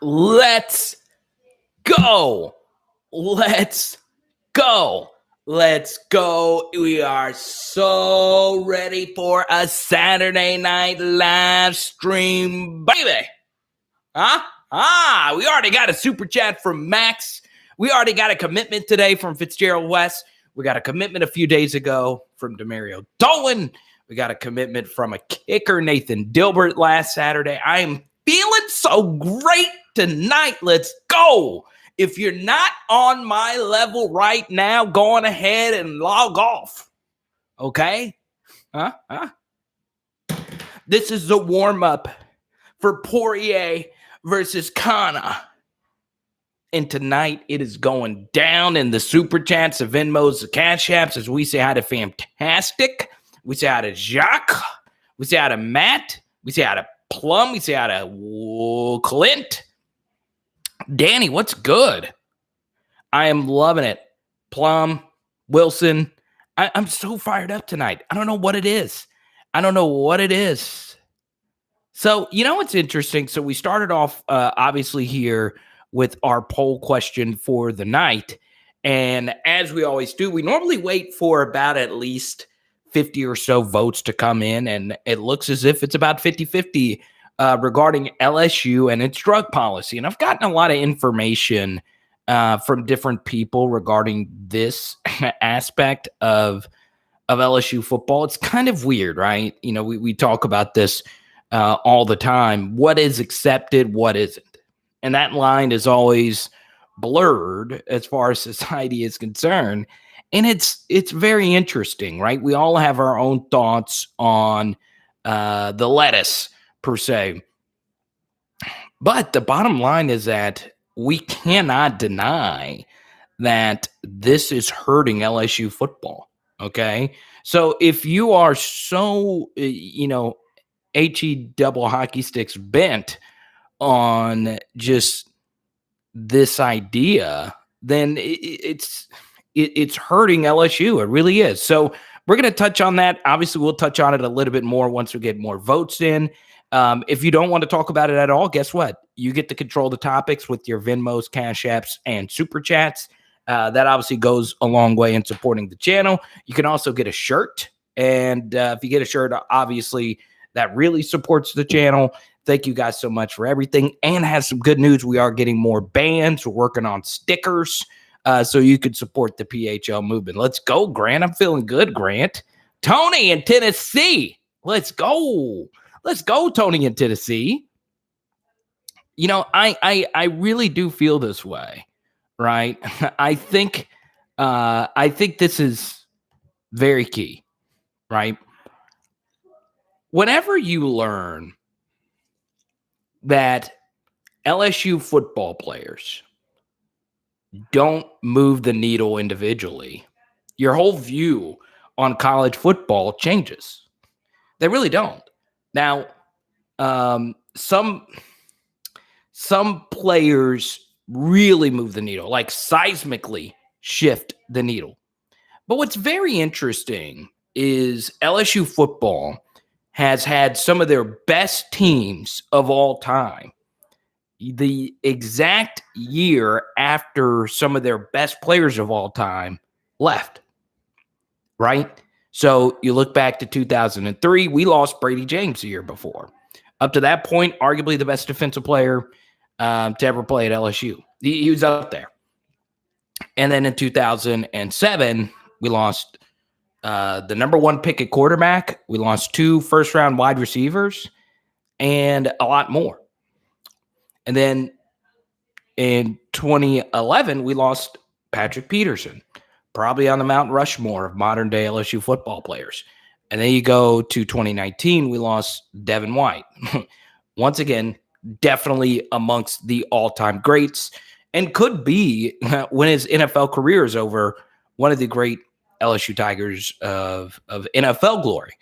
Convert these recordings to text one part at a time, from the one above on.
Let's go. Let's go. Let's go. We are so ready for a Saturday night live stream, baby. We already got a super chat from Max. We already got a commitment today from Fitzgerald West. We got a commitment a few days ago from Demario Dolan. We got a commitment from a kicker, Nathan Dilbert, last Saturday. I am feeling so great tonight. Let's go. If you're not on my level right now, go on ahead and log off. Okay? This is the warm-up for Poirier versus Kana. And tonight it is going down in the super chats, the Venmos, the Cash Apps, as we say hi to Fantastic. We say hi to Jacques. We say hi to Matt. We say hi to Plum. We say hi to Clint. Danny, what's good? I am loving it. Plum, Wilson. I'm so fired up tonight. I don't know what it is. So, you know what's interesting? So we started off, obviously, here with our poll question for the night. And as we always do, we normally wait for about at least 50 or so votes to come in. And it looks as if it's about 50-50 regarding LSU and its drug policy. And I've gotten a lot of information from different people regarding this aspect of LSU football. It's kind of weird, right? You know, we talk about this all the time. What is accepted, what isn't? And that line is always blurred as far as society is concerned. And it's very interesting, right? We all have our own thoughts on the lettuce, per se. But the bottom line is that we cannot deny that this is hurting LSU football, okay? So if you are so, HE double hockey sticks bent on just this idea, then it's hurting LSU. It really is. So we're going to touch on that. Obviously, we'll touch on it a little bit more once we get more votes in. If you don't want to talk about it at all, guess what? You get to control the topics with your Venmos, Cash Apps, and Super Chats. That obviously goes a long way in supporting the channel. You can also get a shirt. And if you get a shirt, obviously, that really supports the channel. Thank you guys so much for everything. And has some good news. We are getting more bands. We're working on stickers so you can support the PHL movement. Let's go, Grant. I'm feeling good, Grant. Tony in Tennessee. Let's go. Let's go, Tony in Tennessee. You know, I really do feel this way, right? I think this is very key, right? Whenever you learn that LSU football players don't move the needle individually, your whole view on college football changes. They really don't. Now, some players really move the needle, like seismically shift the needle. But what's very interesting is LSU football has had some of their best teams of all time the exact year after some of their best players of all time left, right? So you look back to 2003, we lost Brady James the year before. Up to that point, arguably the best defensive player to ever play at LSU. He was up there. And then in 2007, we lost the number one pick at quarterback. We lost 2 first-round wide receivers and a lot more. And then in 2011, we lost Patrick Peterson, probably on the Mount Rushmore of modern-day LSU football players. And then you go to 2019, we lost Devon White. Once again, definitely amongst the all-time greats and could be, when his NFL career is over, one of the great LSU Tigers of NFL glory.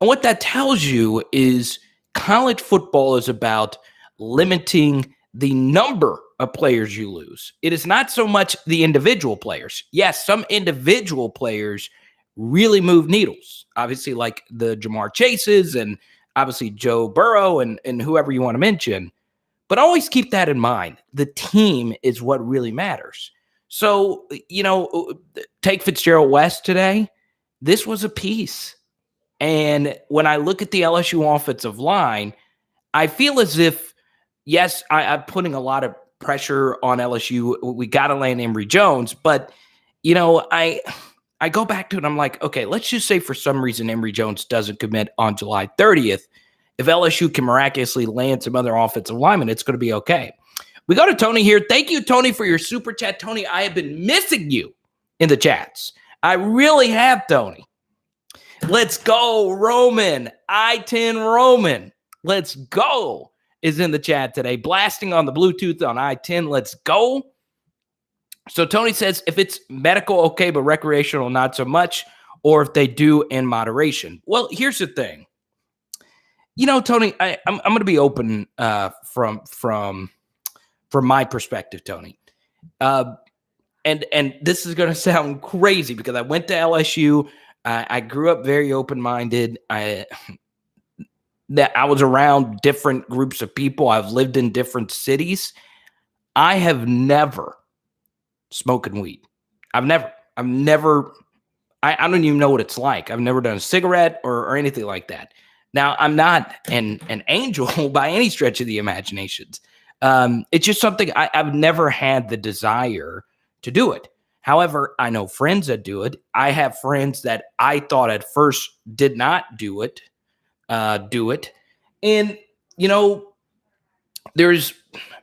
And what that tells you is college football is about limiting the number of players you lose. It is not so much the individual players. Yes, some individual players really move needles, obviously like the Jamar Chases and obviously Joe Burrow and whoever you want to mention. But always keep that in mind. The team is what really matters. So, take Fitzgerald West today. This was a piece. And when I look at the LSU offensive line, I feel as if, yes, I'm putting a lot of pressure on LSU. We got to land Emory Jones. But, I go back to it. I'm like, okay, let's just say for some reason Emory Jones doesn't commit on July 30th. If LSU can miraculously land some other offensive linemen, it's going to be okay. We go to Tony here. Thank you, Tony, for your super chat. Tony, I have been missing you in the chats. I really have, Tony. Let's go, Roman. I-10 Roman. Let's go is in the chat today. Blasting on the Bluetooth on I-10. Let's go. So Tony says if it's medical, okay, but recreational, not so much, or if they do in moderation. Well, here's the thing. Tony, I'm going to be open from my perspective, Tony. And this is going to sound crazy because I went to LSU. I grew up very open-minded. I was around different groups of people. I've lived in different cities. I have never smoked weed. I don't even know what it's like. I've never done a cigarette or anything like that. Now, I'm not an angel by any stretch of the imaginations. It's just something I've never had the desire to do it. However, I know friends that do it. I have friends that I thought at first did not do it. And, there's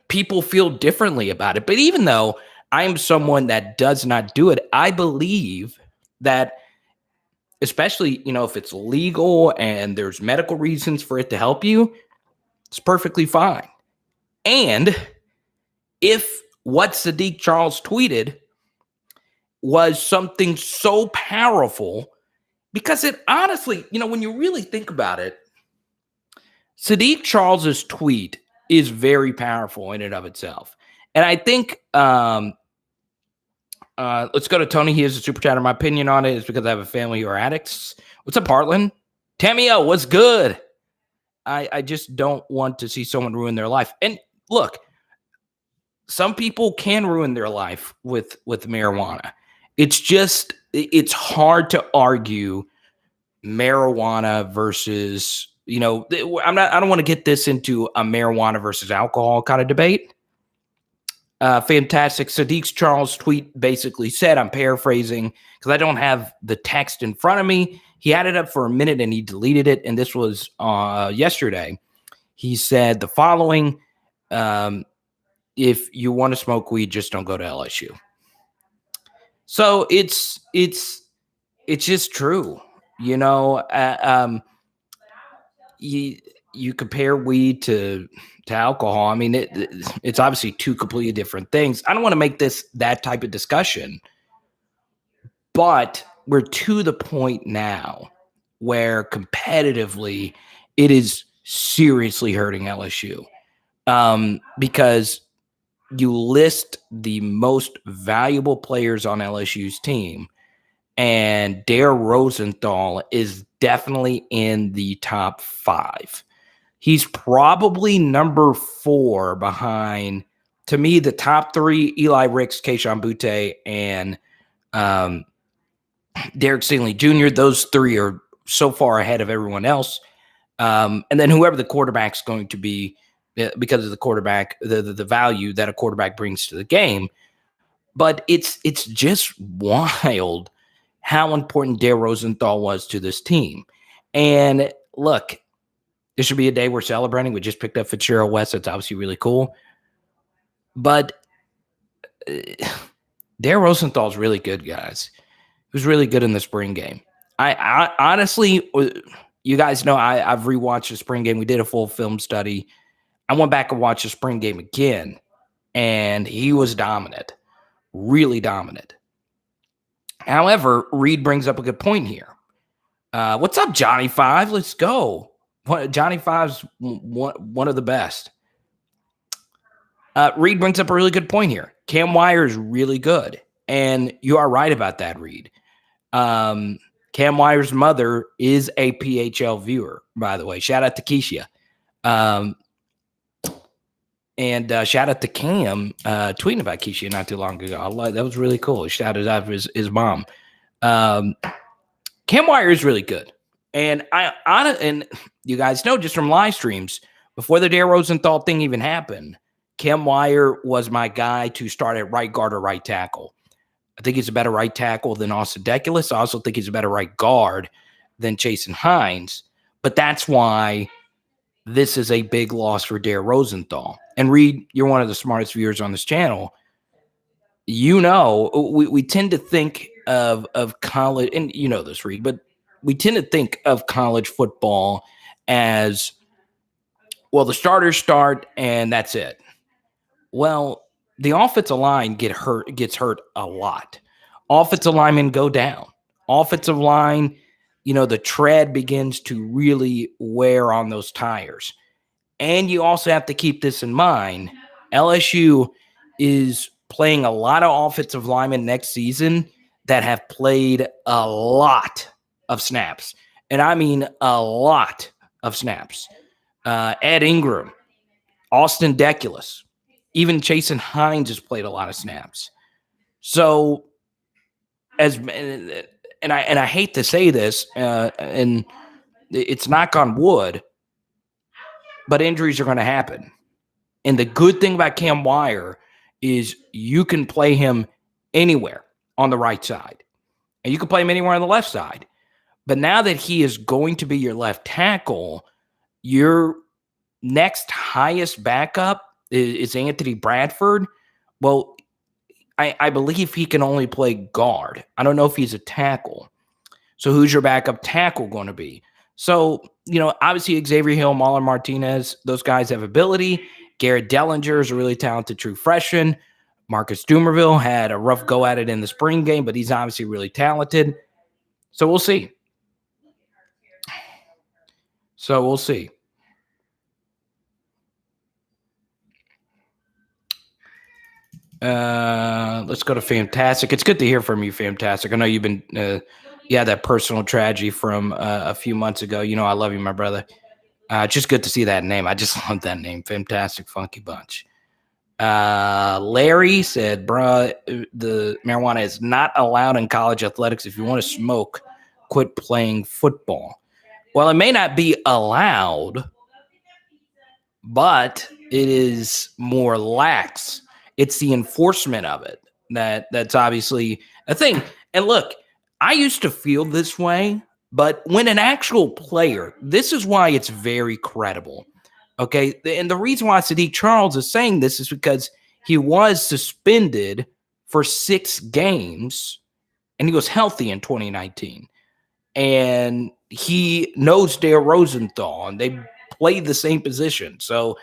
people feel differently about it. But even though I am someone that does not do it, I believe that, especially, if it's legal and there's medical reasons for it to help you, it's perfectly fine. And if what Saahdiq Charles tweeted was something so powerful, because it honestly, when you really think about it, Saahdiq Charles's tweet is very powerful in and of itself. And I think, let's go to Tony. He has a super chat. My opinion on it is because I have a family who are addicts. What's up, Heartland? Tamio, what's good? I just don't want to see someone ruin their life. And look, some people can ruin their life with marijuana. It's hard to argue marijuana versus, I don't want to get this into a marijuana versus alcohol kind of debate. Fantastic. Saahdiq Charles' tweet basically said, I'm paraphrasing because I don't have the text in front of me. He had it up for a minute and he deleted it. And this was yesterday. He said the following, if you want to smoke weed, just don't go to LSU. So it's just true. You compare weed to alcohol. I mean, it's obviously two completely different things. I don't want to make this that type of discussion, but we're to the point now where competitively it is seriously hurting LSU because you list the most valuable players on LSU's team, and Dare Rosenthal is definitely in the top 5. He's probably number 4 behind, to me, the top 3, Eli Ricks, Kayshon Boutte, and Derek Stingley Jr. Those 3 are so far ahead of everyone else. And then whoever the quarterback's going to be, because of the quarterback, the value that a quarterback brings to the game. But it's just wild how important Dare Rosenthal was to this team. And look, this should be a day we're celebrating. We just picked up Fitzgerald West. That's obviously really cool. But Dare Rosenthal is really good, guys. He was really good in the spring game. I honestly, you guys know I've rewatched the spring game. We did a full film study. I went back and watched the spring game again, and he was dominant, really dominant. However, Reed brings up a good point here. What's up, Johnny 5? Let's go. Johnny 5's one of the best. Reed brings up a really good point here. Cam Wire is really good, and you are right about that, Reed. Cam Wire's mother is a PHL viewer, by the way. Shout out to Keisha. And shout out to Cam tweeting about Keisha not too long ago. That was really cool. He shouted out his mom. Cam Wire is really good. And and you guys know just from live streams, before the Dare Rosenthal thing even happened, Cam Wire was my guy to start at right guard or right tackle. I think he's a better right tackle than Austin Deculus. I also think he's a better right guard than Jason Hines. But that's why this is a big loss for Dare Rosenthal. And Reed, you're one of the smartest viewers on this channel. You know, we tend to think of college, and you know this, Reed, but we tend to think of college football as, well, the starters start and that's it. Well, the offensive line gets hurt a lot. Offensive linemen go down. Offensive line, the tread begins to really wear on those tires. And you also have to keep this in mind. LSU is playing a lot of offensive linemen next season that have played a lot of snaps. And I mean a lot of snaps. Ed Ingram, Austin Deculus, even Jason Hines has played a lot of snaps. So, and I hate to say this, and it's knock on wood, but injuries are going to happen. And the good thing about Cam Wire is you can play him anywhere on the right side, and you can play him anywhere on the left side. But now that he is going to be your left tackle, your next highest backup is Anthony Bradford. Well, I believe he can only play guard. I don't know if he's a tackle. So who's your backup tackle going to be? So, obviously Xavier Hill, Mahler Martinez, those guys have ability. Garrett Dellinger is a really talented true freshman. Marcus Dumerville had a rough go at it in the spring game, but he's obviously really talented. So we'll see. Let's go to Fantastic. It's good to hear from you, Fantastic. I know you've been, that personal tragedy from a few months ago. I love you, my brother. Just good to see that name. I just love that name. Fantastic Funky Bunch. Larry said, bruh, the marijuana is not allowed in college athletics. If you want to smoke, quit playing football. Well, it may not be allowed, but it is more lax. It's the enforcement of it that's obviously a thing. And look, I used to feel this way, but when an actual player, this is why it's very credible. Okay. And the reason why Saahdiq Charles is saying this is because he was suspended for 6 games and he was healthy in 2019. And he knows Dare Rosenthal and they played the same position. So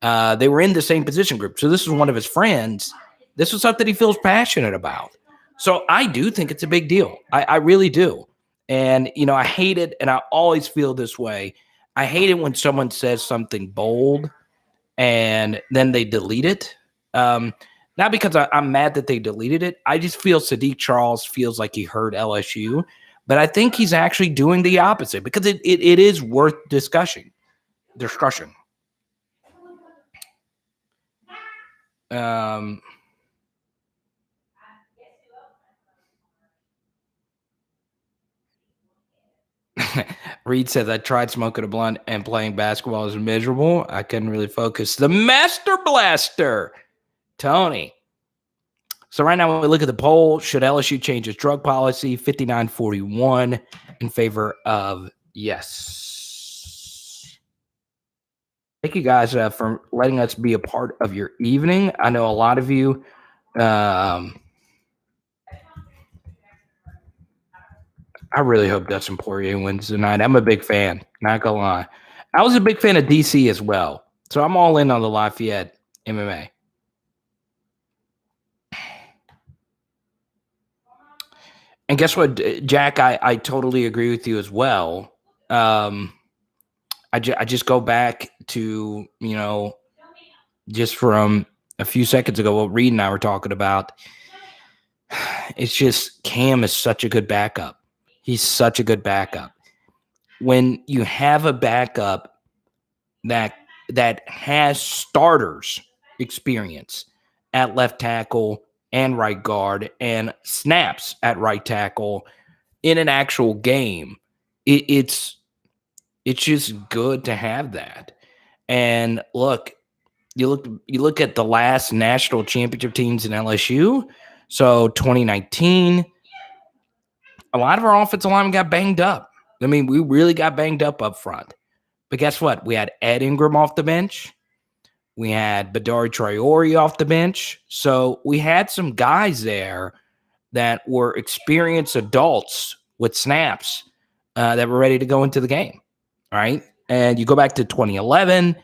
they were in the same position group. So this is one of his friends. This was something he feels passionate about. So I do think it's a big deal. I really do. And, I hate it. And I always feel this way. I hate it when someone says something bold and then they delete it. Not because I'm mad that they deleted it. I just feel Saahdiq Charles feels like he hurt LSU. But I think he's actually doing the opposite because it is worth discussion. Reed says, I tried smoking a blunt and playing basketball is miserable. I couldn't really focus. The Master Blaster, Tony. So right now when we look at the poll, should LSU change its drug policy? 59-41 in favor of yes. Thank you guys for letting us be a part of your evening. I know a lot of you I really hope Dustin Poirier wins tonight. I'm a big fan, not gonna lie. I was a big fan of DC as well. So I'm all in on the Lafayette MMA. And guess what, Jack? I totally agree with you as well. I just go back to, just from a few seconds ago, what Reed and I were talking about. It's just Cam is such a good backup. He's such a good backup. When you have a backup that has starters experience at left tackle and right guard and snaps at right tackle in an actual game. It's just good to have that. And look, you look at the last national championship teams in LSU. So 2019, a lot of our offensive linemen got banged up. I mean, we really got banged up front. But guess what? We had Ed Ingram off the bench. We had Badari Traore off the bench. So we had some guys there that were experienced adults with snaps that were ready to go into the game. All right. And you go back to 2011,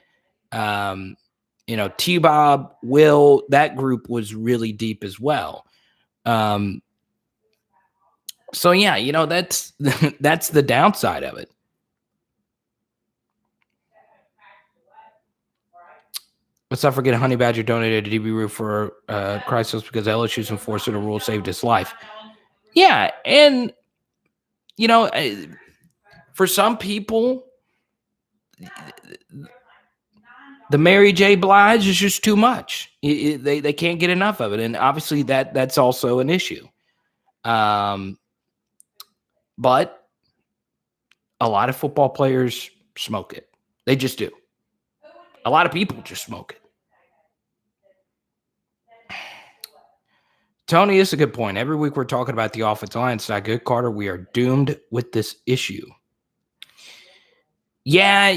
T-Bob, Will, that group was really deep as well. So yeah, that's that's the downside of it. Let's not forget Honey Badger donated to DB Roof for crisis because LSU's enforcer the rule saved his life. Yeah, and for some people, the Mary J. Blige is just too much. They can't get enough of it, and obviously that's also an issue. But a lot of football players smoke it. They just do. A lot of people just smoke it. Tony, this is a good point. Every week we're talking about the offensive line. It's not good, Carter. We are doomed with this issue. Yeah,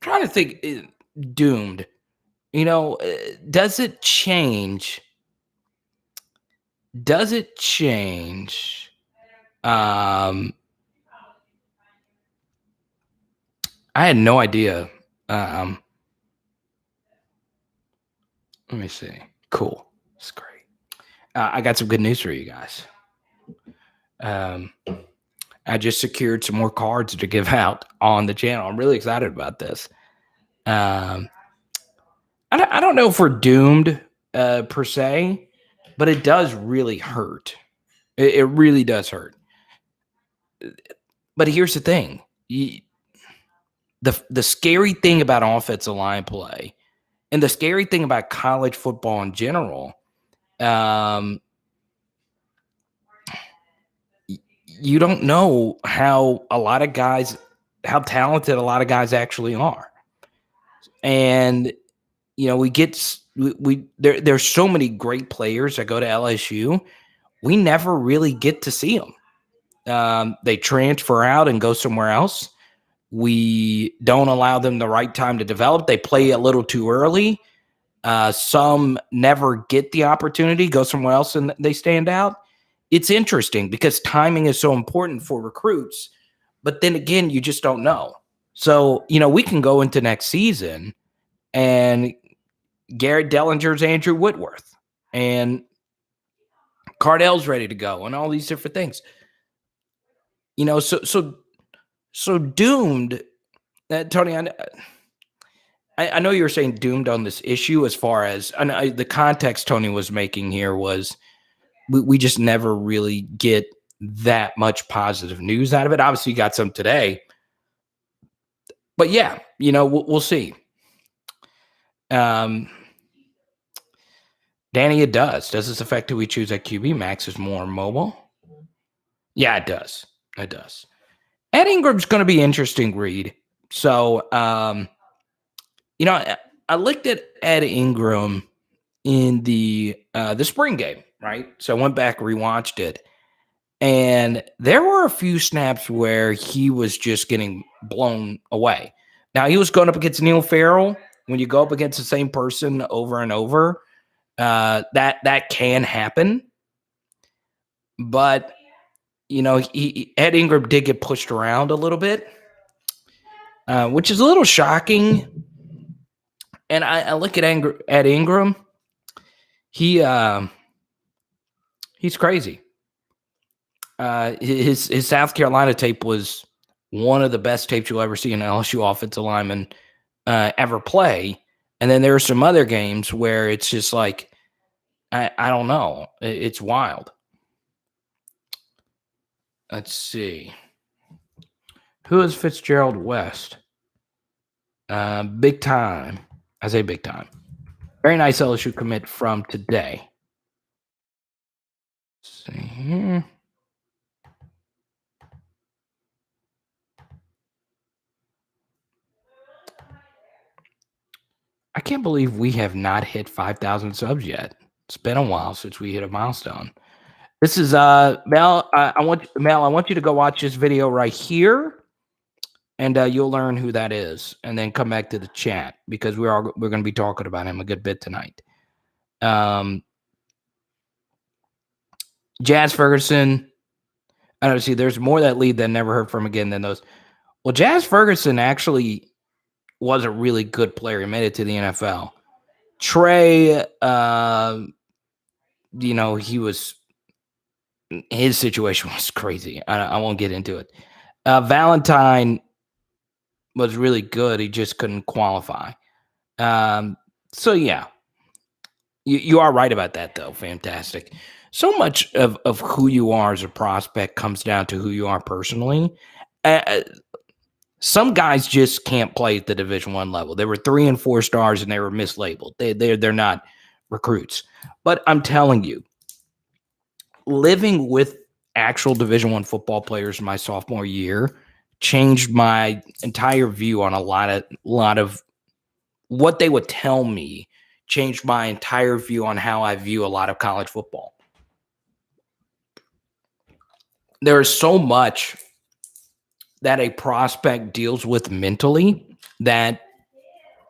trying to think, doomed. Does it change? I had no idea. Let me see. Cool. That's great. I got some good news for you guys. I just secured some more cards to give out on the channel. I'm really excited about this. I don't know if we're doomed per se, but it does really hurt. It really does hurt. But here's the thing. The scary thing about offensive line play and the scary thing about college football in general, you don't know how talented a lot of guys actually are. And, there's so many great players that go to LSU. We never really get to see them. They transfer out and go somewhere else. We don't allow them the right time to develop. They play a little too early. Some never get the opportunity, go somewhere else, and they stand out. It's interesting because timing is so important for recruits. But then again, you just don't know. So, we can go into next season and Garrett Dellinger's Andrew Whitworth and Cardell's ready to go and all these different things. So doomed. Tony, I know you were saying doomed on this issue as far as the context Tony was making here was we just never really get that much positive news out of it. Obviously, you got some today. But yeah, we'll see. Danny, it does. Does this affect who we choose at QB? Max is more mobile. Yeah, it does. It does. Ed Ingram's going to be interesting, Reed. So, I looked at Ed Ingram in the spring game, right? So I went back, rewatched it, and there were a few snaps where he was just getting blown away. Now, he was going up against Neil Farrell. When you go up against the same person over and over, that can happen. But, Ed Ingram did get pushed around a little bit, which is a little shocking. And I look at Ed Ingram. He's crazy. His South Carolina tape was one of the best tapes you'll ever see an LSU offensive lineman ever play. And then there are some other games where it's just like, I don't know. It's wild. Let's see. Who is Fitzgerald West? Big time. I say big time. Very nice LSU commit from today. Let's see here. I can't believe we have not hit 5,000 subs yet. It's been a while since we hit a milestone. This is Mel. I want you to go watch this video right here, and you'll learn who that is, and then come back to the chat because we're going to be talking about him a good bit tonight. Jazz Ferguson. I don't see. There's more that lead that never heard from again than those. Well, Jazz Ferguson actually was a really good player. He made it to the NFL. Trey, his situation was crazy. I won't get into it. Valentine was really good. He just couldn't qualify. So yeah, you are right about that though. Fantastic. So much of who you are as a prospect comes down to who you are personally. Some guys just can't play at the Division I level. They were 3 and 4 stars and they were mislabeled. They're not recruits. But I'm telling you, living with actual Division I football players my sophomore year changed my entire view on a lot of what they would tell me. Changed my entire view on how I view a lot of college football. There is so much that a prospect deals with mentally that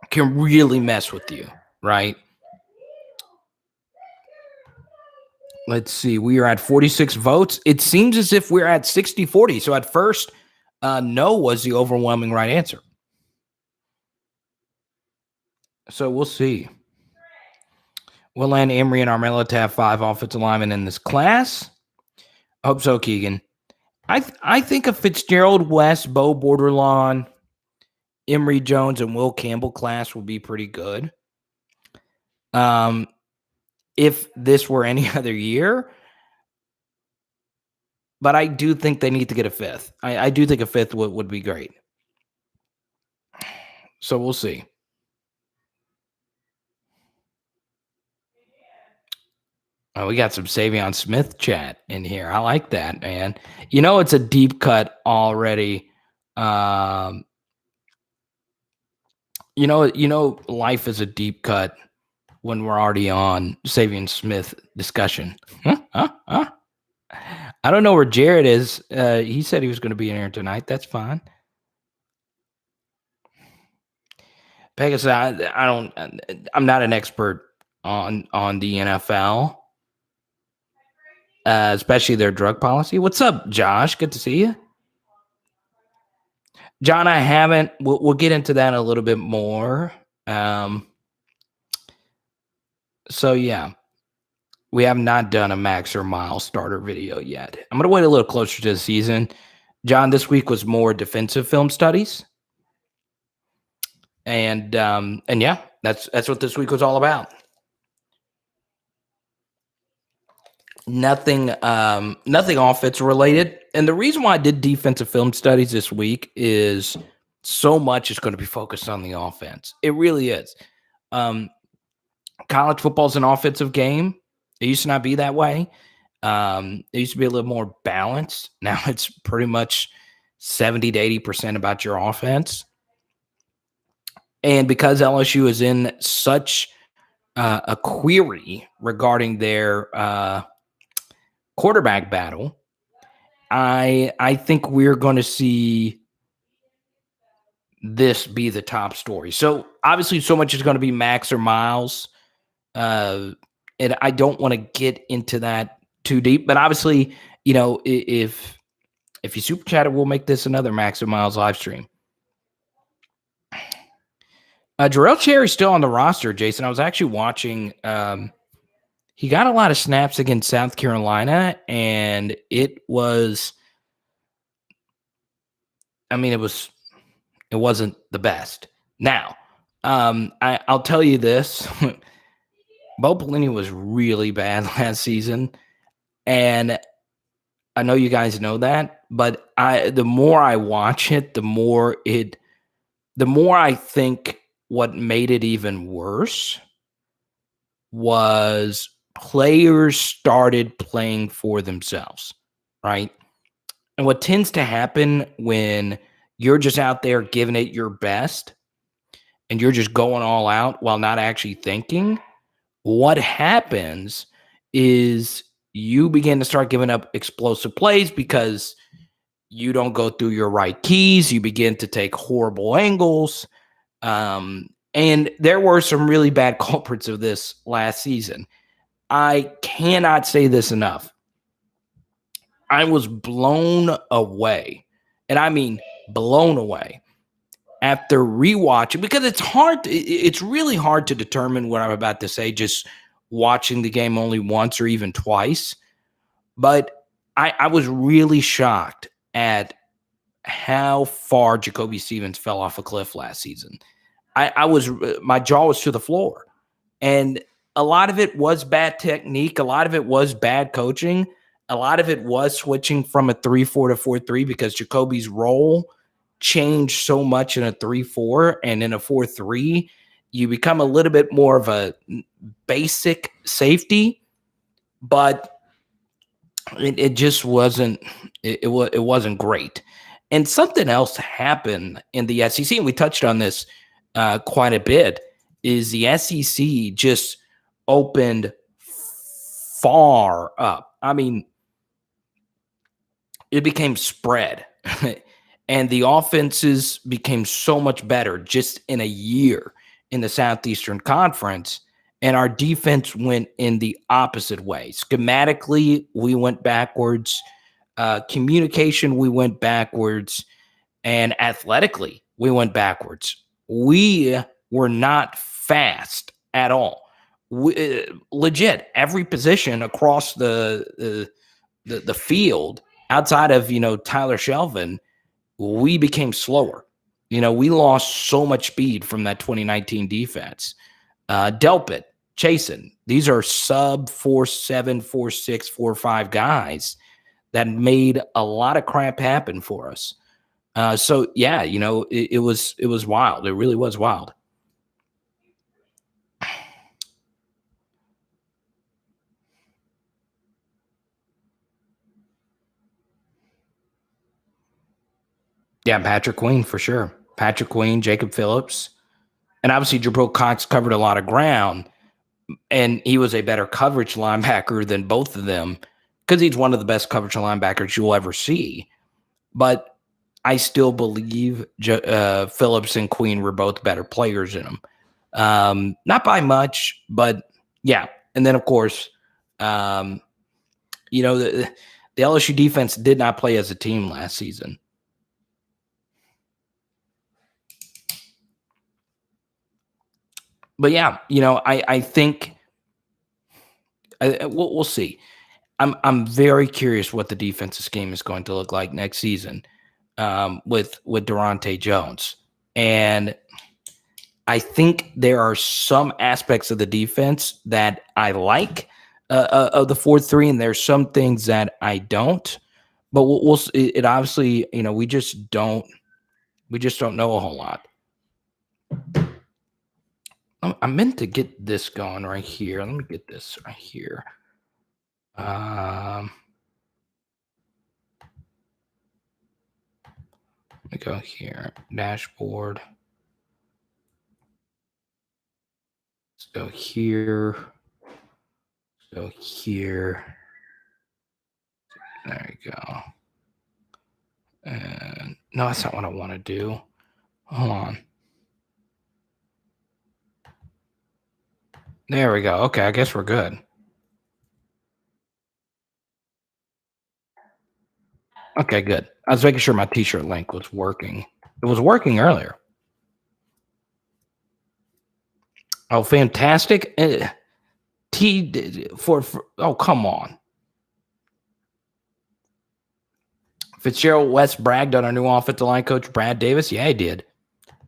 can really mess with you, right? Let's see. We are at 46 votes. It seems as if we're at 60-40. So at first, no was the overwhelming right answer. So we'll see. We'll land Emory and Armella to have 5 offensive linemen in this class. I hope so, Keegan. I think a Fitzgerald, West, Bo Borderlawn, Emory Jones, and Will Campbell class will be pretty good. If this were any other year, but I do think they need to get a 5th. I do think a 5th would be great. So we'll see. Oh, we got some Savion Smith chat in here. I like that, man. It's a deep cut already. Life is a deep cut when we're already on Savion Smith discussion. I don't know where Jared is. He said he was going to be in here tonight. That's fine. Pegasus, I'm not an expert on the NFL. Especially their drug policy. What's up, Josh? Good to see you. John, I haven't. We'll get into that a little bit more. So, yeah. We have not done a Max or Miles starter video yet. I'm going to wait a little closer to the season. John, this week was more defensive film studies. And yeah, that's what this week was all about. Nothing offense related. And the reason why I did defensive film studies this week is so much is going to be focused on the offense. It really is. College football is an offensive game. It used to not be that way. It used to be a little more balanced. Now it's pretty much 70 to 80% about your offense. And because LSU is in such a query regarding their quarterback battle, I think we're going to see this be the top story. So obviously so much is going to be Max or Miles. And I don't want to get into that too deep, but obviously, if you super chat it, we'll make this another Max or Miles live stream. Jarrell Cherry's still on the roster, Jason. I was actually watching, he got a lot of snaps against South Carolina, and it wasn't the best. Now, I'll tell you this. Bo Pelini was really bad last season, and I know you guys know that, but the more I watch it, the more it the more I think what made it even worse was players started playing for themselves, right? And what tends to happen when you're just out there giving it your best and you're just going all out while not actually thinking, what happens is you begin to start giving up explosive plays because you don't go through your right keys. You begin to take horrible angles. And there were some really bad culprits of this last season. I cannot say this enough. I was blown away, and I mean blown away after rewatching, because it's really hard to determine what I'm about to say just watching the game only once or even twice. But I was really shocked at how far Jacoby Stevens fell off a cliff last season. My jaw was to the floor. And a lot of it was bad technique. A lot of it was bad coaching. A lot of it was switching from a 3-4 to 4-3 because Jacoby's role changed so much in a 3-4, and in a 4-3, you become a little bit more of a basic safety, but it just wasn't it wasn't great. And something else happened in the SEC, and we touched on this quite a bit, is the SEC just opened far up. I mean, it became spread, and the offenses became so much better just in a year in the Southeastern Conference. And our defense went in the opposite way. Schematically, we went backwards. Communication, we went backwards. And athletically, we went backwards. We were not fast at all. Legit, every position across the field outside of Tyler Shelvin, we became slower. We lost so much speed from that 2019 defense. Delpit, Chasen, these are sub 4.7, 4.6, 4.5 guys that made a lot of crap happen for us. So yeah, it was wild. It really was wild. Yeah, Patrick Queen for sure. Patrick Queen, Jacob Phillips, and obviously Jabril Cox covered a lot of ground, and he was a better coverage linebacker than both of them because he's one of the best coverage linebackers you'll ever see. But I still believe Phillips and Queen were both better players in them. Not by much, but yeah. And then, of course, the LSU defense did not play as a team last season. But yeah, I think we'll see. I'm very curious what the defensive scheme is going to look like next season with Durante Jones. And I think there are some aspects of the defense that I like of the 4-3, and there's some things that I don't. But it obviously, we just don't know a whole lot. I meant to get this going right here. Let me get this right here. Let me go here. Dashboard. Let's go here. Go here. There you go. And no, that's not what I want to do. Hold on. There we go. Okay, I guess we're good. Okay, good. I was making sure my t-shirt link was working. It was working earlier. Oh, fantastic. Oh, come on. Fitzgerald West bragged on our new offensive line coach, Brad Davis. Yeah, he did.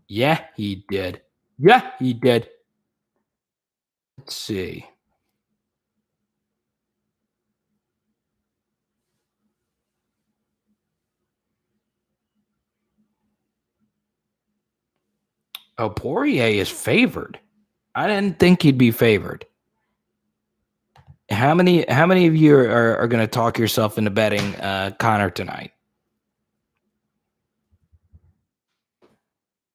Yeah, he did. Yeah, he did. Let's see. Oh, Poirier is favored. I didn't think he'd be favored. How many of you are going to talk yourself into betting Connor tonight?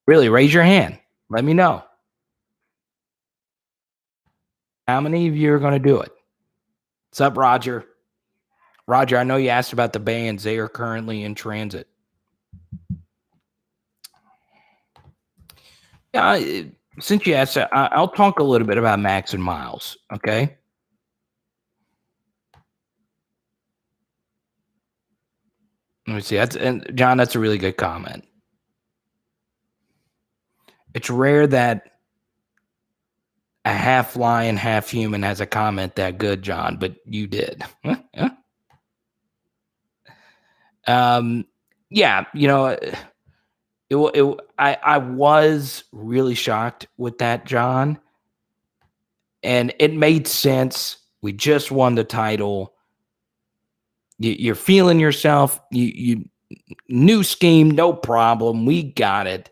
Really, raise your hand. Let me know. How many of you are going to do it? What's up, Roger? Roger, I know you asked about the bands. They are currently in transit. Yeah, since you asked, I'll talk a little bit about Max and Miles. Okay. Let me see. And John, that's a really good comment. It's rare that a half lion, half human has a comment that good, John, but you did. Yeah, I was really shocked with that, John, and it made sense. We just won the title. You're feeling yourself. You new scheme, no problem. We got it,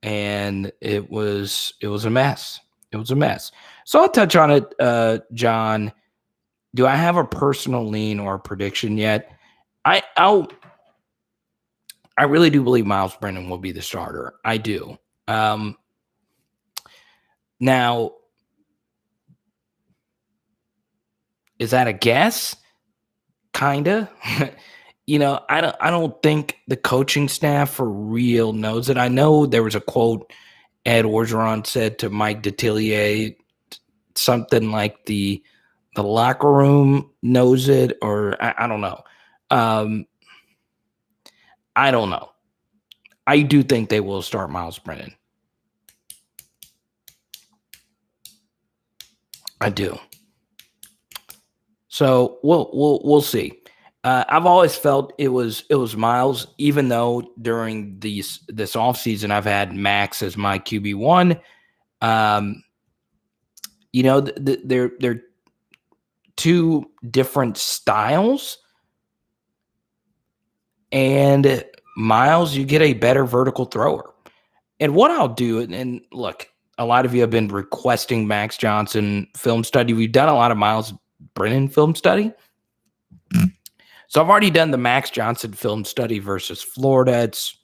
and it was a mess. It was a mess. So I'll touch on it, John. Do I have a personal lean or a prediction yet? I really do believe Myles Brennan will be the starter. I do. Now, is that a guess? Kinda. I don't think the coaching staff for real knows it. I know there was a quote Ed Orgeron said to Mike Detillier, something like the locker room knows it, or I don't know. I don't know. I do think they will start Myles Brennan. I do. So we'll see. I've always felt it was Myles, even though during this offseason I've had Max as my QB1. They're two different styles, and Myles, you get a better vertical thrower. And what I'll do, and look, a lot of you have been requesting Max Johnson film study. We've done a lot of Myles Brennan film study. So I've already done the Max Johnson film study versus Florida. It's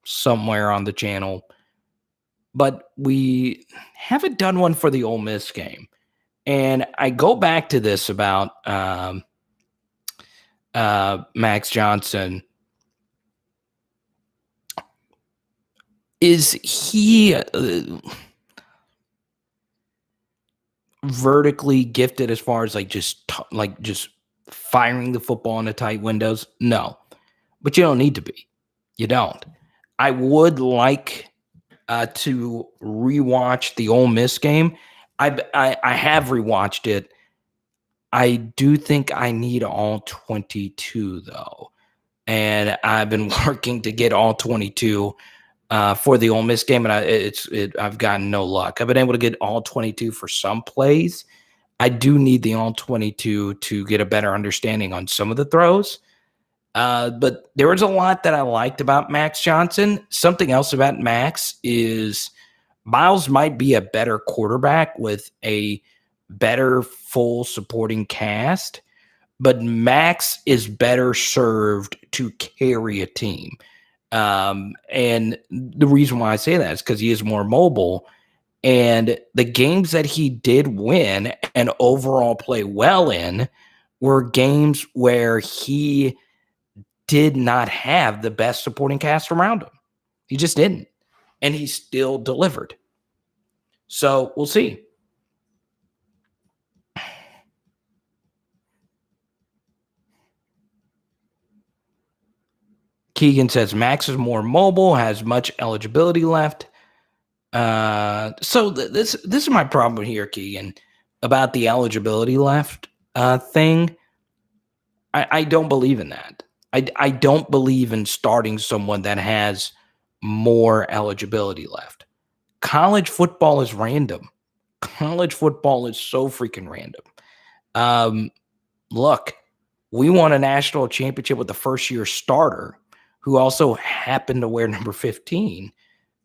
somewhere on the channel. But we haven't done one for the Ole Miss game. And I go back to this about Max Johnson. Is he vertically gifted as far as just firing the football into tight windows? No, but you don't need to be. You don't. I would like to rewatch the Ole Miss game. I have rewatched it. I do think I need all 22 though, and I've been working to get all 22 for the Ole Miss game, and I've gotten no luck. I've been able to get all 22 for some plays. I do need the all 22 to get a better understanding on some of the throws. But there was a lot that I liked about Max Johnson. Something else about Max is Myles might be a better quarterback with a better full supporting cast, but Max is better served to carry a team. And the reason why I say that is because he is more mobile. And the games that he did win and overall play well in were games where he did not have the best supporting cast around him. He just didn't. And he still delivered. So we'll see. Keegan says Max is more mobile, has much eligibility left. So this is my problem here, Keegan, about the eligibility left thing. I don't believe in that. I don't believe in starting someone that has more eligibility left. College football is random. College football is so freaking random. Look, we won a national championship with the first-year starter who also happened to wear number 15, and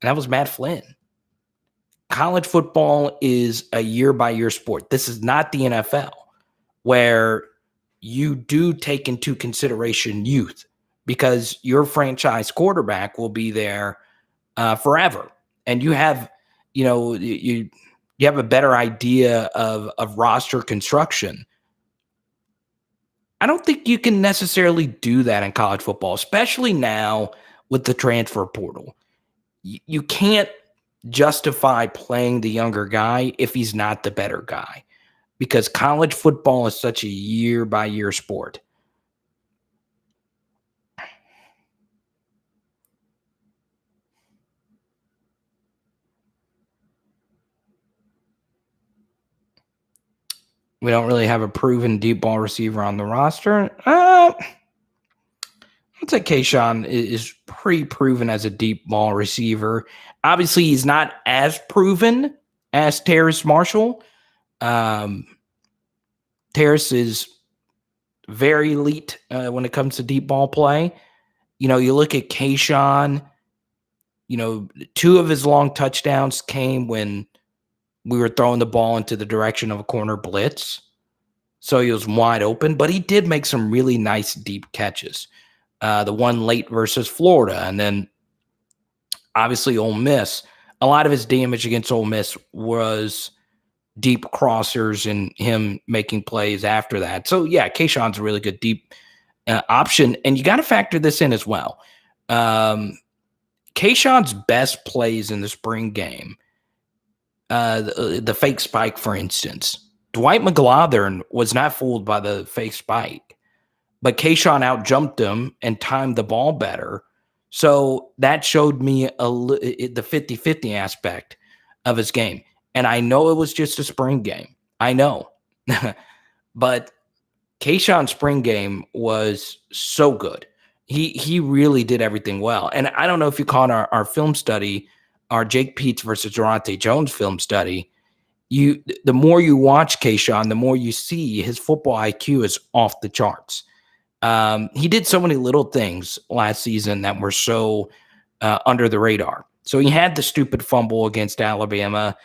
that was Matt Flynn. college football is a year-by-year sport. This is not the NFL, where you do take into consideration youth because your franchise quarterback will be there forever, and you have, you have a better idea of roster construction. I don't think you can necessarily do that in college football, especially now with the transfer portal. You can't justify playing the younger guy if he's not the better guy, because college football is such a year by year sport. We don't really have a proven deep ball receiver on the roster. I'd say Kayshawn is pretty proven as a deep ball receiver. Obviously, he's not as proven as Terrace Marshall. Terrace is very elite when it comes to deep ball play. You look at Kayshawn, 2 of his long touchdowns came when we were throwing the ball into the direction of a corner blitz. So he was wide open, but he did make some really nice deep catches. The one late versus Florida, and then obviously Ole Miss. A lot of his damage against Ole Miss was deep crossers and him making plays after that. So yeah, Kayshawn's a really good deep option, and you got to factor this in as well. Kayshawn's best plays in the spring game, the fake spike, for instance. Dwight McGlothern was not fooled by the fake spike, but Kayshawn outjumped him and timed the ball better. So that showed me the 50-50 aspect of his game. And I know it was just a spring game. I know. But Kayshawn's spring game was so good. He really did everything well. And I don't know if you caught our film study, our Jake Peets versus Durante Jones film study. The more you watch Kayshawn, the more you see his football IQ is off the charts. He did so many little things last season that were so under the radar. So he had the stupid fumble against Alabama,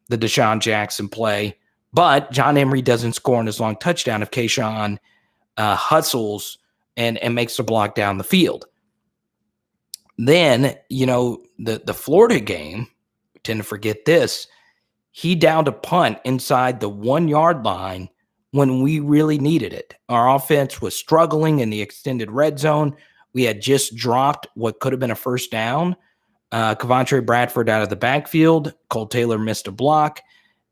the Deshaun Jackson play, but John Emery doesn't score on his long touchdown if Kayshawn hustles and makes the block down the field. Then, the Florida game, we tend to forget this, he downed a punt inside the 1-yard line when we really needed it. Our offense was struggling in the extended red zone. We had just dropped what could have been a first down. Kevontre Bradford out of the backfield. Cole Taylor missed a block.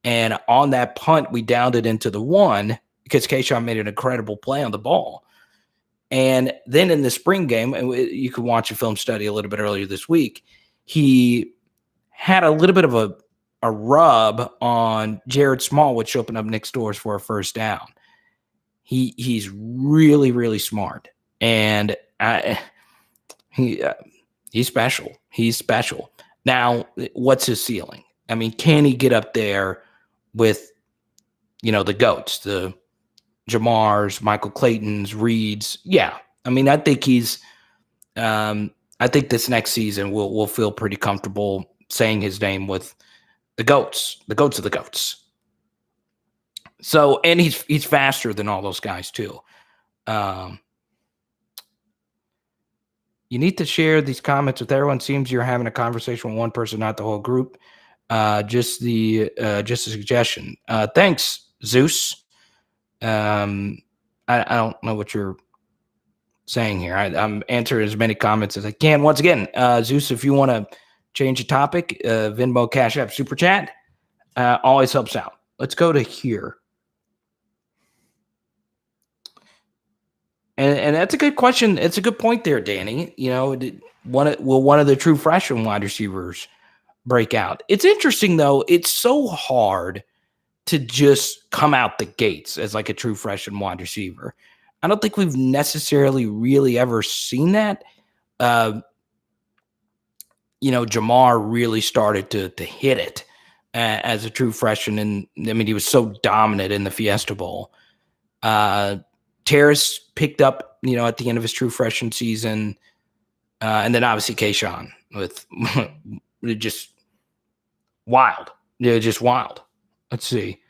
And on that punt, we downed it into the 1 because Kayshawn made an incredible play on the ball. And then in the spring game, and you could watch a film study a little bit earlier this week, he had a little bit of a rub on Jared Small, which opened up Nick's doors for a first down. He's really, really smart. And he's special. He's special. Now, what's his ceiling? I mean, can he get up there with, the GOATs, the Jamars, Michael Claytons, Reeds? Yeah. I mean, I think I think this next season we'll feel pretty comfortable saying his name with the GOATs of the GOATs. So, and he's faster than all those guys too. You need to share these comments with everyone. Seems you're having a conversation with one person, not the whole group. Just a suggestion. Thanks, Zeus. I don't know what you're saying here. I'm answering as many comments as I can. Once again, Zeus, if you want to change the topic, Venmo, Cash App, Super Chat, always helps out. Let's go to here. And that's a good question. It's a good point there, Danny. Will one of the true freshman wide receivers break out? It's interesting, though. It's so hard to just come out the gates as like a true freshman wide receiver. I don't think we've necessarily really ever seen that. Jamar really started to hit it as a true freshman. And I mean, he was so dominant in the Fiesta Bowl. Terrace picked up, at the end of his true freshman season. And then obviously Kayshawn with just wild. Yeah, just wild. Let's see.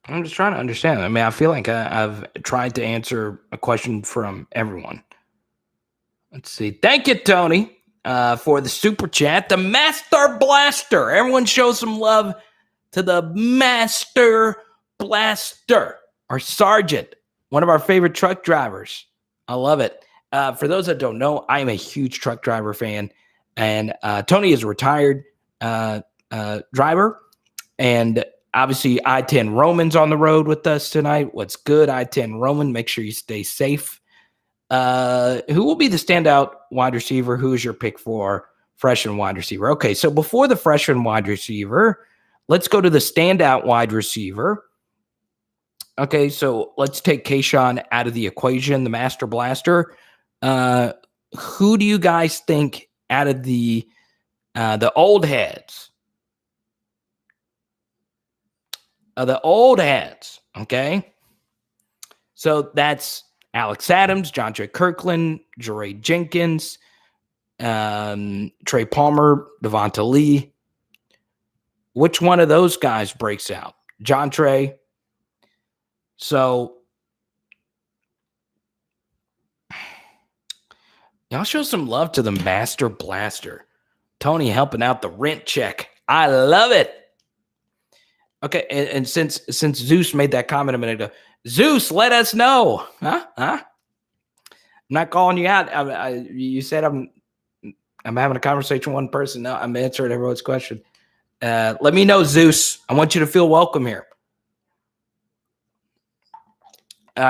I'm just trying to understand. I mean, I feel like I've tried to answer a question from everyone. Let's see. Thank you, Tony, for the super chat. The Master Blaster. Everyone show some love to the Master Blaster, our sergeant, one of our favorite truck drivers. I love it. For those that don't know, I am a huge truck driver fan, and Tony is a retired driver, and obviously I-10 Roman's on the road with us tonight. What's good, I-10 Roman? Make sure you stay safe. Who will be the standout wide receiver? Who is your pick for freshman wide receiver? Okay, so before the freshman wide receiver, let's go to the standout wide receiver. Okay, so let's take Kayshawn out of the equation, the Master Blaster. Who do you guys think out of the old heads? The old heads, okay? So that's Alex Adams, John Trey Kirkland, Jeray Jenkins, Trey Palmer, Devonta Lee. Which one of those guys breaks out? John Trey. So y'all show some love to the Master Blaster. Tony helping out the rent check. I love it. Okay, and since Zeus made that comment a minute ago, Zeus, let us know. Huh? I'm not calling you out. You said I'm having a conversation with one person. No, I'm answering everyone's question. Let me know, Zeus. I want you to feel welcome here.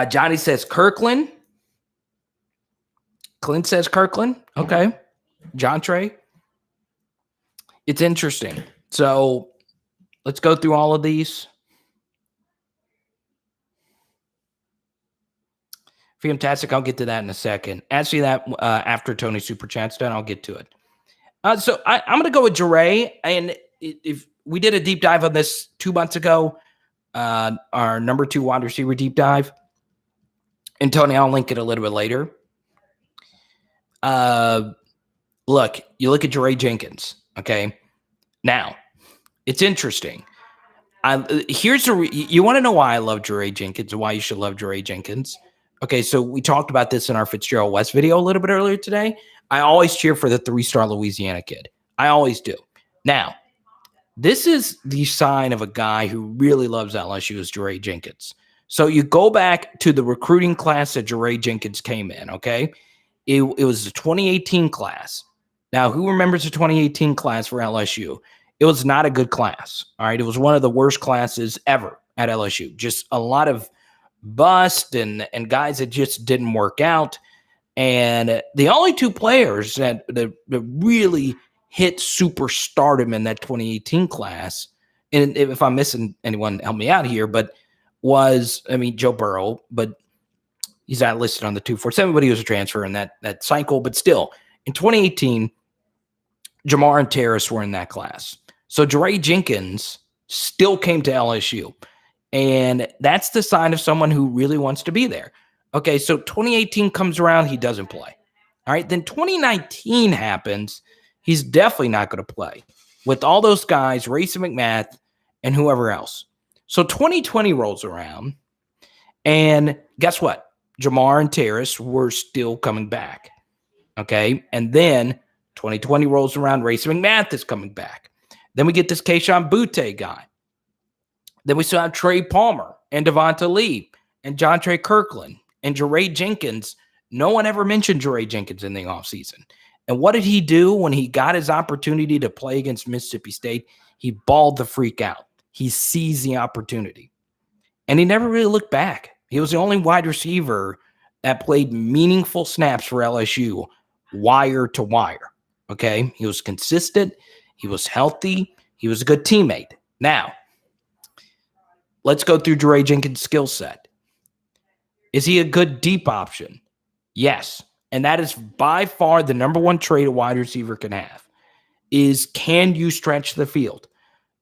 Johnny says Kirkland. Clint says Kirkland. Okay. John Trey. It's interesting. So let's go through all of these. Fantastic. I'll get to that in a second. Actually, that after Tony Super Chat's done, I'll get to it. So I'm going to go with Jeray. And if we did a deep dive on this 2 months ago, our number 2 wide receiver deep dive. And Tony, I'll link it a little bit later. Look, you look at Jeray Jenkins. Okay. Now, it's interesting. You want to know why I love Jeray Jenkins and why you should love Jeray Jenkins? Okay, so we talked about this in our Fitzgerald West video a little bit earlier today. I always cheer for the 3-star Louisiana kid. I always do. Now, this is the sign of a guy who really loves LSU is Jeray Jenkins. So you go back to the recruiting class that Jeray Jenkins came in, okay? It was the 2018 class. Now, who remembers the 2018 class for LSU? It was not a good class, all right? It was one of the worst classes ever at LSU. Just a lot of bust and guys that just didn't work out. And the only 2 players that really hit superstardom in that 2018 class, and if I'm missing anyone, help me out here, but Joe Burrow, but he's not listed on the 247, but he was a transfer in that cycle. But still, in 2018, Jamar and Terrace were in that class. So Jeray Jenkins still came to LSU. And that's the sign of someone who really wants to be there. Okay, so 2018 comes around, he doesn't play. All right, then 2019 happens. He's definitely not going to play with all those guys, Racing McMath and whoever else. So 2020 rolls around, and guess what? Jamar and Terrace were still coming back. Okay, and then 2020 rolls around, Racing McMath is coming back. Then we get this Kayshon Boutte guy. Then we still have Trey Palmer and Devonta Lee and John Trey Kirkland and Jeray Jenkins. No one ever mentioned Jeray Jenkins in the offseason. And what did he do when he got his opportunity to play against Mississippi State? He balled the freak out. He seized the opportunity. And he never really looked back. He was the only wide receiver that played meaningful snaps for LSU wire to wire. Okay? He was consistent. He was healthy. He was a good teammate. Now, let's go through Jeray Jenkins' skill set. Is he a good deep option? Yes. and that is by far the number one trait a wide receiver can have, is can you stretch the field?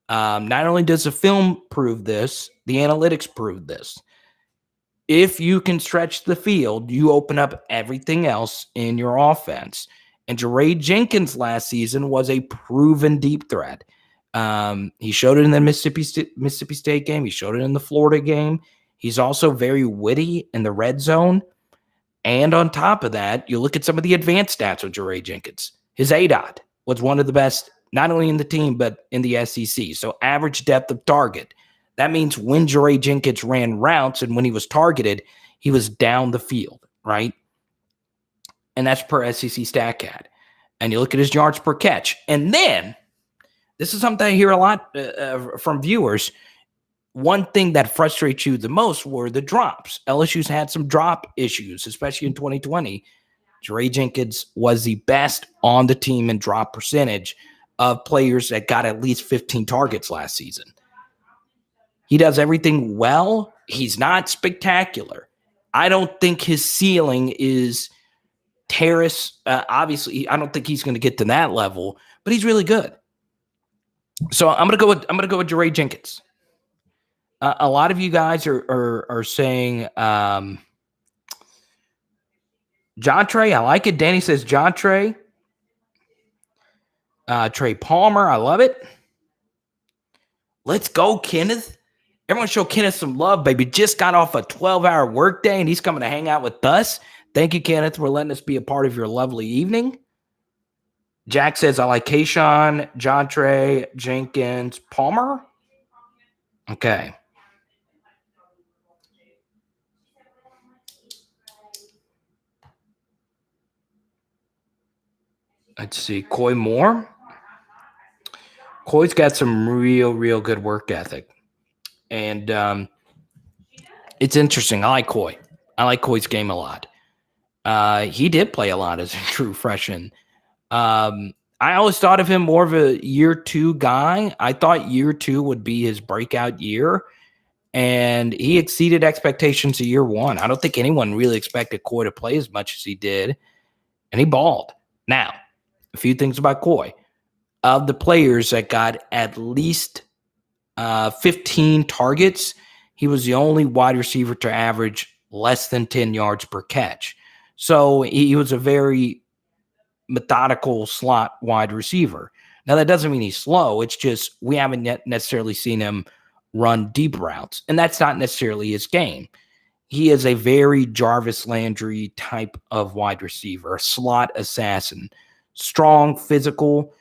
Not only does the film prove this, the analytics prove this. If you can stretch the field, you open up everything else in your offense. And Jaray Jenkins last season was a proven deep threat. He showed it in the Mississippi State game. He showed it in the Florida game. He's also very witty in the red zone. And on top of that, you look at some of the advanced stats of Jaray Jenkins. His ADOT was one of the best, not only in the team, but in the SEC. So average depth of target. That means when Jaray Jenkins ran routes and when he was targeted, he was down the field, right? And that's per SEC StatCat. And you look at his yards per catch. And then, this is something I hear a lot from viewers. One thing that frustrates you the most were the drops. LSU's had some drop issues, especially in 2020. Jaray Jenkins was the best on the team in drop percentage of players that got at least 15 targets last season. He does everything well. He's not spectacular. I don't think his ceiling is Terrace. Obviously, I don't think he's going to get to that level, but he's really good. So I'm going to go with Jaray Jenkins. A lot of you guys are saying John Trey. I like it. Danny says John Trey. Trey Palmer. I love it. Let's go, Kenneth. Everyone show Kenneth some love, baby. Just got off a 12-hour workday, and he's coming to hang out with us. Thank you, Kenneth, for letting us be a part of your lovely evening. Jack says, I like Kayshawn, John Trey, Jenkins, Palmer. Okay. Let's see. Coy Moore. Coy's got some real good work ethic. And it's interesting. I like Coy. I like Coy's game a lot. He did play a lot as a true freshman. I always thought of him more of a year two guy. I thought year two would be his breakout year. And he exceeded expectations of year one. I don't think anyone really expected Coy to play as much as he did. And he balled. Now, a few things about Coy. Of the players that got at least 15 targets, he was the only wide receiver to average less than 10 yards per catch. So he was a very methodical slot wide receiver. Now, that doesn't mean he's slow. It's just we haven't yet necessarily seen him run deep routes, and that's not necessarily his game. He is a very Jarvis Landry type of wide receiver, a slot assassin, strong, physical.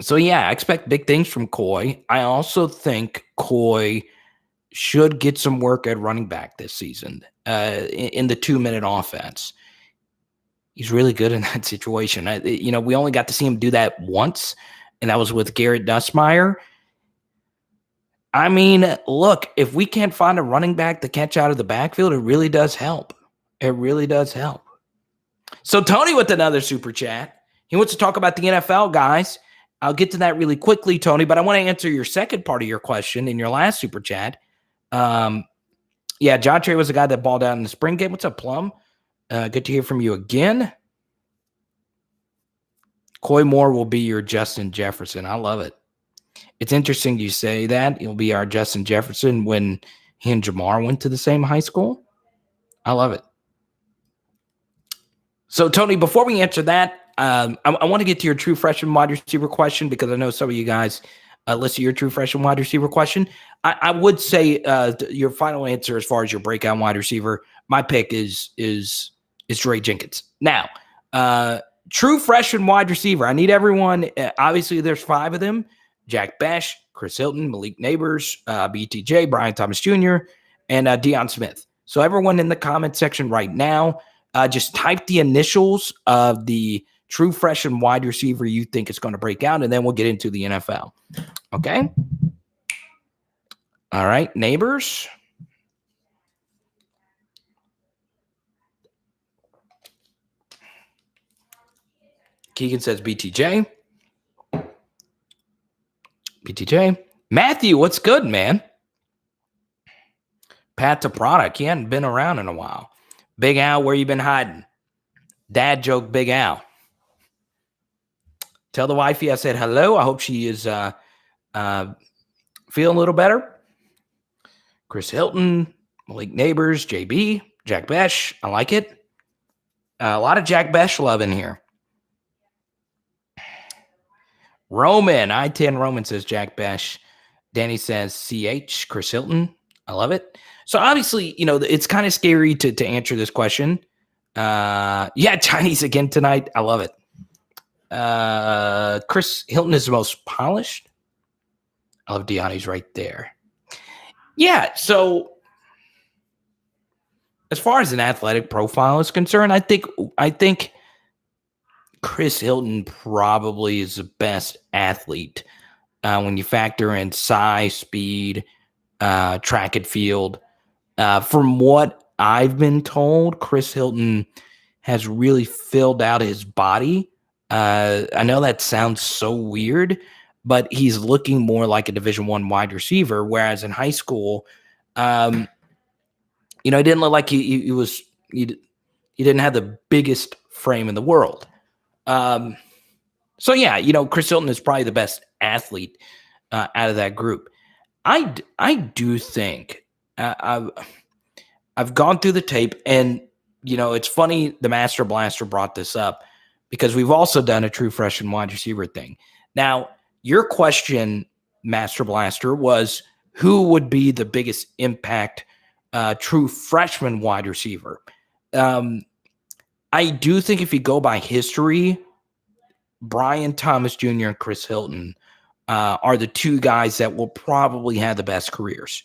So, yeah, I expect big things from Coy. I also think Coy should get some work at running back this season in the 2-minute offense. He's really good in that situation. We only got to see him do that once, and that was with Garrett Nussmeier. I mean, look, if we can't find a running back to catch out of the backfield, it really does help. It really does help. So Tony with another super chat. He wants to talk about the NFL, guys. I'll get to that really quickly, Tony, but I want to answer your second part of your question in your last super chat. John Trey was the guy that balled out in the spring game. What's up, Plum? Good to hear from you again. Coy Moore will be your Justin Jefferson. I love it. It's interesting you say that. He'll be our Justin Jefferson when he and Jamar went to the same high school. I love it. So, Tony, before we answer that, I want to get to your true freshman wide receiver question because I know some of you guys listen to your true freshman wide receiver question. I would say your final answer as far as your breakout wide receiver, my pick is Jaray Jenkins. Now, true freshman wide receiver, I need everyone. Obviously, there's 5 of them. Jack Besh, Chris Hilton, Malik Neighbors, BTJ, Brian Thomas Jr., and Deion Smith. So everyone in the comment section right now, just type the initials of the true freshman wide receiver you think is going to break out, and then we'll get into the NFL. Okay? All right, Neighbors. Keegan says BTJ. BTJ. Matthew, what's good, man? Pat to product. He hadn't been around in a while. Big Al, where you been hiding? Dad joke, Big Al. Tell the wifey I said hello. I hope she is feeling a little better. Chris Hilton, Malik Neighbors, JB, Jack Besh. I like it. A lot of Jack Besh love in here. Roman, I-10 Roman says Jack Besh. Danny says CH, Chris Hilton. I love it. So obviously, it's kind of scary to answer this question. Yeah, Chinese again tonight. I love it. Chris Hilton is the most polished. I love Deani's right there. Yeah, so as far as an athletic profile is concerned, I think Chris Hilton probably is the best athlete when you factor in size, speed, track and field. From what I've been told, Chris Hilton has really filled out his body. I know that sounds so weird, but he's looking more like a Division I wide receiver, whereas in high school, he didn't look like he didn't have the biggest frame in the world. So yeah, Chris Hilton is probably the best athlete out of that group. I do think I've gone through the tape, and it's funny the Master Blaster brought this up because we've also done a true freshman wide receiver thing. Now, your question, Master Blaster, was who would be the biggest impact true freshman wide receiver? I do think if you go by history, Brian Thomas Jr. and Chris Hilton are the two guys that will probably have the best careers.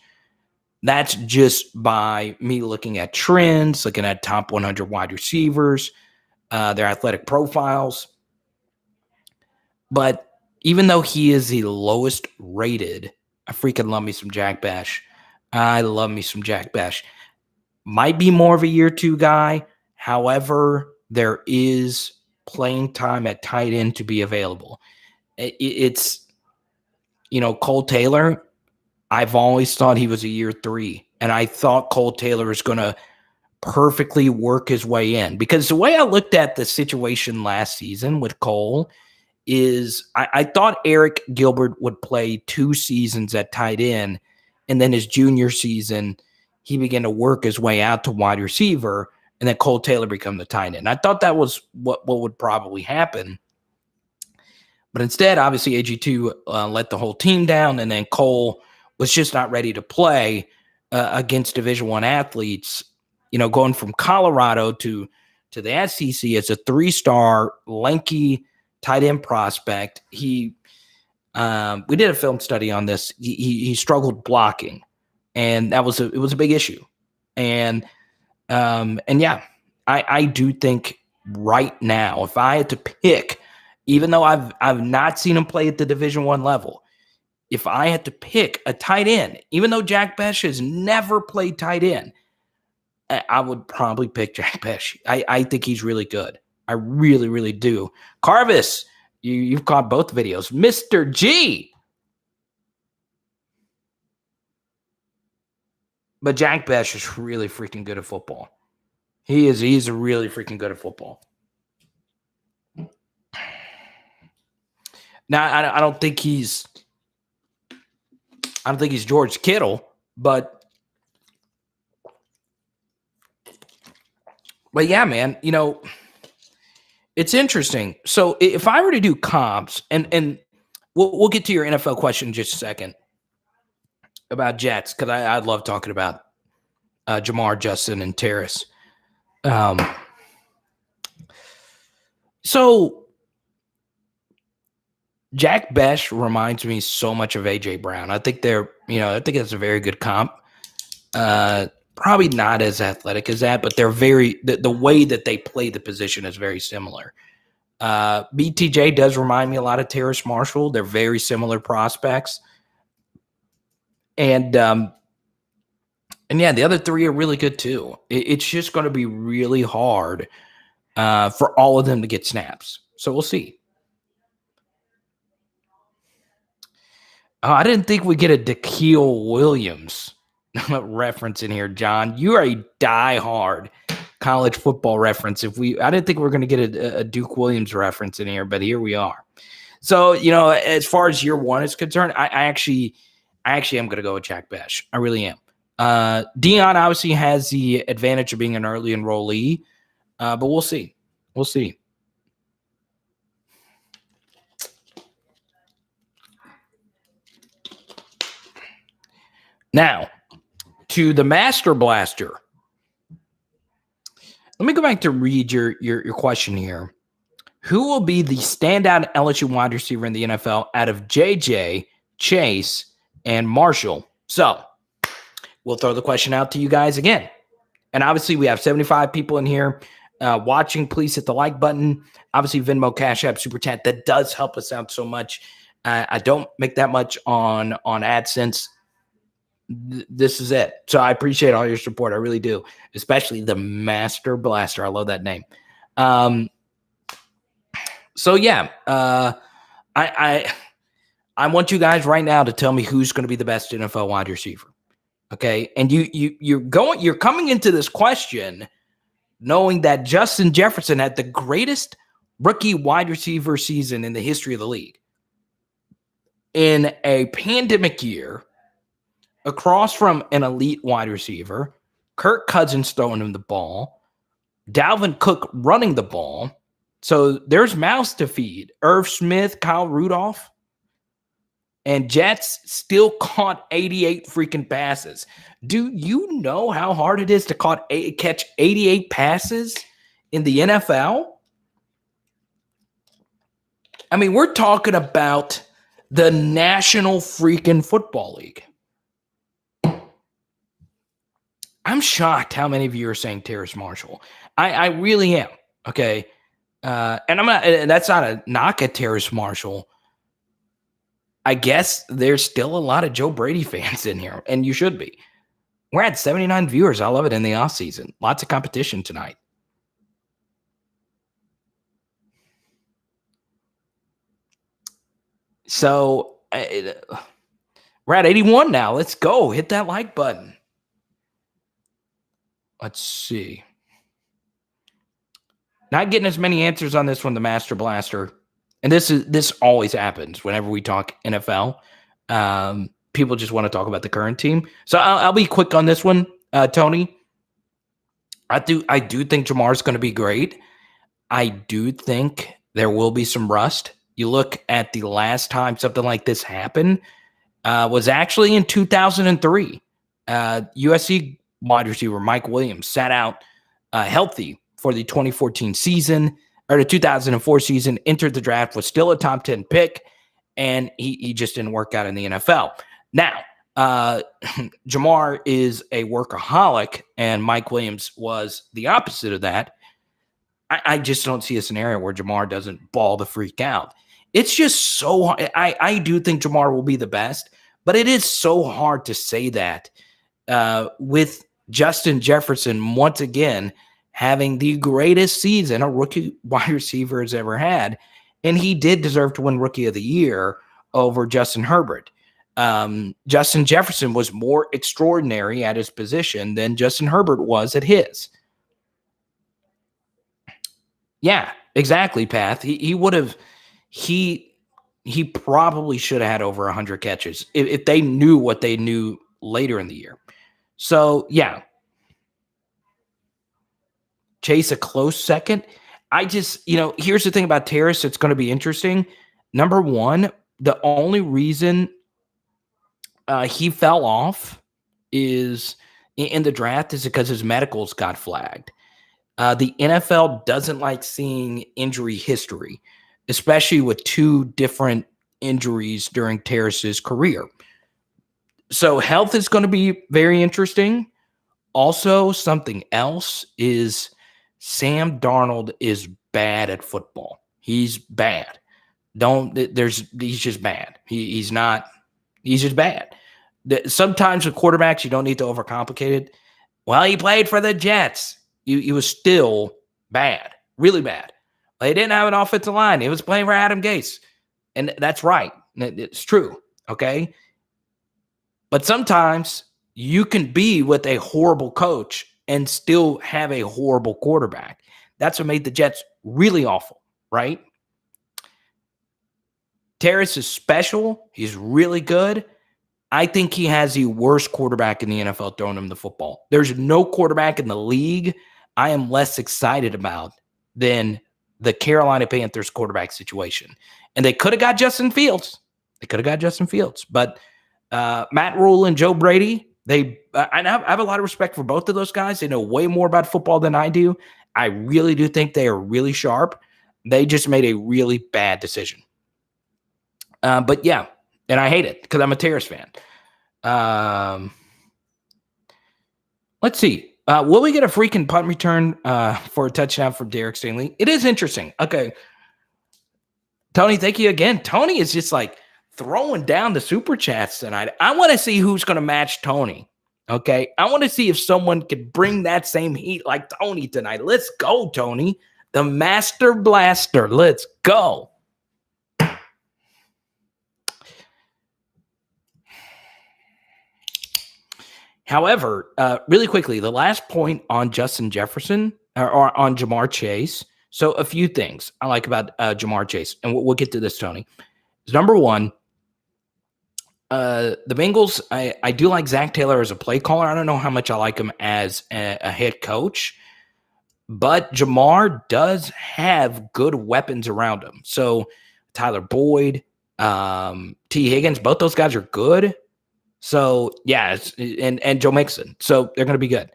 That's just by me looking at trends, looking at top 100 wide receivers, their athletic profiles. But even though he is the lowest rated, I freaking love me some Jack Besh. I love me some Jack Besh. Might be more of a year two guy. However, there is playing time at tight end to be available. It's Cole Taylor, I've always thought he was a year three, and I thought Cole Taylor is going to perfectly work his way in, because the way I looked at the situation last season with Cole is I thought Eric Gilbert would play 2 seasons at tight end, and then his junior season, he began to work his way out to wide receiver, and then Cole Taylor become the tight end. I thought that was what would probably happen. But instead, obviously, AG2 let the whole team down, and then Cole was just not ready to play against Division I athletes. Going from Colorado to the SEC as a 3-star, lanky tight end prospect. We did a film study on this. He struggled blocking, and it was a big issue. And yeah, I do think right now, if I had to pick, even though I've not seen him play at the Division I level, if I had to pick a tight end, even though Jack Besh has never played tight end, I would probably pick Jack Besh. I think he's really good. I really, really do. Carvis, you've caught both videos. Mr. G. But Jack Besh is really freaking good at football. He's really freaking good at football. Now, I don't think he's George Kittle, but yeah, man, it's interesting. So if I were to do comps, and we'll get to your NFL question in just a second about Jets, because I love talking about Jamar, Justin, and Terrace. So Jack Besh reminds me so much of AJ Brown. I think I think it's a very good comp. Probably not as athletic as that, but they're the way that they play the position is very similar. BTJ does remind me a lot of Terrace Marshall. They're very similar prospects. And yeah, the other 3 are really good too. It's just going to be really hard for all of them to get snaps. So we'll see. I didn't think we'd get a Daquille Williams reference in here, John. You are a diehard college football reference. I didn't think we were going to get a Duke Williams reference in here, but here we are. So, as far as year one is concerned, I actually am going to go with Jack Besh. I really am. Deion obviously has the advantage of being an early enrollee, but we'll see. We'll see. Now, to the Master Blaster. Let me go back to read your question here. Who will be the standout LSU wide receiver in the NFL out of JJ, Chase, and Marshall? So, we'll throw the question out to you guys again. And obviously, we have 75 people in here watching. Please hit the like button. Obviously, Venmo, Cash App, Super Chat. That does help us out so much. I don't make that much on AdSense. This is it. So I appreciate all your support. I really do, especially the Master Blaster. I love that name. So yeah, I want you guys right now to tell me who's going to be the best NFL wide receiver. Okay, and you're coming into this question knowing that Justin Jefferson had the greatest rookie wide receiver season in the history of the league in a pandemic year. Across from an elite wide receiver, Kirk Cousins throwing him the ball, Dalvin Cook running the ball. So there's mouths to feed. Irv Smith, Kyle Rudolph, and Jets still caught 88 freaking passes. Do you know how hard it is to catch 88 passes in the NFL? I mean, we're talking about the National freaking Football League. I'm shocked how many of you are saying Terrace Marshall. I really am. Okay. And I'm not, that's not a knock at Terrace Marshall. I guess there's still a lot of Joe Brady fans in here, and you should be. We're at 79 viewers. I love it in the off season. Lots of competition tonight. So we're at 81 now. Let's go. Hit that like button. Let's see. Not getting as many answers on this one, the Master Blaster. And this always happens whenever we talk NFL. People just want to talk about the current team. So I'll be quick on this one, Tony. I do think Jamar's going to be great. I do think there will be some rust. You look at the last time something like this happened was actually in 2003. USC wide receiver Mike Williams sat out healthy for the 2014 season, or the 2004 season, entered the draft, was still a top 10 pick, and he just didn't work out in the NFL. Now, Jamar is a workaholic, and Mike Williams was the opposite of that. I just don't see a scenario where Jamar doesn't ball the freak out. It's just so hard. I do think Jamar will be the best, but it is so hard to say that with Justin Jefferson once again having the greatest season a rookie wide receiver has ever had. And he did deserve to win Rookie of the Year over Justin Herbert. Justin Jefferson was more extraordinary at his position than Justin Herbert was at his. Yeah, exactly, Path. He would have he probably should have had over 100 catches if they knew what they knew later in the year. So, yeah. Chase a close second. I just, here's the thing about Terrace that's going to be interesting. Number one, the only reason he fell off is in the draft is because his medicals got flagged. The NFL doesn't like seeing injury history, especially with two different injuries during Terrace's career. So health is going to be very interesting. Also, something else is Sam Darnold is bad at football. He's bad. He's just bad. He's just bad. Sometimes with quarterbacks, you don't need to overcomplicate it. Well, he played for the Jets. He was still bad, really bad. They didn't have an offensive line. He was playing for Adam Gase. And that's right. It's true. Okay. But sometimes you can be with a horrible coach and still have a horrible quarterback. That's what made the Jets really awful, right? Terrace is special. He's really good. I think he has the worst quarterback in the NFL throwing him the football. There's no quarterback in the league I am less excited about than the Carolina Panthers quarterback situation. And they could have got Justin Fields. But Matt Rule and Joe Brady, I have a lot of respect for both of those guys. They know way more about football than I do. I really do think they are really sharp. They just made a really bad decision. But yeah, and I hate it because I'm a Terrace fan. Let's see. Will we get a freaking punt return for a touchdown from Derek Stingley? It is interesting. Okay. Tony, thank you again. Tony is just like throwing down the super chats tonight. I want to see who's going to match Tony. Okay. I want to see if someone could bring that same heat like Tony tonight. Let's go, Tony. The Master Blaster. Let's go. However, really quickly, the last point on Justin Jefferson or on Jamar Chase. So a few things I like about Jamar Chase, and we'll get to this, Tony. Is number one, the Bengals, I do like Zach Taylor as a play caller. I don't know how much I like him as a head coach, but Jamar does have good weapons around him. So Tyler Boyd, T. Higgins, both those guys are good. So, yeah, and Joe Mixon. So they're going to be good.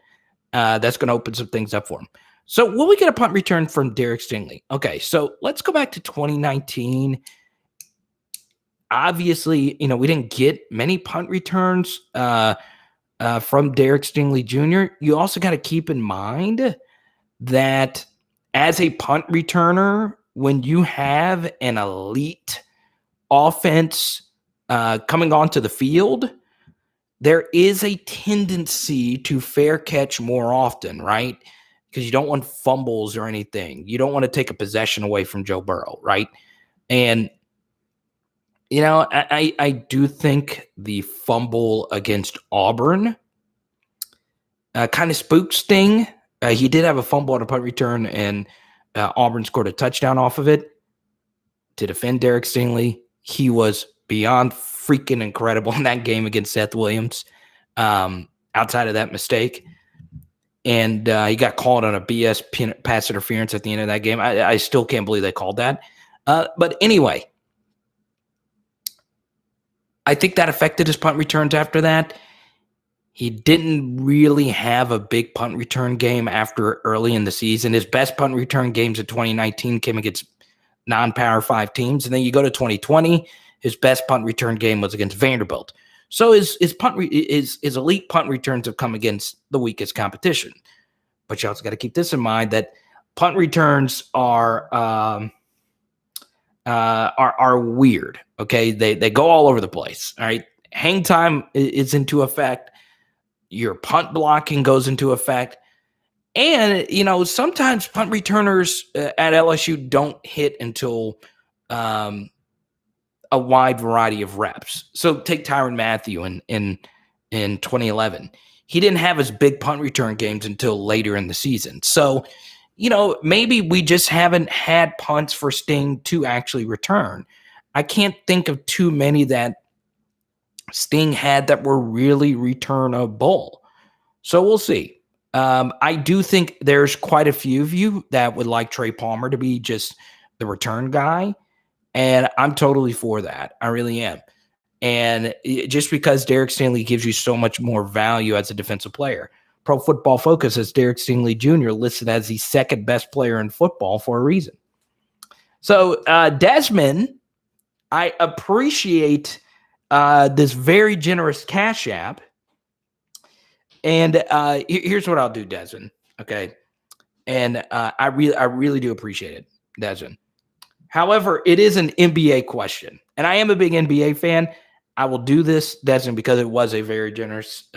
That's going to open some things up for him. So will we get a punt return from Derek Stingley? Okay, so let's go back to 2019. Obviously, we didn't get many punt returns from Derek Stingley Jr. You also got to keep in mind that as a punt returner, when you have an elite offense coming onto the field, there is a tendency to fair catch more often, right? Because you don't want fumbles or anything. You don't want to take a possession away from Joe Burrow, right? And, I do think the fumble against Auburn kind of spooked Sting. He did have a fumble on a punt return, and Auburn scored a touchdown off of it to defend Derek Stingley. He was beyond freaking incredible in that game against Seth Williams outside of that mistake. And he got called on a BS pass interference at the end of that game. I still can't believe they called that. But anyway, I think that affected his punt returns after that. He didn't really have a big punt return game after early in the season. His best punt return games in 2019 came against non-Power 5 teams. And then you go to 2020, his best punt return game was against Vanderbilt. So his elite punt returns have come against the weakest competition. But you also got to keep this in mind that punt returns are weird. Okay, they go all over the place. All right, hang time is into effect. Your punt blocking goes into effect. And, sometimes punt returners at LSU don't hit until a wide variety of reps. So take Tyrann Mathieu in 2011. He didn't have his big punt return games until later in the season. So, maybe we just haven't had punts for Sting to actually return. I can't think of too many that Sting had that were really returnable. So we'll see. I do think there's quite a few of you that would like Trey Palmer to be just the return guy. And I'm totally for that. I really am. And just because Derek Stingley gives you so much more value as a defensive player. Pro Football Focus has Derek Stingley Jr. listed as the second best player in football for a reason. So, Desmond, I appreciate this very generous Cash App. And here's what I'll do, Desmond. Okay. And I really do appreciate it, Desmond. However, it is an NBA question. And I am a big NBA fan. I will do this, Desmond, because it was a very generous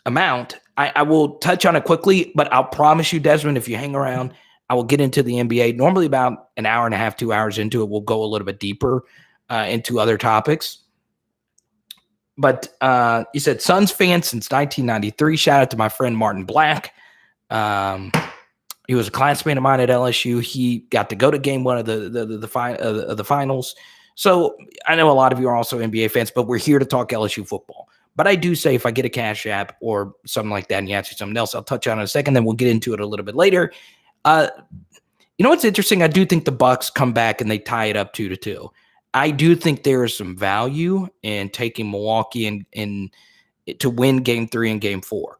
amount. I will touch on it quickly, but I'll promise you, Desmond, if you hang around, I will get into the NBA. Normally about an hour and a half, 2 hours into it, we'll go a little bit deeper into other topics. But you said Suns fan since 1993. Shout out to my friend Martin Black. He was a classmate of mine at LSU. He got to go to game one of the finals. So I know a lot of you are also NBA fans, but we're here to talk LSU football. But I do say if I get a Cash App or something like that and you ask me something else, I'll touch on it in a second. Then we'll get into it a little bit later. You know what's interesting? I do think the Bucks come back and they tie it up 2-2. I do think there is some value in taking Milwaukee and to win Game 3 and Game 4.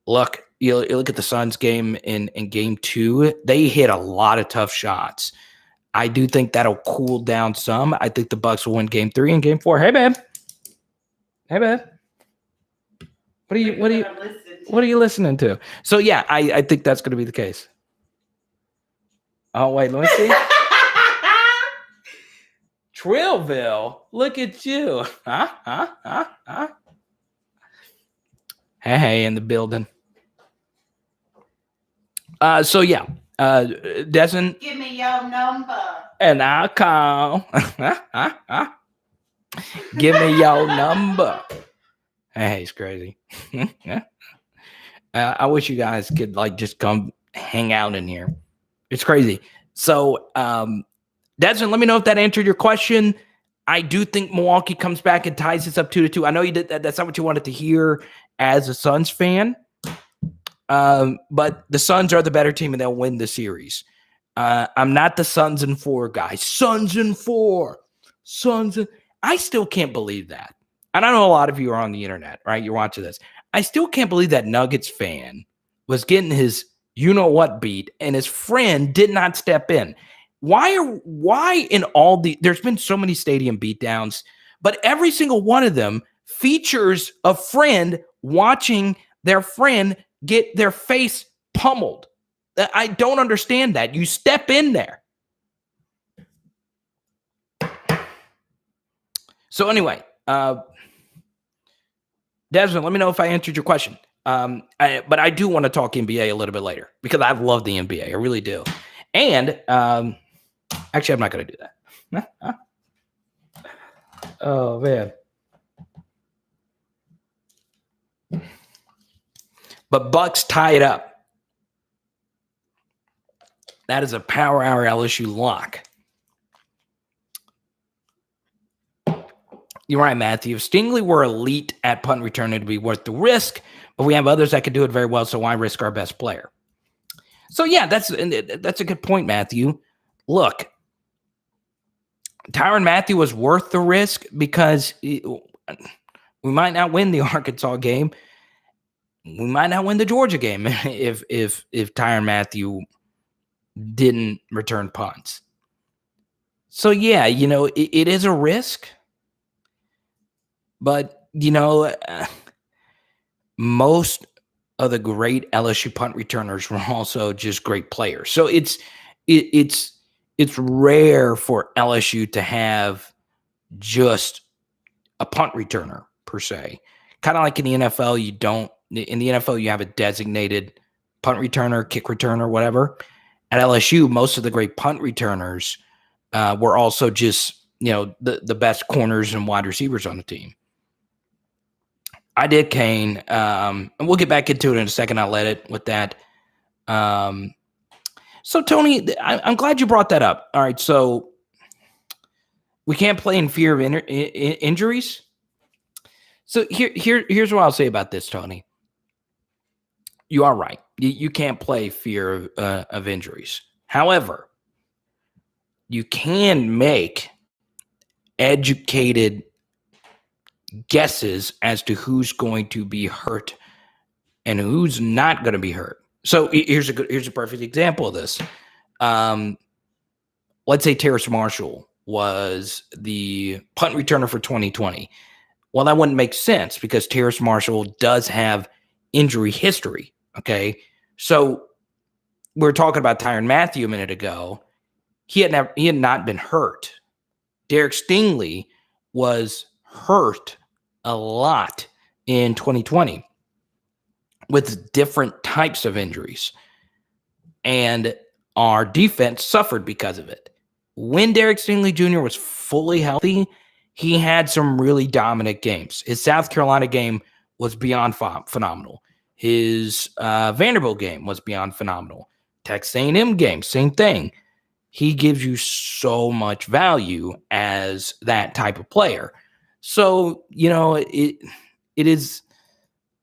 Look, you look at the Suns game in Game 2. They hit a lot of tough shots. I do think that'll cool down some. I think the Bucks will win Game 3 and Game 4. Hey, babe. Hey, babe. What are you listening to? So yeah, I think that's going to be the case. Oh wait, let me see. Trillville, look at you. Hey, in the building. So yeah, Desmond. Give me your number. And I'll call. Give me your number. Hey, it's crazy. I wish you guys could just come hang out in here. It's crazy. So, Desmond, let me know if that answered your question. I do think Milwaukee comes back and ties this up 2-2. I know you did that. That's not what you wanted to hear as a Suns fan. But the Suns are the better team and they'll win the series. I'm not the Suns and 4 guy. Suns and 4. I still can't believe that. And I know a lot of you are on the internet, right? You're watching this. I still can't believe that Nuggets fan was getting his you-know-what beat and his friend did not step in. Why in all there's been so many stadium beatdowns, but every single one of them features a friend watching their friend get their face pummeled. I don't understand that. You step in there. So anyway, Desmond, let me know if I answered your question. But I do want to talk NBA a little bit later because I love the NBA. I really do. And actually, I'm not going to do that. Oh, man. But Bucks tie it up. That is a Power Hour LSU lock. You're right, Matthew. If Stingley were elite at punt return, it'd be worth the risk. But we have others that can do it very well, so why risk our best player? So, yeah, that's a good point, Matthew. Look, Tyrann Mathieu was worth the risk because we might not win the Arkansas game. We might not win the Georgia game if Tyrann Mathieu didn't return punts. So, yeah, it is a risk. But, most of the great LSU punt returners were also just great players. So it's rare for LSU to have just a punt returner per se. Kind of like in the NFL, in the NFL, you have a designated punt returner, kick returner, whatever. At LSU, most of the great punt returners were also just, the best corners and wide receivers on the team. AAHDIQ Kane, and we'll get back into it in a second. I'll let it with that. So, Tony, I'm glad you brought that up. All right, so we can't play in fear of injuries. So here's what I'll say about this, Tony. You are right. You can't play fear of injuries. However, you can make educated guesses as to who's going to be hurt and who's not going to be hurt. So here's a perfect example of this. Let's say Terrace Marshall was the punt returner for 2020. Well, that wouldn't make sense because Terrace Marshall does have injury history. Okay, so we were talking about Tyrann Mathieu a minute ago. He had not been hurt. Derek Stingley was hurt a lot in 2020 with different types of injuries. And our defense suffered because of it. When Derek Stingley Jr. was fully healthy, he had some really dominant games. His South Carolina game was beyond phenomenal. His Vanderbilt game was beyond phenomenal. Texas A&M game, same thing. He gives you so much value as that type of player. So, it is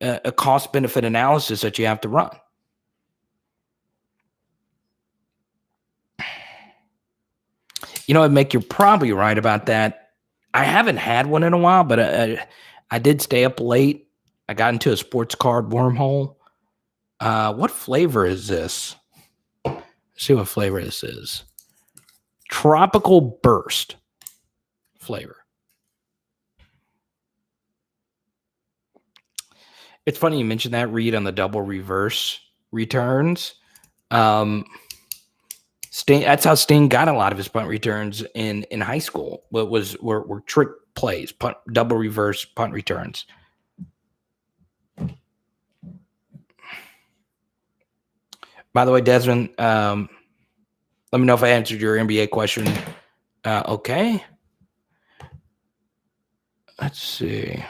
a cost-benefit analysis that you have to run. Mick, you're probably right about that. I haven't had one in a while, but I did stay up late. I got into a sports card wormhole. What flavor is this? Let's see what flavor this is. Tropical Burst flavor. It's funny you mentioned that, Reed, on the double reverse returns. Sting, that's how Sting got a lot of his punt returns in high school. Were trick plays, double reverse punt returns. By the way, Desmond, let me know if I answered your NBA question. Okay. Let's see.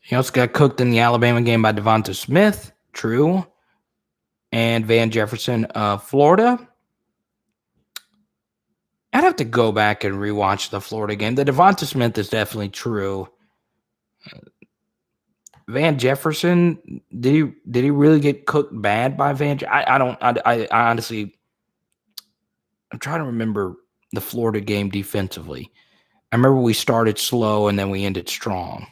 He also got cooked in the Alabama game by Devonta Smith. True. And Van Jefferson of Florida. I'd have to go back and rewatch the Florida game. The Devonta Smith is definitely true. Van Jefferson, did he really get cooked bad by Van? I honestly, I'm trying to remember the Florida game defensively. I remember we started slow and then we ended strong.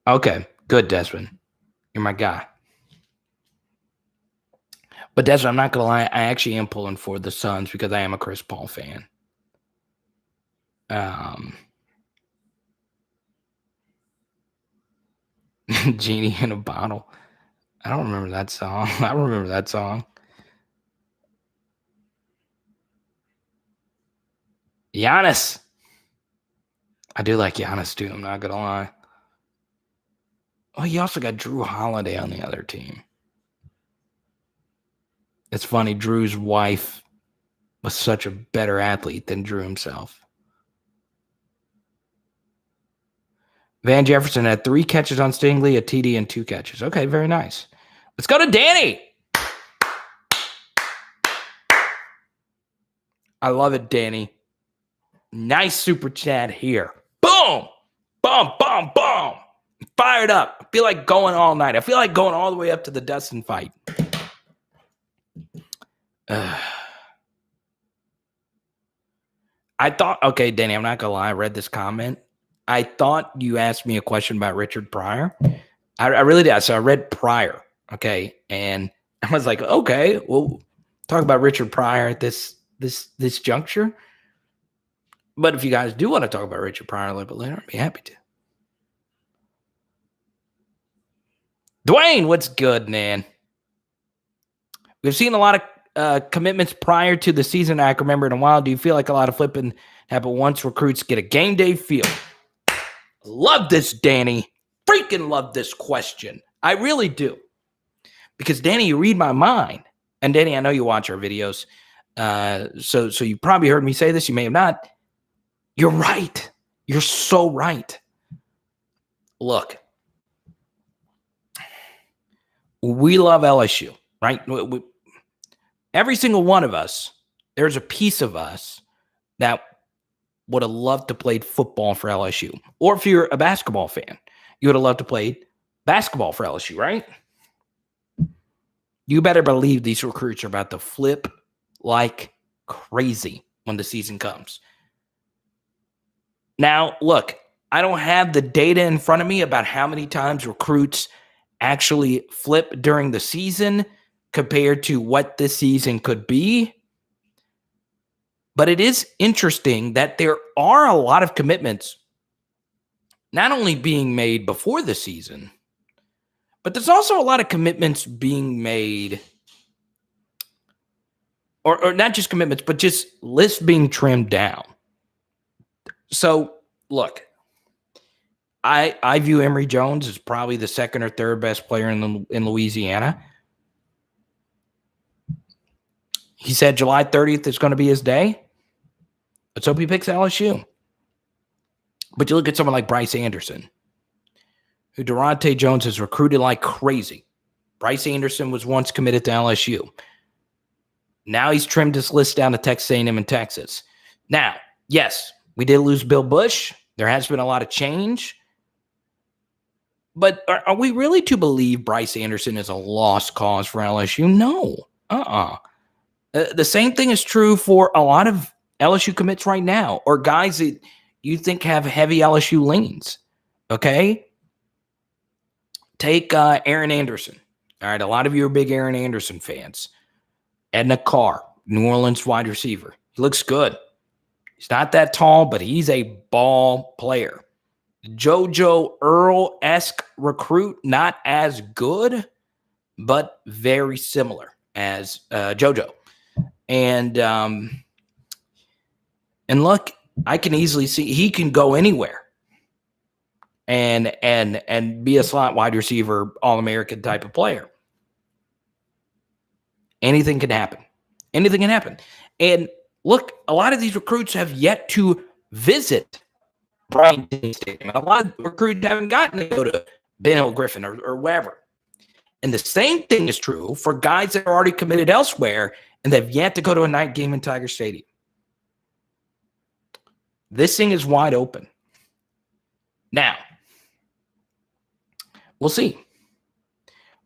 Okay, good, Desmond. You're my guy. But Desmond, I'm not going to lie, I actually am pulling for the Suns because I am a Chris Paul fan. Genie in a Bottle. I don't remember that song. I remember that song. Giannis. I do like Giannis too, I'm not going to lie. Oh, you also got Drew Holiday on the other team. It's funny, Drew's wife was such a better athlete than Drew himself. Van Jefferson had 3 catches on Stingley, a TD, and 2 catches. Okay, very nice. Let's go to Danny. I love it, Danny. Nice super chat here. Boom! Boom, boom, boom. Fired up. I feel like going all night. I feel like going all the way up to the Dustin fight. I thought, okay, Danny, I'm not going to lie. I read this comment. I thought you asked me a question about Richard Pryor. I really did. So I read Pryor, okay? And I was like, okay, we'll talk about Richard Pryor at this juncture. But if you guys do want to talk about Richard Pryor a little bit later, I'd be happy to. Dwayne, what's good, man? We've seen a lot of commitments prior to the season. I can remember in a while. Do you feel like a lot of flipping happened once recruits get a game day feel? Love this, Danny. Freaking love this question. I really do. Because, Danny, you read my mind. And, Danny, I know you watch our videos. So you probably heard me say this. You may have not. You're right. You're so right. Look. We love LSU, right? Every single one of us, there's a piece of us that would have loved to play football for LSU. Or if you're a basketball fan, you would have loved to play basketball for LSU, right? You better believe these recruits are about to flip like crazy when the season comes. Now, look, I don't have the data in front of me about how many times recruits actually flip during the season compared to what this season could be. But it is interesting that there are a lot of commitments not only being made before the season, But there's also a lot of commitments being made, or not just commitments, but just lists being trimmed down. So, look, I view Emory Jones as probably the second or third best player in Louisiana. He said July 30th is going to be his day. Let's hope he picks LSU. But you look at someone like Bryce Anderson, who Durante Jones has recruited like crazy. Bryce Anderson was once committed to LSU. Now he's trimmed his list down to Texas A&M and Texas. Now, yes, we did lose Bill Bush. There has been a lot of change. But are we really to believe Bryce Anderson is a lost cause for LSU? No. The same thing is true for a lot of LSU commits right now, or guys that you think have heavy LSU leans. Okay? Take Aaron Anderson. All right, a lot of you are big Aaron Anderson fans. Edna Carr, New Orleans wide receiver. He looks good. He's not that tall, but he's a ball player. JoJo Earl-esque recruit, not as good, but very similar as JoJo. And look, I can easily see he can go anywhere and be a slot wide receiver, All-American type of player. Anything can happen. Anything can happen. And look, a lot of these recruits have yet to visit Bryant Stadium. A lot of recruits haven't gotten to go to Ben Hill Griffin or wherever. And the same thing is true for guys that are already committed elsewhere and they've yet to go to a night game in Tiger Stadium. This thing is wide open. Now, we'll see.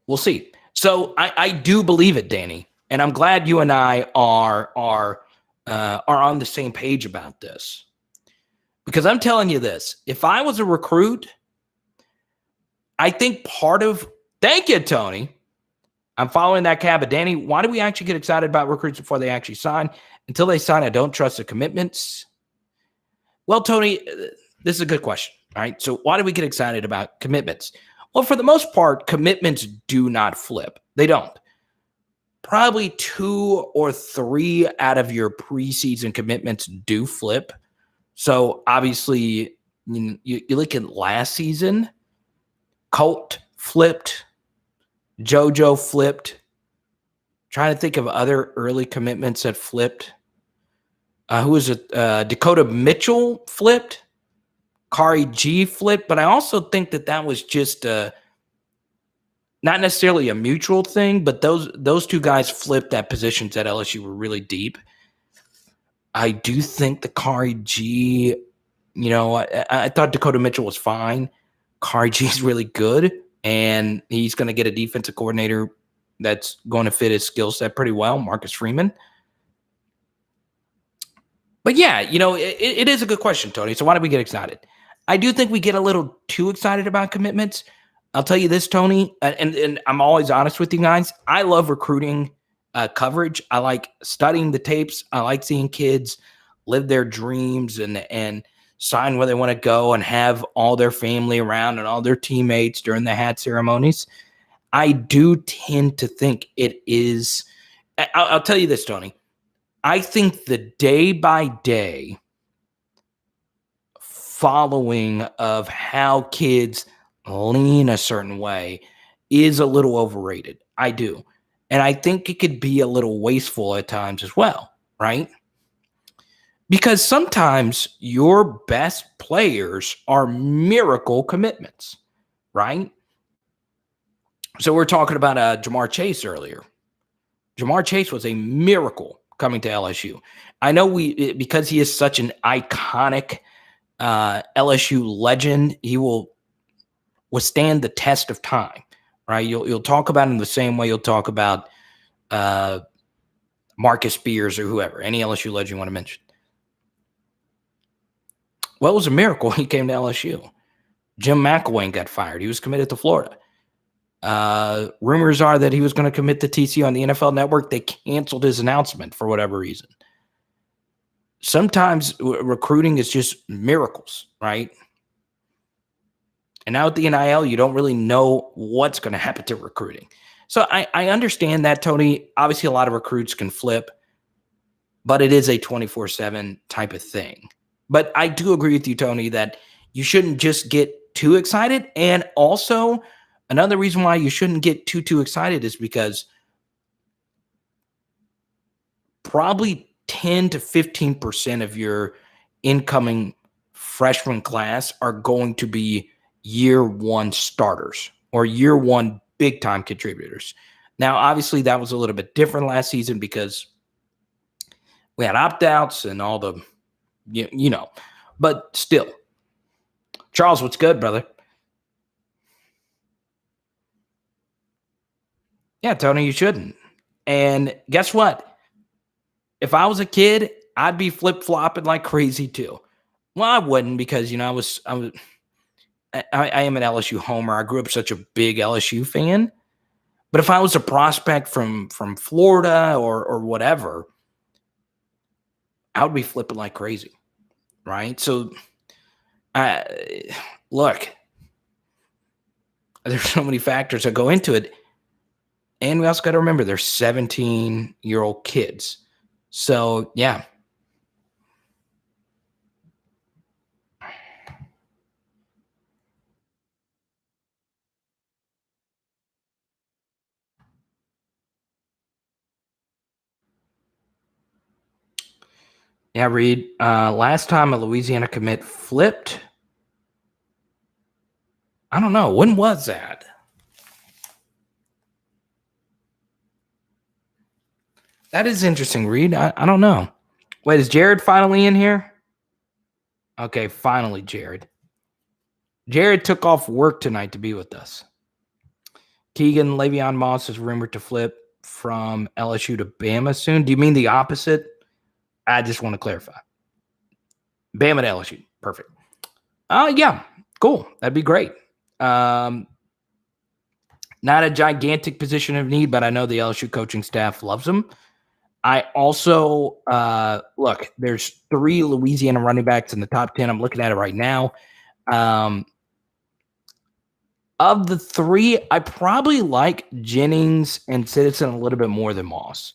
We'll see. So I do believe it, Danny, and I'm glad you and I are on the same page about this. Because I'm telling you this, if I was a recruit, I think thank you, Tony. I'm following that cab. But Danny, why do we actually get excited about recruits before they actually sign? Until they sign, I don't trust the commitments. Well, Tony, this is a good question. All right. So why do we get excited about commitments? Well, for the most part, commitments do not flip. They don't. Probably 2 or 3 out of your preseason commitments do flip. So obviously, you look at last season, Colt flipped, JoJo flipped. Trying to think of other early commitments that flipped. Who was it? Dakota Mitchell flipped. Kari G flipped. But I also think that was just not necessarily a mutual thing, but those two guys flipped at positions at LSU were really deep. I do think the Kari G, I thought Dakota Mitchell was fine. Kari G is really good, and he's going to get a defensive coordinator that's going to fit his skill set pretty well, Marcus Freeman. But yeah, it is a good question, Tony. So why do we get excited? I do think we get a little too excited about commitments. I'll tell you this, Tony, and I'm always honest with you guys. I love recruiting coverage. I like studying the tapes. I like seeing kids live their dreams and sign where they want to go and have all their family around and all their teammates during the hat ceremonies. I do tend to think it is. I'll tell you this, Tony. I think the day-by-day following of how kids lean a certain way is a little overrated. I do. And I think it could be a little wasteful at times as well, right? Because sometimes your best players are miracle commitments, right? So we're talking about Jamar Chase earlier. Jamar Chase was a miracle coming to LSU. I know because he is such an iconic LSU legend, he will withstand the test of time, right? You'll talk about him the same way you'll talk about Marcus Spears or whoever, any LSU legend you want to mention. Well, it was a miracle he came to LSU. Jim McElwain got fired. He was committed to Florida. Rumors are that he was going to commit to TCU on the NFL Network. They canceled his announcement for whatever reason. Sometimes recruiting is just miracles, right? And now with the NIL, you don't really know what's going to happen to recruiting. So I understand that, Tony. Obviously, a lot of recruits can flip, but it is a 24/7 type of thing. But I do agree with you, Tony, that you shouldn't just get too excited. And also, another reason why you shouldn't get too excited is because probably 10 to 15% of your incoming freshman class are going to be year one starters or year one big time contributors. Now, obviously, that was a little bit different last season because we had opt-outs and all the, you know, but still. Charles, what's good, brother? Yeah, Tony, you shouldn't. And guess what? If I was a kid, I'd be flip-flopping like crazy too. Well, I wouldn't because, I am an LSU homer. I grew up such a big LSU fan. But if I was a prospect from Florida or whatever, I would be flipping like crazy, right? So, look, there's so many factors that go into it. And we also got to remember they're 17-year-old kids. So, yeah. Yeah, Reed. Last time a Louisiana commit flipped, I don't know. When was that? That is interesting, Reed. I don't know. Wait, is Jared finally in here? Okay, finally, Jared. Jared took off work tonight to be with us. Keegan Le'Veon Moss is rumored to flip from LSU to Bama soon. Do you mean the opposite? I just want to clarify. Bama to LSU. Perfect. Yeah, cool. That'd be great. Not a gigantic position of need, but I know the LSU coaching staff loves him. I also look. There's 3 Louisiana running backs in the top 10. I'm looking at it right now. Of the 3, I probably like Jennings and Citizen a little bit more than Moss.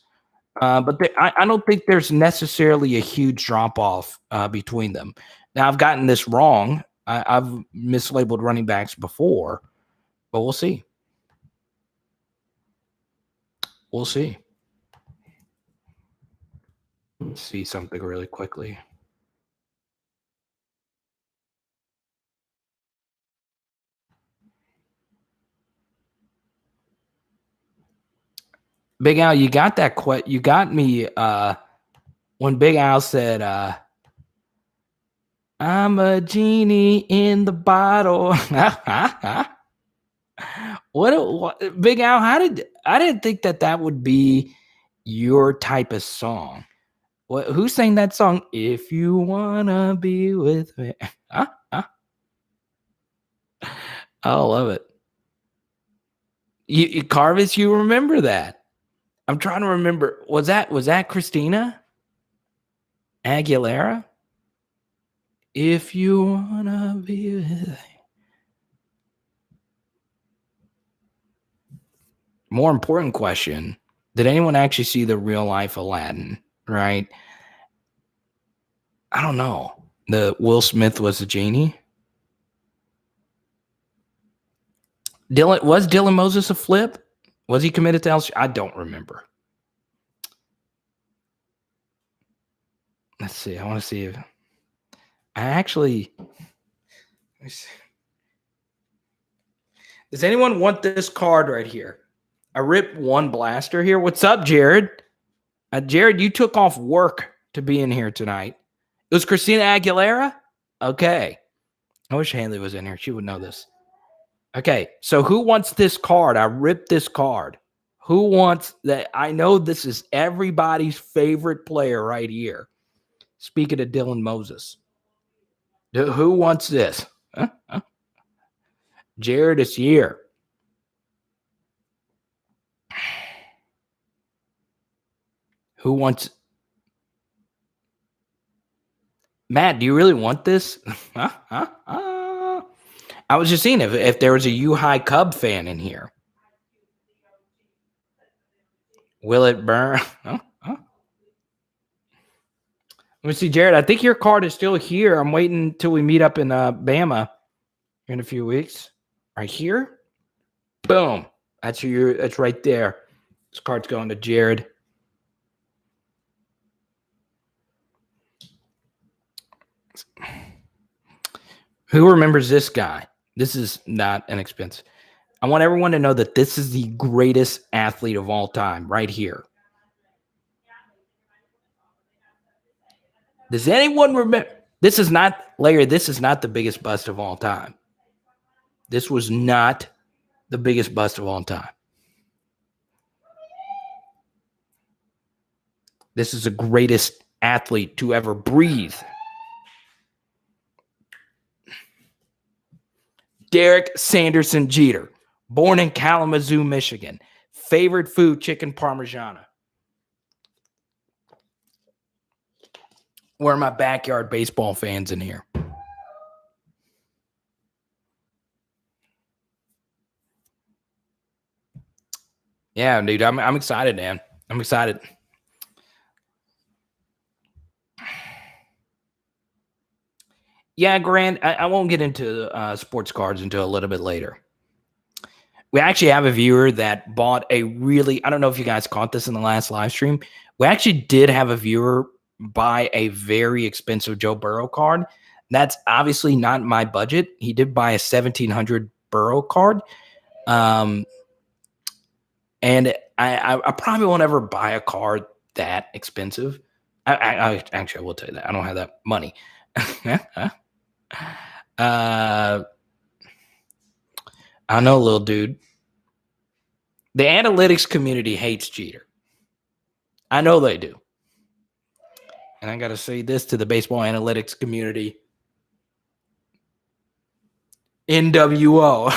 But I don't think there's necessarily a huge drop-off between them. Now, I've gotten this wrong. I've mislabeled running backs before, but we'll see. We'll see. Let's see something really quickly. Big Al, you got that you got me when Big Al said I'm a genie in the bottle. what Big Al, I didn't think that would be your type of song. Who sang that song? If you wanna be with me. I love it. You Carvis, you remember that. I'm trying to remember. Was that Christina Aguilera? If you wanna be with me. More important question. Did anyone actually see the real life Aladdin? Right? I don't know. The Will Smith was a genie. Dylan Moses a flip? Was he committed to LSU? I don't remember. Let's see. I want to see if I actually. Let me see. Does anyone want this card right here? I ripped one blaster here. What's up, Jared? Jared, you took off work to be in here tonight. It was Christina Aguilera? Okay. I wish Haley was in here. She would know this. Okay. So who wants this card? I ripped this card. Who wants that? I know this is everybody's favorite player right here. Speaking of Dylan Moses. Who wants this? Jared is here. Who wants Matt, do you really want this? I was just seeing if there was a U-High Cub fan in here. Will it burn? Huh? Let me see, Jared. I think your card is still here. I'm waiting until we meet up in Bama in a few weeks. Right here. Boom. That's right there. This card's going to Jared. Who remembers this guy? This is not inexpensive. I want everyone to know that this is the greatest athlete of all time right here. Does anyone remember? This is not, Larry, this is not the biggest bust of all time. This was not the biggest bust of all time. This is the greatest athlete to ever breathe. Derek Sanderson Jeter, born in Kalamazoo, Michigan. Favorite food, chicken parmigiana. Where are my backyard baseball fans in here? Yeah, dude, I'm excited, man. I'm excited. Yeah, Grant, I won't get into sports cards until a little bit later. We actually have a viewer that bought a really, I don't know if you guys caught this in the last live stream. We actually did have a viewer buy a very expensive Joe Burrow card. That's obviously not my budget. He did buy a 1,700 Burrow card. And I probably won't ever buy a card that expensive. I actually, I will tell you that. I don't have that money. I know, little dude. The analytics community hates Jeter. I know they do. And I got to say this to the baseball analytics community. NWO.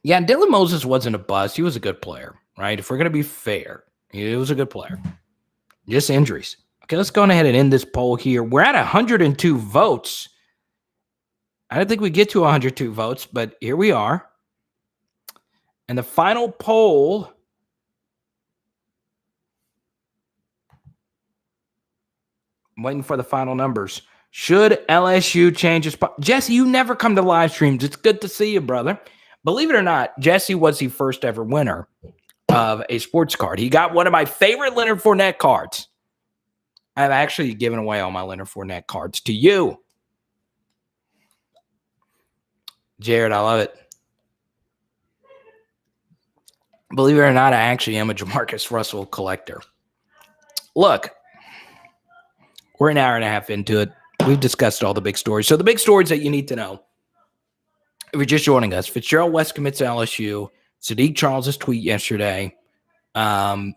Yeah, Dylan Moses wasn't a bust. He was a good player, right? If we're going to be fair, he was a good player. Just injuries. Okay, let's go ahead and end this poll here. We're at 102 votes. I don't think we get to 102 votes, but here we are. And the final poll. I'm waiting for the final numbers. Should LSU change its... Jesse, you never come to live streams. It's good to see you, brother. Believe it or not, Jesse was the first ever winner of a sports card. He got one of my favorite Leonard Fournette cards. I've actually given away all my Leonard Fournette cards to you. Jared, I love it. Believe it or not, I actually am a Jamarcus Russell collector. Look, we're an hour and a half into it. We've discussed all the big stories. So the big stories that you need to know, if you're just joining us, Fitzgerald West commits to LSU. Saahdiq Charles' tweet yesterday. Not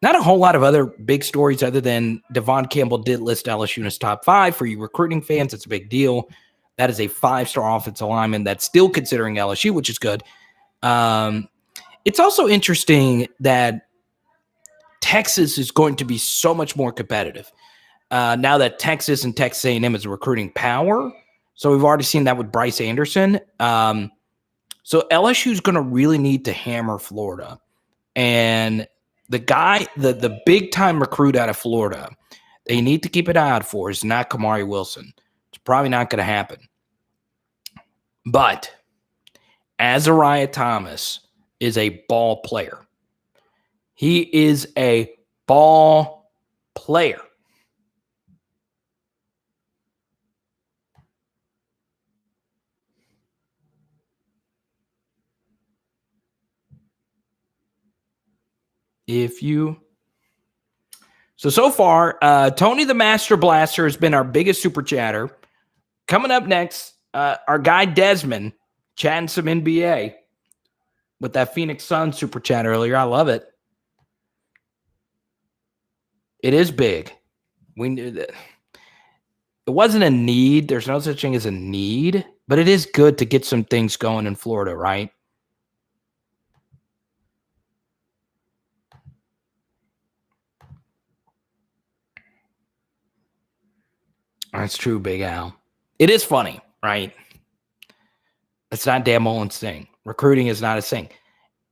a whole lot of other big stories other than Devon Campbell did list LSU in his top 5. For you recruiting fans, it's a big deal. That is a 5-star offensive lineman that's still considering LSU, which is good. It's also interesting that Texas is going to be so much more competitive now that Texas and Texas A&M is a recruiting power. So we've already seen that with Bryce Anderson. So LSU is going to really need to hammer Florida. And the guy, the big-time recruit out of Florida, they need to keep an eye out for is not Kamari Wilson. It's probably not going to happen. But Azariah Thomas is a ball player. He is a ball player. So far, Tony the Master Blaster has been our biggest super chatter. Coming up next, our guy Desmond chatting some NBA with that Phoenix Suns super chat earlier. I love it. It is big. We knew that. It wasn't a need. There's no such thing as a need, but it is good to get some things going in Florida, right? That's true, Big Al. It is funny, right? It's not Dan Mullen's thing. Recruiting is not his thing.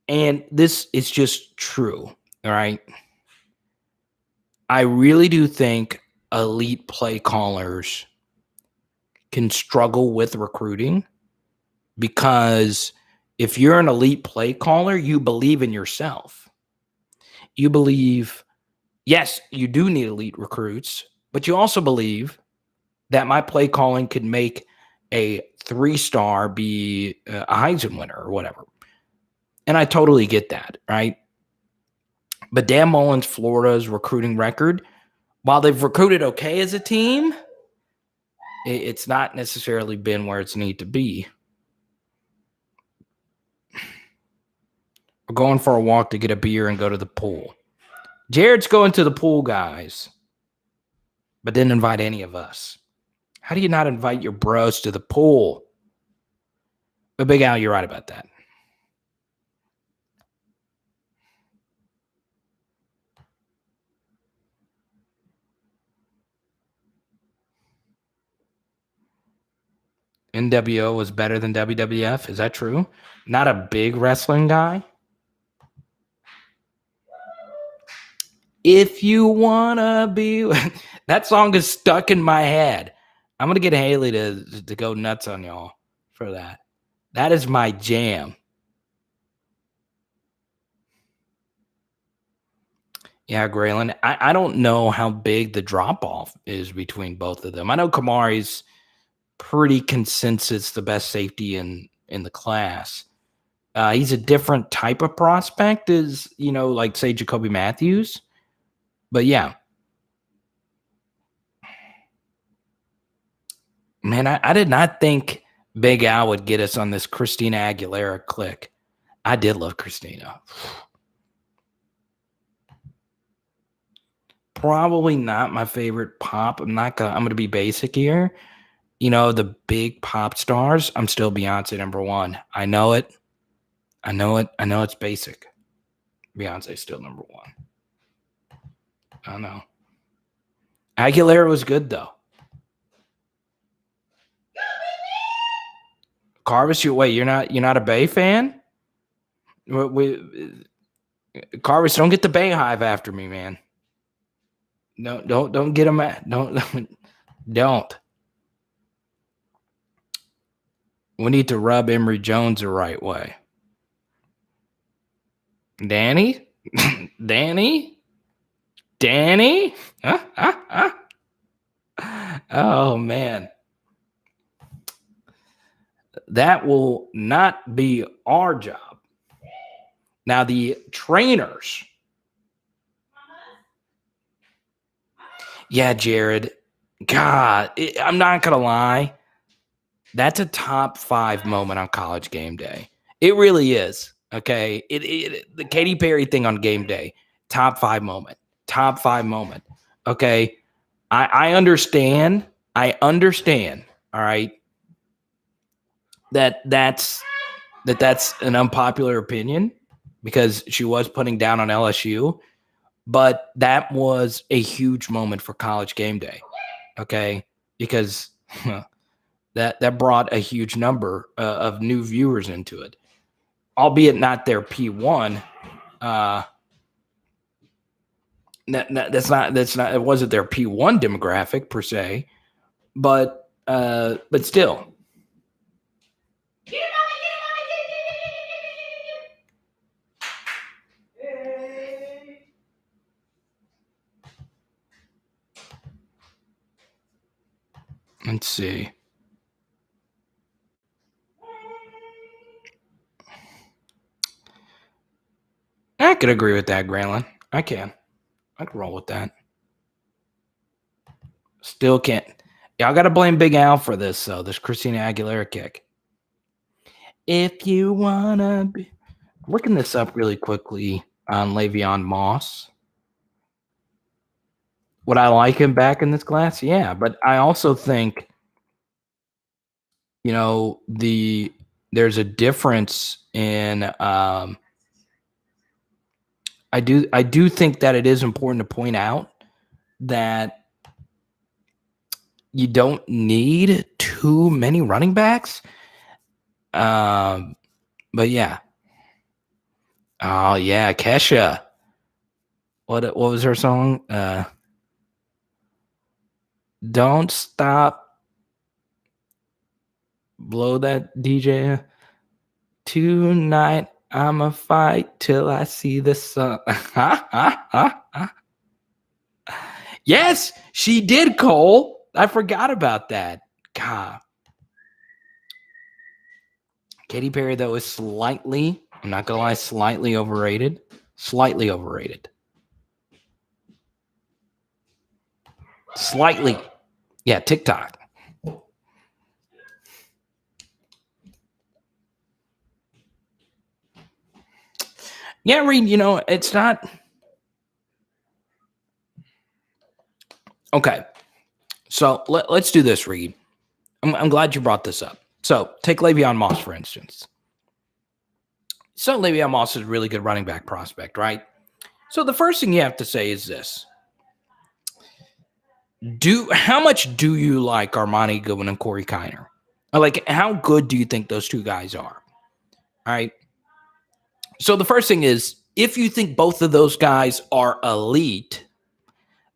And this is just true, all right? I really do think elite play callers can struggle with recruiting because if you're an elite play caller, you believe in yourself. You believe, yes, you do need elite recruits, but you also believe that my play calling could make a 3-star be a Heisman winner or whatever. And I totally get that, right? But Dan Mullen's Florida's recruiting record, while they've recruited okay as a team, it's not necessarily been where it's need to be. We're going for a walk to get a beer and go to the pool. Jared's going to the pool, guys, but didn't invite any of us. How do you not invite your bros to the pool? But Big Al, you're right about that. NWO was better than WWF. Is that true? Not a big wrestling guy. If you wanna be, that song is stuck in my head. I'm gonna get Haley to go nuts on y'all for that. That is my jam. Yeah, Graylin. I don't know how big the drop off is between both of them. I know Kamari's pretty consensus the best safety in the class. He's a different type of prospect, as like say Jacoby Matthews. But yeah, man, I did not think Big Al would get us on this Christina Aguilera click. I did love Christina. Probably not my favorite pop. I'm gonna be basic here. The big pop stars, I'm still Beyonce number one. I know it. I know it's basic. Beyonce's still number one. I know. Aguilera was good though. Carvis, you're not a Bay fan? Carvis, don't get the Bay Hive after me, man. No, don't get them at don't. We need to rub Emory Jones the right way. Danny? Danny? Oh, man. That will not be our job. Now, the trainers. Yeah, Jared. God, I'm not going to lie. That's a top 5 moment on College Game Day. It really is. Okay. The Katy Perry thing on game day, top 5 moment. Top 5 moment. Okay. I understand. All right. That's an unpopular opinion because she was putting down on LSU, but that was a huge moment for College Game Day. Okay. Because that brought a huge number of new viewers into it, albeit not their P1. That's not. It wasn't their P1 demographic per se, but still. Let's see. I could agree with that, Granlund. I can roll with that. Still can't. Y'all got to blame Big Al for this, though. This Christina Aguilera kick. If you wanna be looking this up really quickly on Le'Veon Moss. Would I like him back in this class? Yeah, but I also think, there's a difference in. I do think that it is important to point out that You don't need too many running backs. But yeah. Oh yeah, Kesha. What was her song? Don't stop. Blow that DJ. Tonight I'ma fight till I see the sun. Yes, she did, Cole. I forgot about that. God. Katy Perry, though, is slightly, I'm not going to lie, slightly overrated. Slightly overrated. Slightly. Yeah, TikTok. Yeah, Reed, it's not. Okay. So let's do this, Reed. I'm glad you brought this up. So take Le'Veon Moss, for instance. So Le'Veon Moss is a really good running back prospect, right? So the first thing you have to say is this. How much do you like Armani Goodwin and Corey Kiner? Like, how good do you think those two guys are? All right. So the first thing is, if you think both of those guys are elite,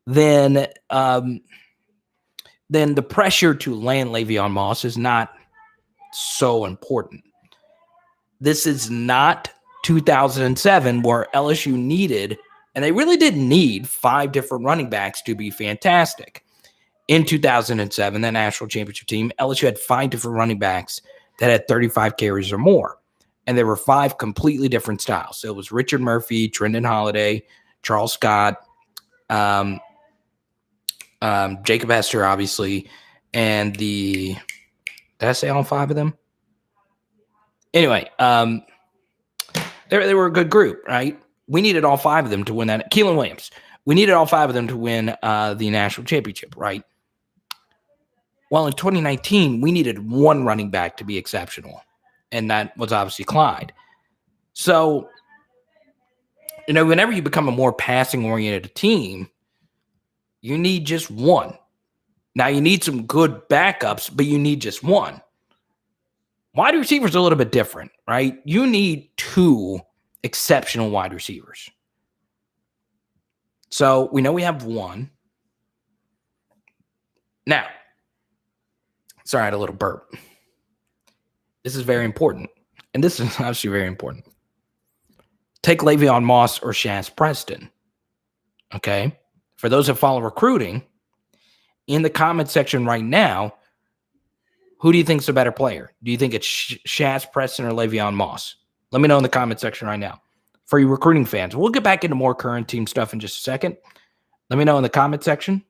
then the pressure to land Le'Veon Moss is not so important. This is not 2007 where LSU needed, and they really did need 5 different running backs to be fantastic. In 2007, that national championship team, LSU had 5 different running backs that had 35 carries or more. And there were 5 completely different styles. So it was Richard Murphy, Trendon Holiday, Charles Scott, Jacob Hester, obviously, and did I say all 5 of them? Anyway, they were a good group, right? We needed all 5 of them to win that. Keelan Williams. We needed all 5 of them to win the national championship, right? Well, in 2019, we needed one running back to be exceptional, and that was obviously Clyde. So, whenever you become a more passing-oriented team, you need just one. Now, you need some good backups, but you need just one. Wide receivers are a little bit different, right? You need 2 exceptional wide receivers. So, we know we have one. Now, sorry, I had a little burp. This is very important. And this is actually very important. Take Le'Veon Moss or Shaz Preston. Okay? For those that follow recruiting, in the comment section right now, who do you think is a better player? Do you think it's Shaz Preston or Le'Veon Moss? Let me know in the comment section right now. For you recruiting fans, we'll get back into more current team stuff in just a second. Let me know in the comment section.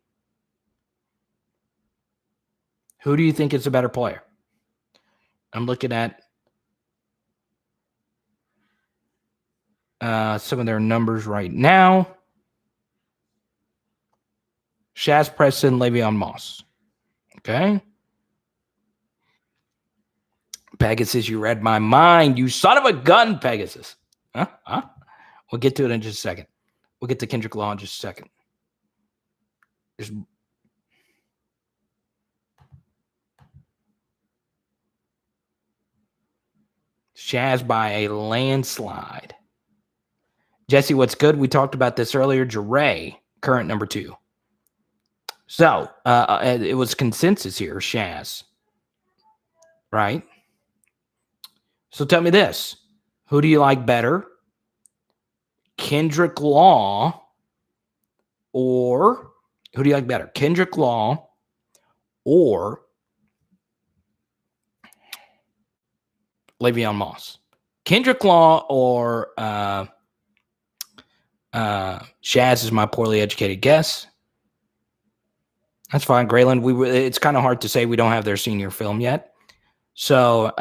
Who do you think is a better player? I'm looking at some of their numbers right now. Shaz Preston, Le'Veon Moss. Okay. Pegasus, you read my mind. You son of a gun, Pegasus. Huh? We'll get to it in just a second. We'll get to Kendrick Law in just a second. There's Shaz by a landslide. Jesse, what's good? We talked about this earlier. Jure, current number 2. So it was consensus here, Shaz. Right? So tell me this. Who do you like better? Kendrick Law or who do you like better? Kendrick Law or Le'Veon Moss? Kendrick Law or Shaz is my poorly educated guess. That's fine, Grayland. It's kind of hard to say. We don't have their senior film yet. So,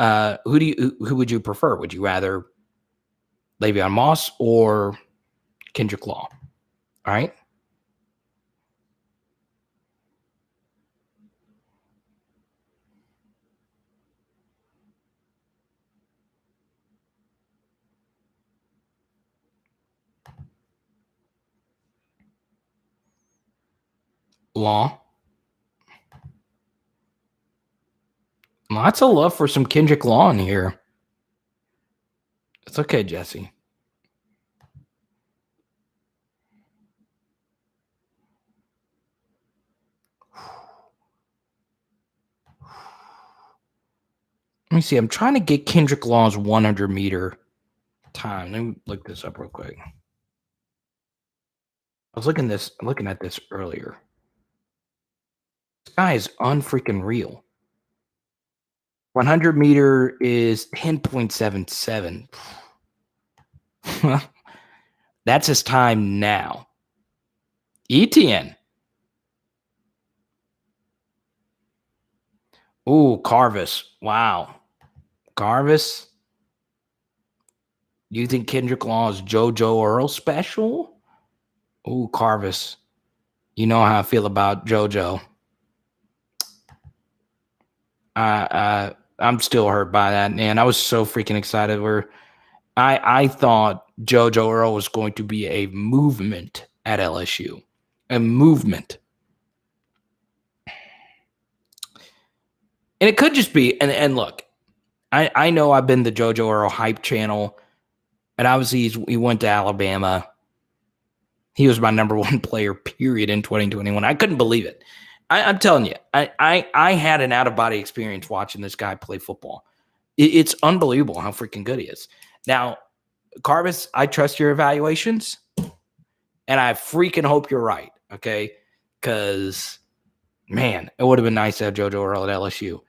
who would you prefer? Would you rather Le'Veon Moss or Kendrick Law? All right. Law. Lots of love for some Kendrick Lawn here. It's okay, Jesse. Let me see. I'm trying to get Kendrick Lawn's 100-meter time. Let me look this up real quick. I was looking at this earlier. This guy is unfreaking real. 100-meter is 10.77. That's his time now. ETN. Ooh, Carvis. Wow. Carvis. Do you think Kendrick Law is JoJo Earl special? Ooh, Carvis. You know how I feel about JoJo. I'm still hurt by that, man. I was so freaking excited. I thought JoJo Earl was going to be a movement at LSU. A movement. And it could just be, and look, I know I've been the JoJo Earl hype channel, and obviously he went to Alabama. He was my number one player, period, in 2021. I couldn't believe it. I'm telling you, I had an out-of-body experience watching this guy play football. It's unbelievable how freaking good he is. Now, Carvis, I trust your evaluations, and I freaking hope you're right, okay? Because, man, it would have been nice to have JoJo Earl at LSU.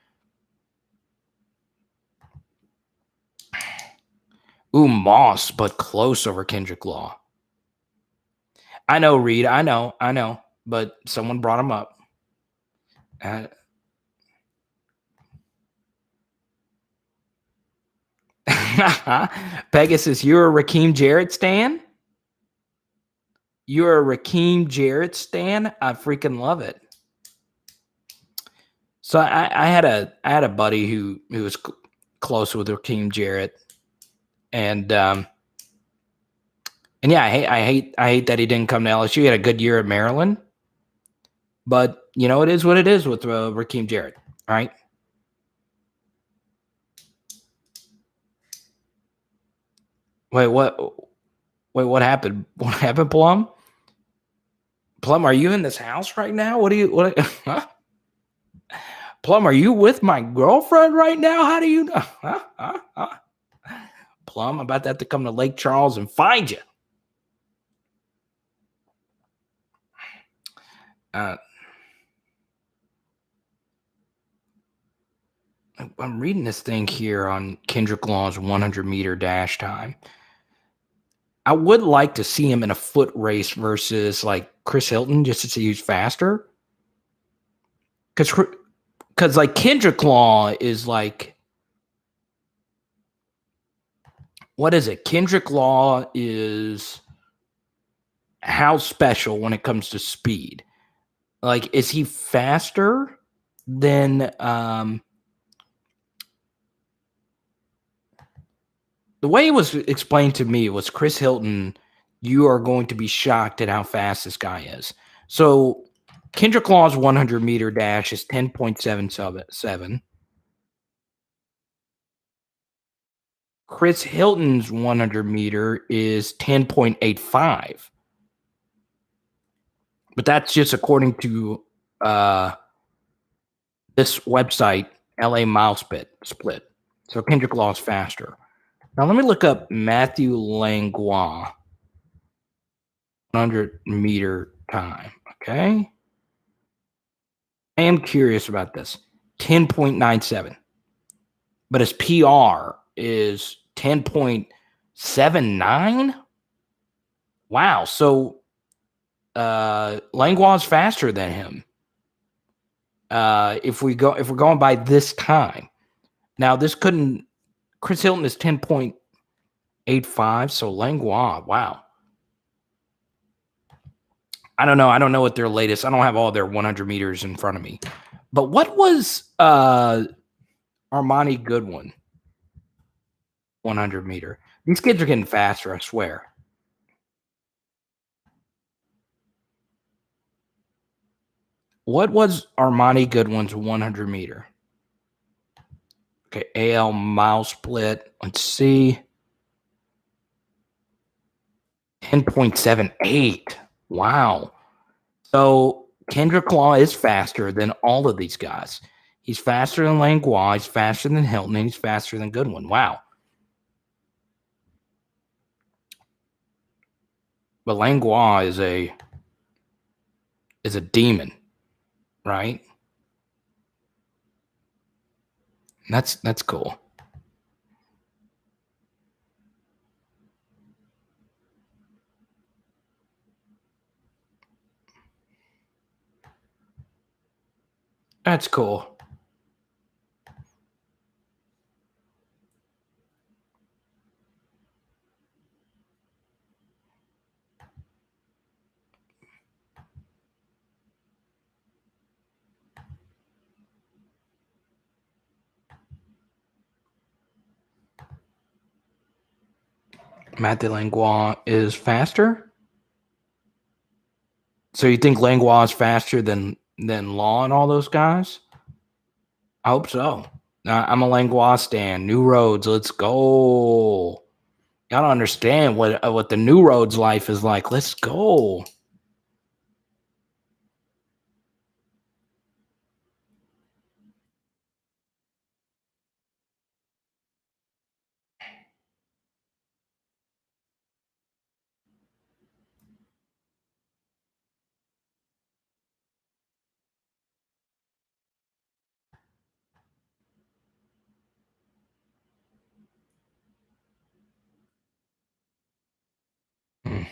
Ooh, Moss, but close over Kendrick Law. I know, Reed. I know. But someone brought him up. Pegasus, you're a Raheem Jarrett stan? You're a Raheem Jarrett stan? I freaking love it. So I had a buddy who was close with Raheem Jarrett, and yeah, I hate that he didn't come to LSU. He had a good year at Maryland, but you know it is what it is with Raheem Jarrett, right? Wait, what happened? What happened, Plum? Plum, are you in this house right now? Huh? Plum, are you with my girlfriend right now? How do you know? Plum, I'm about to have to come to Lake Charles and find you. I'm reading this thing here on Kendrick Law's 100-meter dash time. I would like to see him in a foot race versus like Chris Hilton just to see who's faster. Because like Kendrick Law is like, what is it? Kendrick Law is how special when it comes to speed. Like, is he faster than the way it was explained to me was Chris Hilton, you are going to be shocked at how fast this guy is. So Kendrick Law's 100-meter dash is 10.77. Chris Hilton's 100-meter is 10.85. But that's just according to this website, LA MYLES Split. So Kendrick Law is faster. Now let me look up Matthew Langlois 100-meter time. Okay. I am curious about this. 10.97. But his PR is 10.79. Wow. So Langlois is faster than him. If we're going by this time. Now Chris Hilton is 10.85, so Langlois, wow. I don't know what their latest. I don't have all their 100 meters in front of me. But what was Armani Goodwin 100 meter? These kids are getting faster, I swear. What was Armani Goodwin's 100 meter? Okay, AL mile split. Let's see. 10.78. Wow. So Kendrick Law is faster than all of these guys. He's faster than Langlois. He's faster than Hilton. And he's faster than Goodwin. Wow. But Langlois is a demon, right? That's cool. That's cool. Matthew Langlois is faster. So you think Langlois is faster than Law and all those guys? I hope so. I'm a Langlois stan. New roads, let's go. Y'all don't understand what the new roads life is like. Let's go. Hmm.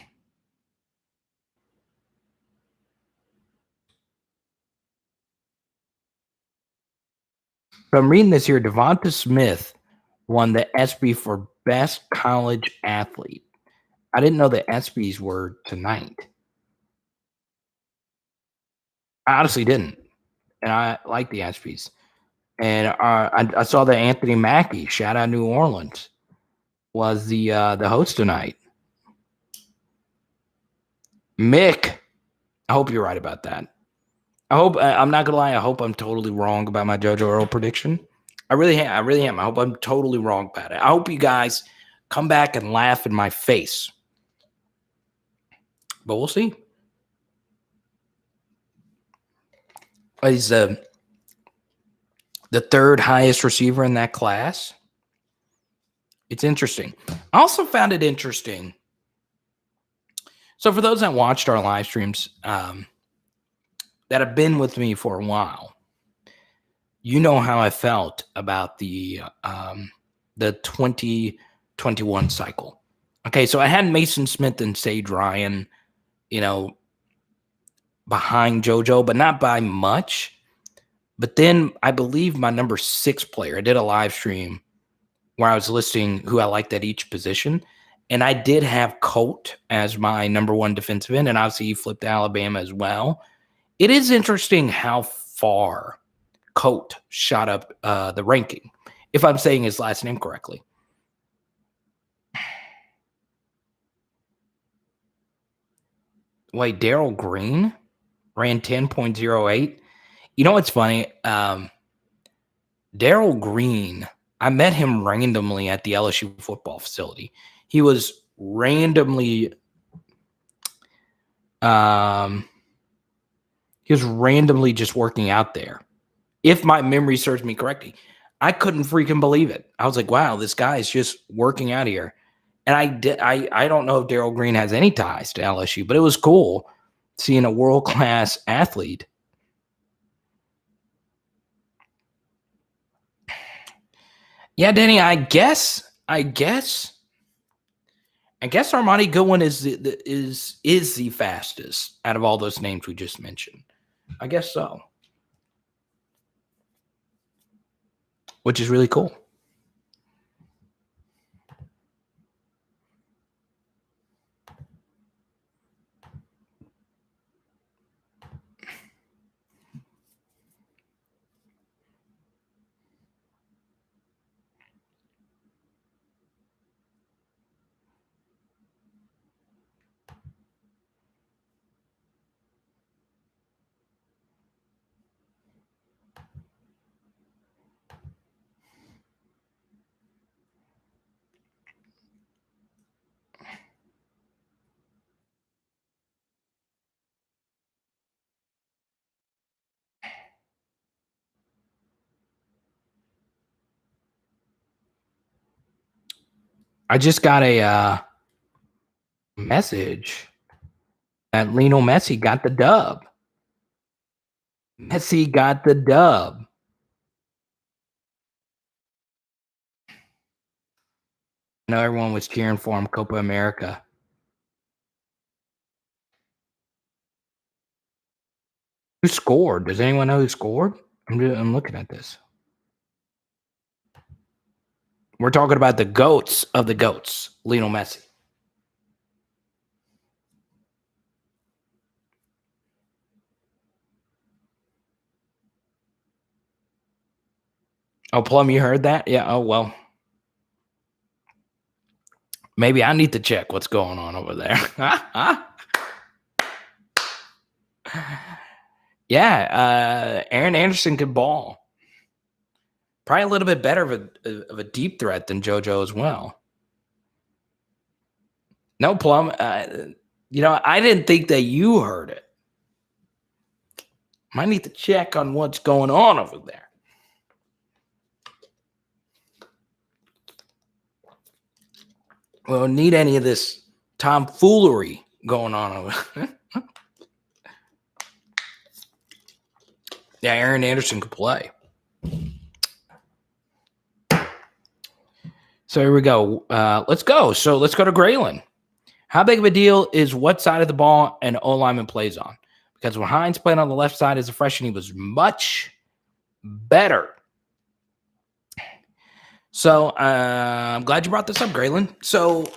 So I'm reading this here. Devonta Smith won the ESPY for best college athlete. I didn't know the ESPYs were tonight. I honestly didn't, and I like the ESPYs. And I saw that Anthony Mackie, shout out New Orleans, was the host tonight. Mick, I hope you're right about that. I hope I'm not gonna lie. I hope I'm totally wrong about my JoJo Earl prediction. I really am. I really am. I hope I'm totally wrong about it. I hope you guys come back and laugh in my face. But we'll see. He's the third highest receiver in that class. It's interesting. I also found it interesting. So for those that watched our live streams that have been with me for a while, you know how I felt about the 2021 cycle. Okay, so I had Mason Smith and Sage Ryan, you know, behind JoJo, but not by much. But then I believe my number 6 player, I did a live stream where I was listing who I liked at each position. And I did have Colt as my number 1 defensive end. And obviously he flipped to Alabama as well. It is interesting how far Colt shot up the ranking, if I'm saying his last name correctly. Wait, Daryl Green ran 10.08. You know what's funny? Daryl Green, I met him randomly at the LSU football facility. He was randomly just working out there. If my memory serves me correctly, I couldn't freaking believe it. I was like, wow, this guy is just working out here. And I don't know if Daryl Green has any ties to LSU, but it was cool seeing a world-class athlete. Yeah, Danny, I guess Armani Goodwin is the fastest out of all those names we just mentioned. I guess so. Which is really cool. I just got a message that Lionel Messi got the dub. Messi got the dub. I know everyone was cheering for him, Copa America. Who scored? Does anyone know who scored? I'm looking at this. We're talking about the GOATs of the GOATs, Lionel Messi. Oh, Plum, you heard that? Yeah. Oh, well. Maybe I need to check what's going on over there. Yeah. Aaron Anderson could ball. Probably a little bit better of a deep threat than JoJo as well. No, Plum. I didn't think that you heard it. Might need to check on what's going on over there. We don't need any of this tomfoolery going on over there. Yeah, Aaron Anderson could play. So here we go. Let's go. So let's go to Graylin. How big of a deal is what side of the ball an O-lineman plays on? Because when Hines played on the left side as a freshman, he was much better. So I'm glad you brought this up, Graylin. So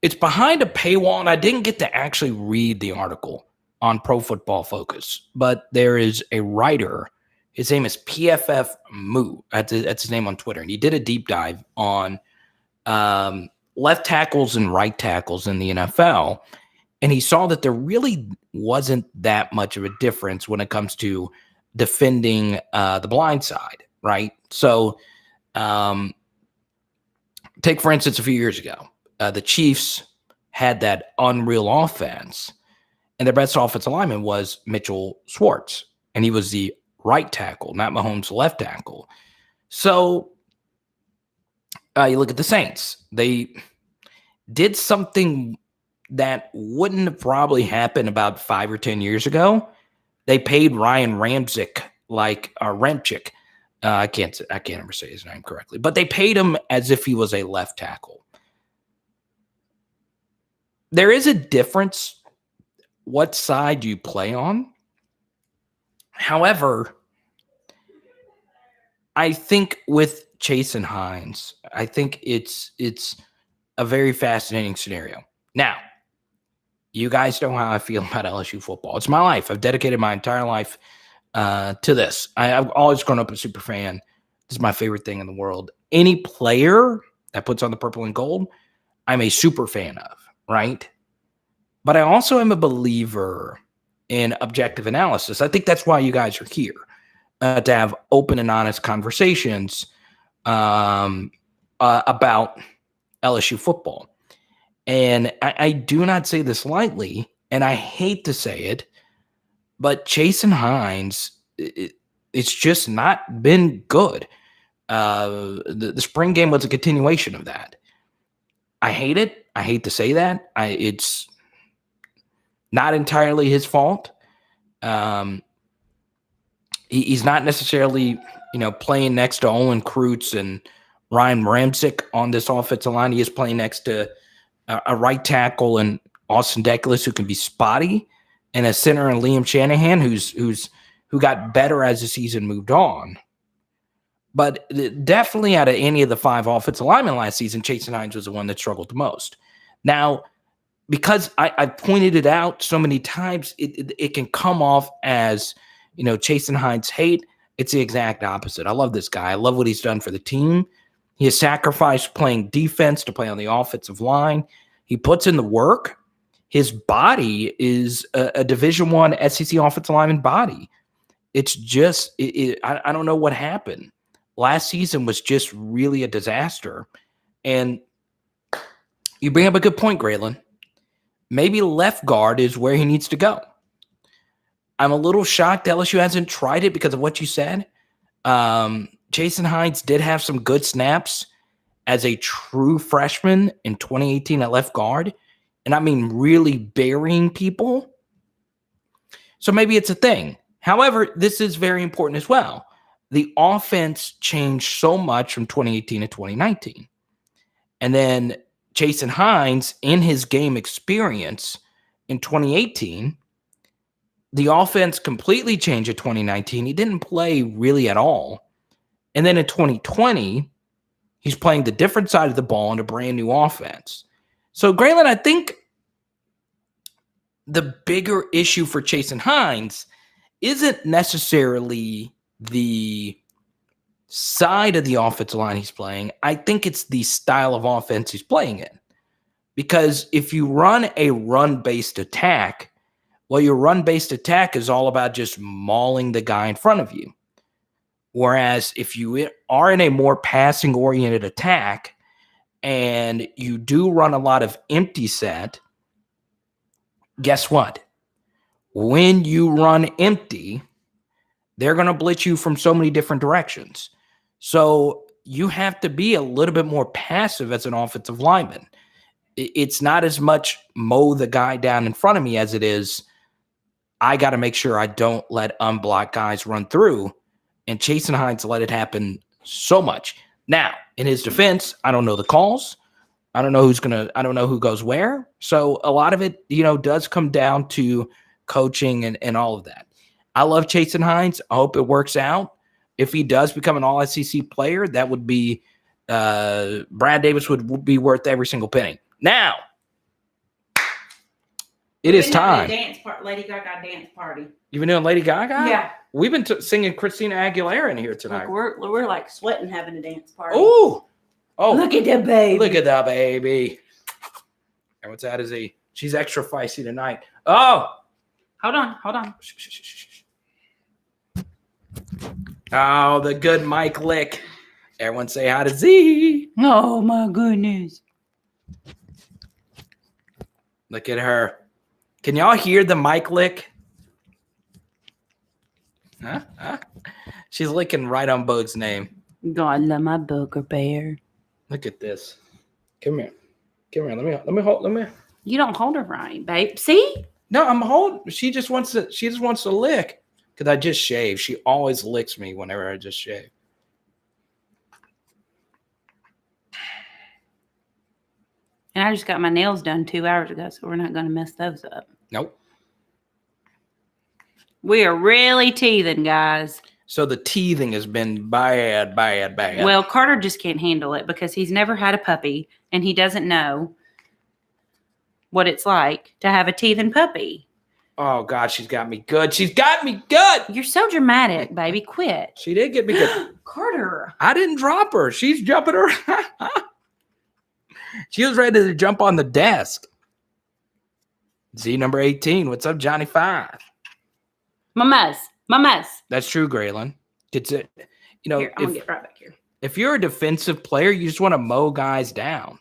it's behind a paywall, and I didn't get to actually read the article on Pro Football Focus, but there is a writer. His name is PFF Moo. That's his name on Twitter, and he did a deep dive on left tackles and right tackles in the NFL, and he saw that there really wasn't that much of a difference when it comes to defending the blind side, right? So take, for instance, a few years ago, the Chiefs had that unreal offense, and their best offensive lineman was Mitchell Schwartz, and he was the right tackle, not Mahomes' left tackle. So you look at the Saints. They did something that wouldn't have probably happened about 5 or 10 years ago. They paid Ryan Ramczyk Ramczyk. I can't ever say his name correctly, but they paid him as if he was a left tackle. There is a difference what side you play on. However, I think with Chase and Hines, I think it's a very fascinating scenario. Now, you guys know how I feel about LSU football. It's my life. I've dedicated my entire life to this. I've always grown up a super fan. This is my favorite thing in the world. Any player that puts on the purple and gold, I'm a super fan of, right? But I also am a believer in objective analysis. I think that's why you guys are here, to have open and honest conversations about LSU football. And I do not say this lightly, and I hate to say it, but Chase and Hines, it's just not been good. The spring game was a continuation of that. I hate it. I hate to say that. It's not entirely his fault. He's not necessarily, playing next to Olin Kreutz and Ryan Ramczyk on this offensive line. He is playing next to a right tackle and Austin Deculus, who can be spotty, and a center and Liam Shanahan, who got better as the season moved on. But definitely out of any of the 5 offensive linemen last season, Chase and Hines was the one that struggled the most. Now, because I pointed it out so many times, it can come off as, Chase and Hines hate. It's the exact opposite. I love this guy. I love what he's done for the team. He has sacrificed playing defense to play on the offensive line. He puts in the work. His body is a Division I SEC offensive lineman body. It's just, I don't know what happened. Last season was just really a disaster. And you bring up a good point, Graylin. Maybe left guard is where he needs to go. I'm a little shocked LSU hasn't tried it because of what you said. Jason Hines did have some good snaps as a true freshman in 2018 at left guard. And I mean, really burying people. So maybe it's a thing. However, this is very important as well. The offense changed so much from 2018 to 2019. And then Jason Hines, in his game experience in 2018, the offense completely changed in 2019. He didn't play really at all. And then in 2020, he's playing the different side of the ball in a brand new offense. So, Graylin, I think the bigger issue for Jason Hines isn't necessarily the side of the offensive line he's playing. I think it's the style of offense he's playing in. Because if you run a run-based attack, well, your run-based attack is all about just mauling the guy in front of you. Whereas if you are in a more passing-oriented attack and you do run a lot of empty set, guess what? When you run empty, they're going to blitz you from so many different directions. So you have to be a little bit more passive as an offensive lineman. It's not as much mow the guy down in front of me as it is, I got to make sure I don't let unblocked guys run through. And Jason Hines let it happen so much. Now, in his defense, I don't know the calls. I don't know I don't know who goes where. So a lot of it, does come down to coaching and all of that. I love Jason Hines. I hope it works out. If he does become an all-SEC player, that would be Brad Davis would be worth every single penny. Now, it is time. Lady Gaga dance party. You've been doing Lady Gaga? Yeah. We've been singing Christina Aguilera in here tonight. Look, we're like sweating having a dance party. Ooh. Oh. Look at the baby. Look at that baby. And what's that? She's extra feisty tonight. Oh. Hold on. Oh, the good mic lick. Everyone say hi to Z. Oh, my goodness. Look at her. Can y'all hear the mic lick? Huh? She's licking right on Boog's name. God love my booger bear. Look at this. Come here. Let me hold. You don't hold her right, babe. See? No, I'm holding. She just wants to lick. Because I just shaved. She always licks me whenever I just shave. And I just got my nails done 2 hours ago, so we're not going to mess those up. Nope. We are really teething, guys. So the teething has been bad. Well, Carter just can't handle it because he's never had a puppy, and he doesn't know what it's like to have a teething puppy. Oh, God, she's got me good. She's got me good. You're so dramatic, baby. Quit. She did get me good. Carter. I didn't drop her. She's jumping her. She was ready to jump on the desk. Z number 18. What's up, Johnny 5? My mess. That's true, Graylin. It's it. Here, I'm going to get right back here. If you're a defensive player, you just want to mow guys down.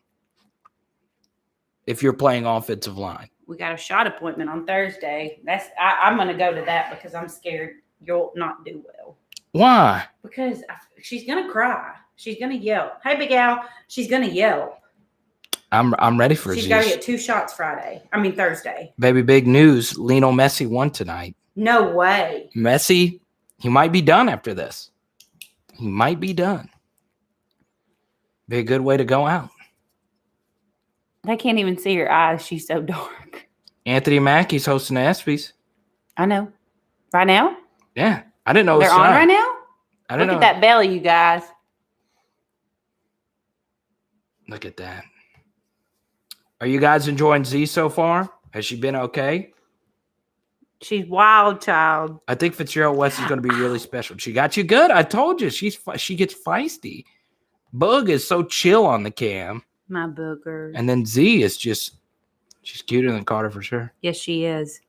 If you're playing offensive line. We got a shot appointment on Thursday. I'm going to go to that because I'm scared you'll not do well. Why? Because she's going to cry. She's going to yell. Hey, Big Al. She's going to yell. I'm ready for it. She's got to get 2 shots Thursday. Baby, big news. Lionel Messi won tonight. No way. Messi, he might be done after this. He might be done. Be a good way to go out. I can't even see her eyes. She's so dark. Anthony Mackie's hosting the ESPYs. I know. Right now? Yeah. I didn't know. They're on right now? I didn't know. Look at that belly, you guys. Look at that. Are you guys enjoying Z so far? Has she been okay? She's wild, child. I think Fitzgerald West is going to be really special. She got you good. I told you. She gets feisty. Bug is so chill on the cam. My booger. And then Z is she's cuter than Carter for sure. Yes, she is.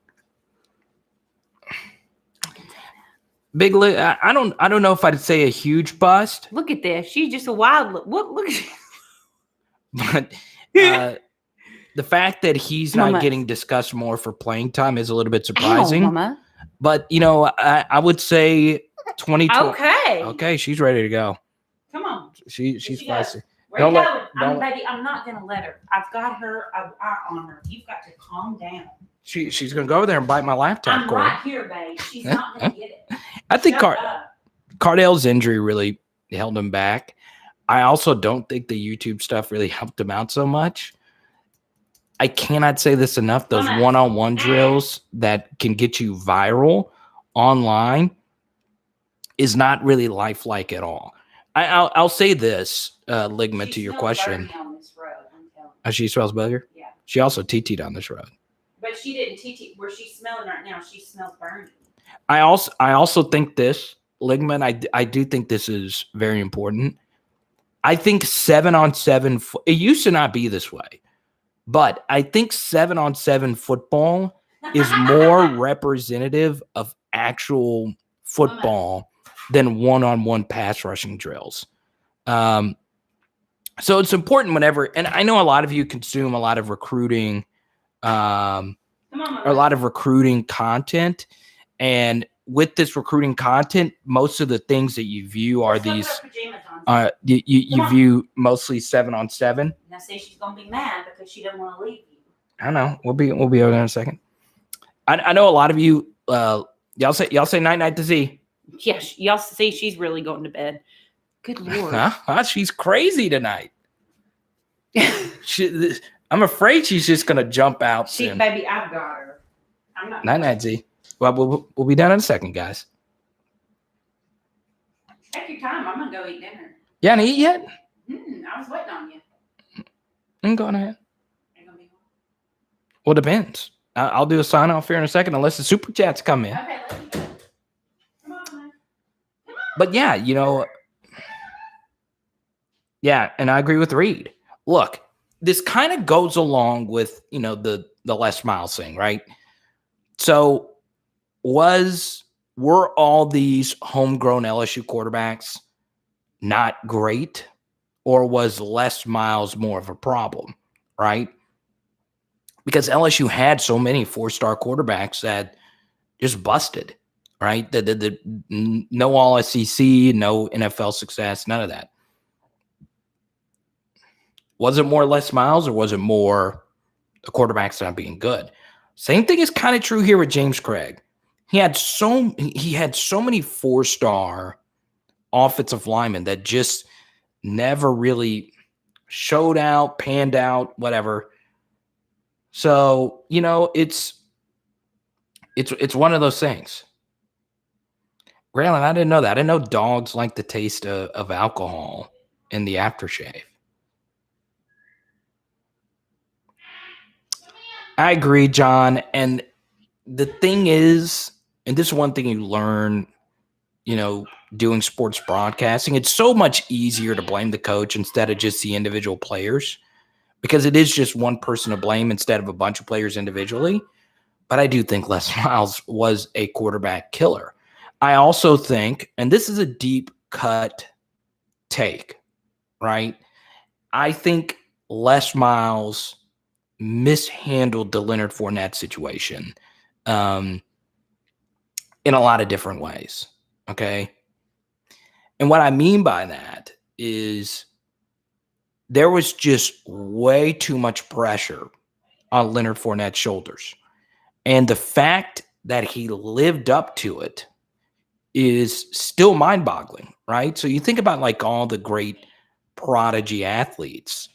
Big Lick. I don't know if I'd say a huge bust. Look at this. She's just a wild look. Look at But the fact that he's not getting discussed more for playing time is a little bit surprising. Ow, Mama. But, I would say 2020. Okay. Okay, she's ready to go. Come on. She's She spicy. goes. Where you Don't going? Baby, I'm not going to let her. I've got her. Eye on her. You've got to calm down. She's going to go over there and bite my laptop I'm cord. right here, babe. She's not going to get it. I think Shut up. Cardale's injury really held him back. I also don't think the YouTube stuff really helped him out so much. I cannot say this enough. Those one-on-one drills that can get you viral online is not really lifelike at all. I'll say this, Ligma, to your question. She smells better? Yeah. She also TT'd on this road. But she didn't TT. Where she's smelling right now, she smells burning. I also think this, Ligman, I do think this is very important. I think 7-on-7, it used to not be this way, but I think 7-on-7 football is more representative of actual football than one-on-one pass rushing drills. So it's important whenever, and I know a lot of you consume a lot of recruiting, or a lot of recruiting content, and with this recruiting content, most of the things that you view are these. You view mostly 7-on-7. Now say she's gonna be mad because she doesn't want to leave you. I know. We'll be over there in a second. I know a lot of you. Y'all say night to Z. Yeah, y'all see she's really going to bed. Good Lord. She's crazy tonight. I'm afraid she's just gonna jump out. Baby, I've got her. I'm not. Night Z. Well, we'll be done in a second, guys. Take your time. I'm gonna go eat dinner. You haven't eat yet? I was waiting on you. I'm going ahead. Well, depends. I'll do a sign off here in a second, unless the super chats come in. Okay, let me go. Come on, man. But yeah, yeah, and I agree with Reed. Look, this kind of goes along with the Les Miles thing, right? So were all these homegrown LSU quarterbacks not great, or was Les Miles more of a problem, right? Because LSU had so many 4-star quarterbacks that just busted, right? No all SEC, no NFL success, none of that. Was it more Les Miles, or was it more the quarterbacks not being good? Same thing is kind of true here with James Craig. He had so many 4-star offensive linemen that just never really showed out, panned out, whatever. So, it's one of those things. Graylin, I didn't know that. I didn't know dogs like the taste of alcohol in the aftershave. I agree, John. And the thing is, and this is one thing you learn, doing sports broadcasting, it's so much easier to blame the coach instead of just the individual players, because it is just one person to blame instead of a bunch of players individually. But I do think Les Miles was a quarterback killer. I also think, and this is a deep cut take, right? I think Les Miles mishandled the Leonard Fournette situation in a lot of different ways, okay? And what I mean by that is there was just way too much pressure on Leonard Fournette's shoulders. And the fact that he lived up to it is still mind-boggling, right? So you think about like all the great prodigy athletes.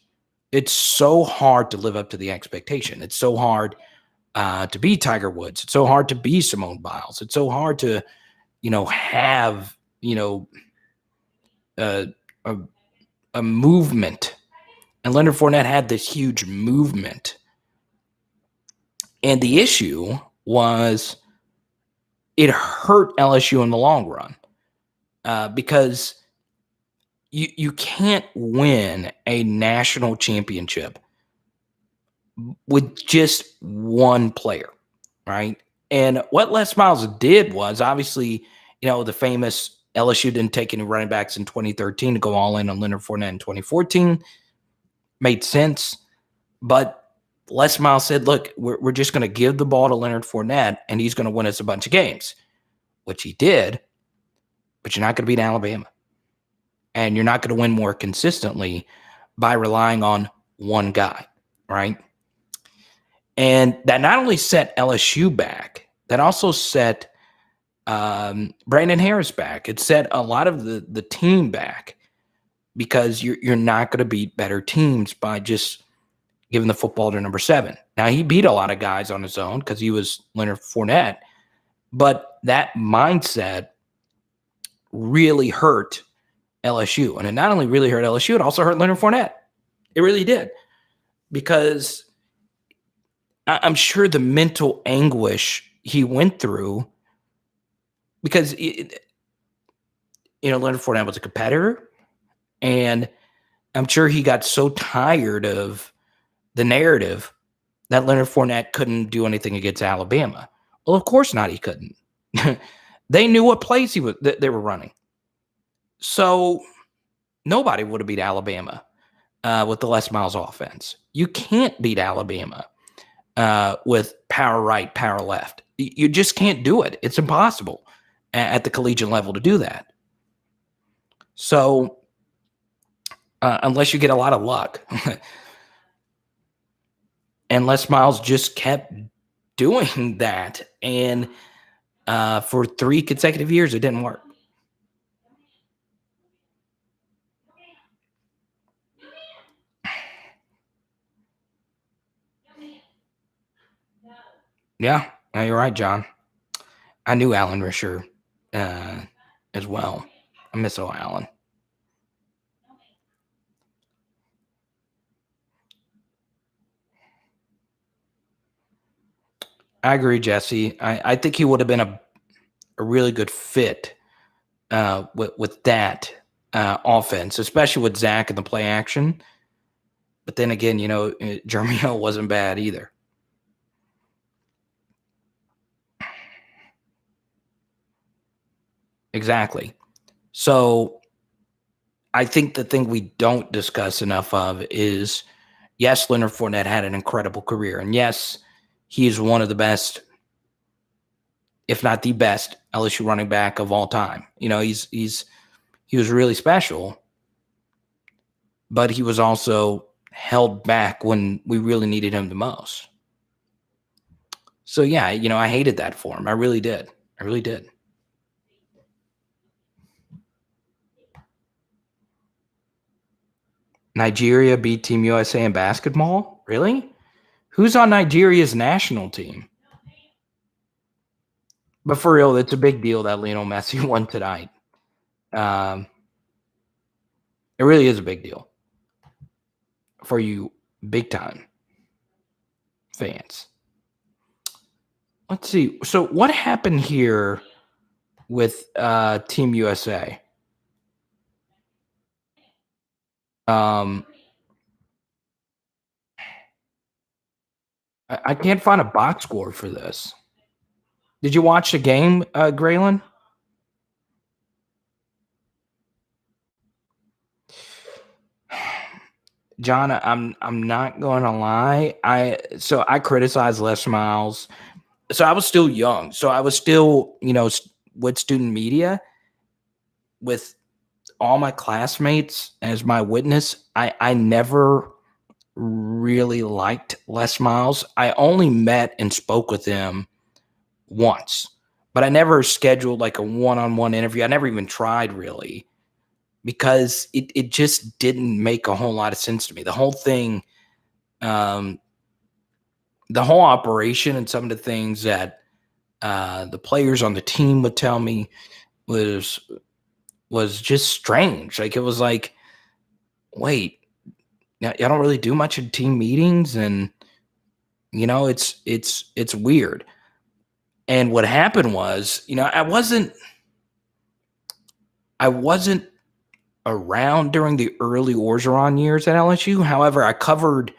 It's so hard to live up to the expectation. It's so hard to be Tiger Woods. It's so hard to be Simone Biles. It's so hard to, have, a movement. And Leonard Fournette had this huge movement. And the issue was it hurt LSU in the long run because you can't win a national championship with just one player, right? And what Les Miles did was obviously, the famous LSU didn't take any running backs in 2013 to go all in on Leonard Fournette in 2014. Made sense. But Les Miles said, look, we're just going to give the ball to Leonard Fournette, and he's going to win us a bunch of games, which he did, but you're not going to beat Alabama. And you're not going to win more consistently by relying on one guy, right? And that not only set LSU back, that also set Brandon Harris back. It set a lot of the team back because you're not going to beat better teams by just giving the football to number 7. Now, he beat a lot of guys on his own because he was Leonard Fournette, but that mindset really hurt LSU. And it not only really hurt LSU, it also hurt Leonard Fournette. It really did. Because I'm sure the mental anguish he went through, because, Leonard Fournette was a competitor, and I'm sure he got so tired of the narrative that Leonard Fournette couldn't do anything against Alabama. Well, of course not, he couldn't. They knew what plays they were running. So nobody would have beat Alabama with the Les Miles offense. You can't beat Alabama with power right, power left. You just can't do it. It's impossible at the collegiate level to do that. So unless you get a lot of luck. And Les Miles just kept doing that. And for 3 consecutive years, it didn't work. Yeah, you're right, John. I knew Alan Risher as well. I miss Alan. I agree, Jesse. I think he would have been a really good fit with that offense, especially with Zach and the play action. But then again, Jeremy Hill wasn't bad either. Exactly. So I think the thing we don't discuss enough of is, yes, Leonard Fournette had an incredible career. And yes, he is one of the best, if not the best, LSU running back of all time. He was really special, but he was also held back when we really needed him the most. So yeah, I hated that for him. I really did. Nigeria beat Team USA in basketball? Really? Who's on Nigeria's national team? But for real, it's a big deal that Lionel Messi won tonight. It really is a big deal for you big time fans. Let's see. So what happened here with Team USA? I can't find a box score for this. Did you watch the game, Graylin? John, I'm not going to lie. I criticized Les Miles. So I was still young. So I was still, with student media, with all my classmates as my witness. I never really liked Les Miles. I only met and spoke with him once, but I never scheduled like a one-on-one interview. I never even tried really, because it just didn't make a whole lot of sense to me. The whole thing, the whole operation, and some of the things that the players on the team would tell me was just strange. Like, it was like, wait, y'all don't really do much in team meetings, and it's weird. And what happened was, I wasn't around during the early Orgeron years at LSU. However, I covered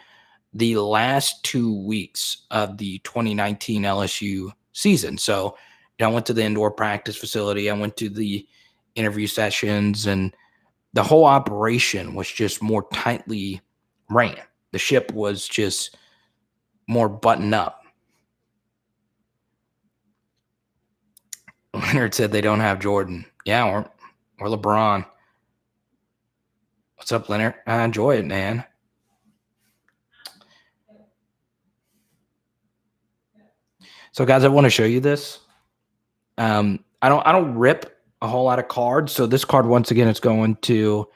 the last 2 weeks of the 2019 LSU season. So I went to the indoor practice facility. I went to the interview sessions, and the whole operation was just more tightly ran. The ship was just more button up. Leonard said they don't have Jordan. Yeah, or LeBron. What's up, Leonard? I enjoy it, man. So, guys, I want to show you this. I don't rip a whole lot of cards. So this card, once again, it's going to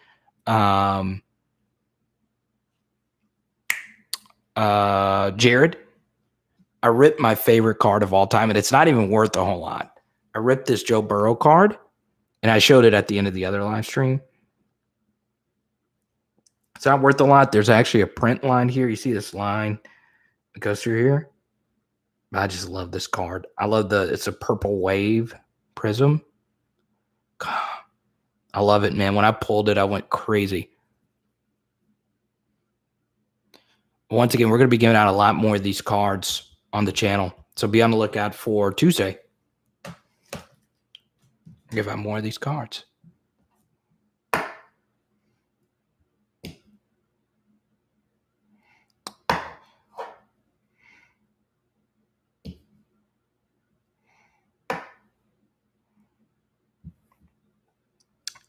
Jared. I ripped my favorite card of all time, and it's not even worth a whole lot. I ripped this Joe Burrow card, and I showed it at the end of the other live stream. It's not worth a lot. There's actually a print line here. You see this line that goes through here? I just love this card. I love it's a purple wave prism. I love it, man. When I pulled it, I went crazy. Once again, we're going to be giving out a lot more of these cards on the channel. So be on the lookout for Tuesday. Give out more of these cards.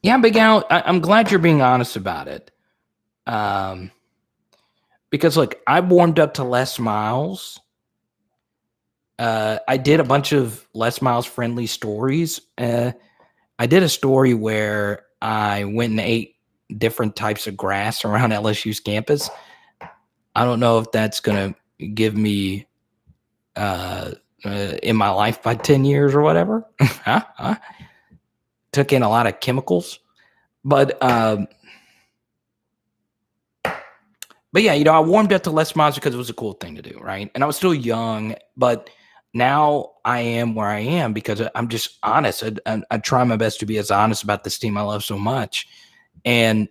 Yeah, Big Al, I'm glad you're being honest about it. Because, look, I warmed up to Les Miles. I did a bunch of Les Miles friendly stories. I did a story where I went and ate different types of grass around LSU's campus. I don't know if that's going to give me in my life by 10 years or whatever. Took in a lot of chemicals. But yeah, I warmed up to Les Miles because it was a cool thing to do, right? And I was still young, but now I am where I am because I'm just honest. I try my best to be as honest about this team I love so much. And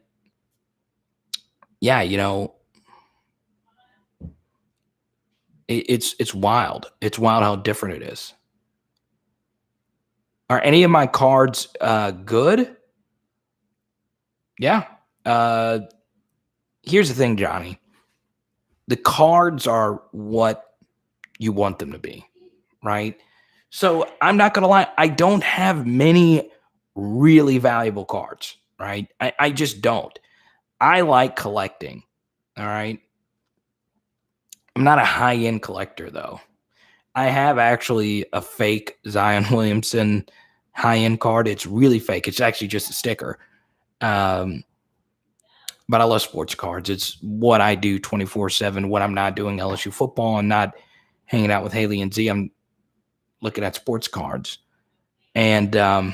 yeah, it's wild. It's wild how different it is. Are any of my cards good? Yeah. Here's the thing, Johnny. The cards are what you want them to be, right? So I'm not going to lie. I don't have many really valuable cards, right? I just don't. I like collecting, all right? I'm not a high-end collector, though. I have actually a fake Zion Williamson high-end card. It's really fake. It's actually just a sticker. But I love sports cards. It's what I do 24/7 when I'm not doing LSU football and not hanging out with Haley and Z. I'm looking at sports cards. And yeah,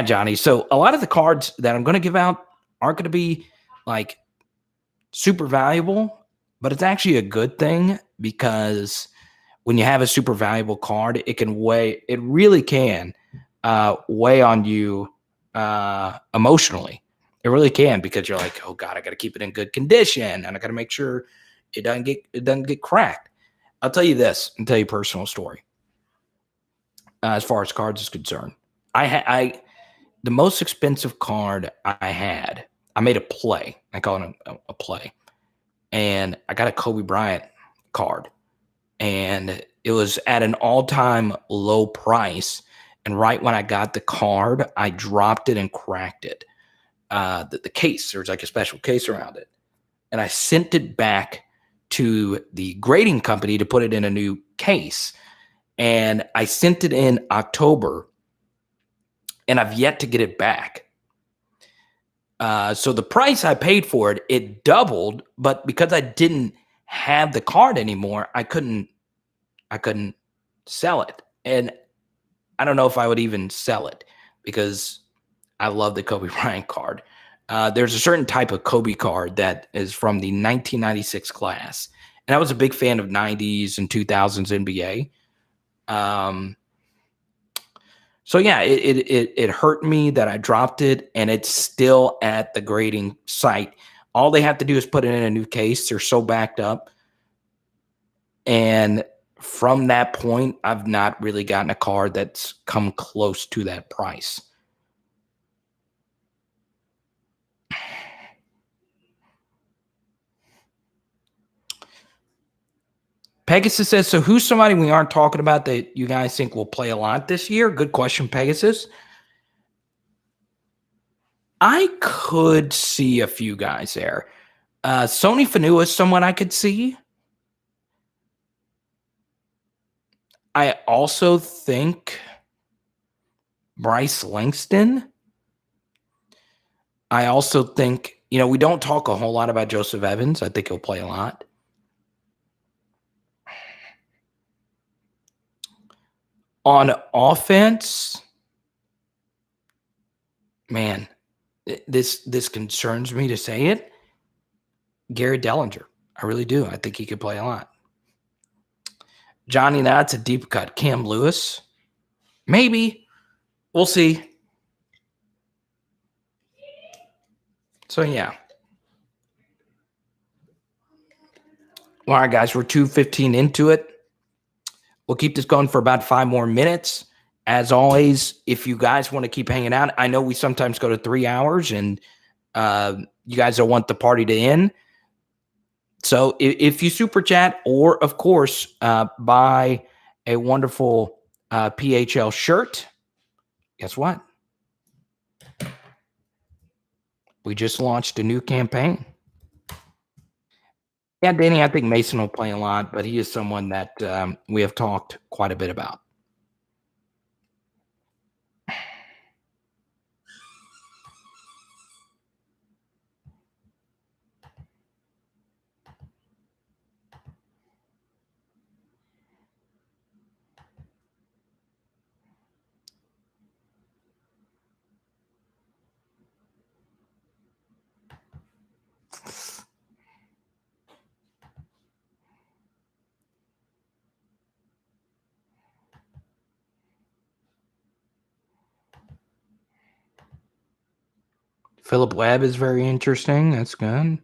Johnny. So a lot of the cards that I'm going to give out aren't going to be like super valuable, but it's actually a good thing because when you have a super valuable card, it really can weigh on you emotionally. It really can because you're like, oh God, I got to keep it in good condition and I got to make sure it doesn't get cracked. I'll tell you this and tell you a personal story. As far as cards is concerned, the most expensive card I had, I made a play. I call it a play, and I got a Kobe Bryant card, and it was at an all-time low price. And right when I got the card, I dropped it and cracked it. The case, there's like a special case around it. And I sent it back to the grading company to put it in a new case. And I sent it in October, and I've yet to get it back. So the price I paid for it, it doubled, but because I didn't have the card anymore, I couldn't sell it. And I don't know if I would even sell it because I love the Kobe Bryant card. There's a certain type of Kobe card that is from the 1996 class. And I was a big fan of 90s and 2000s NBA. So yeah, it hurt me that I dropped it, and it's still at the grading site. All they have to do is put it in a new case. They're so backed up. And from that point, I've not really gotten a card that's come close to that price. Pegasus says, so who's somebody we aren't talking about that you guys think will play a lot this year? Good question, Pegasus. I could see a few guys there. Sony Fanua is someone I could see. I also think Bryce Langston. I also think, we don't talk a whole lot about Joseph Evans. I think he'll play a lot. On offense, man, this concerns me to say it. Gary Dellinger. I really do. I think he could play a lot. Johnny, that's a deep cut. Cam Lewis. Maybe. We'll see. So, yeah. All right, guys, we're 2:15 into it. We'll keep this going for about 5 more minutes. As always, if you guys want to keep hanging out, I know we sometimes go to 3 hours, and you guys don't want the party to end. So if you super chat or, of course, buy a wonderful PHL shirt, guess what? We just launched a new campaign. Yeah, Danny, I think Mason will play a lot, but he is someone that we have talked quite a bit about. Philip Webb is very interesting. That's good.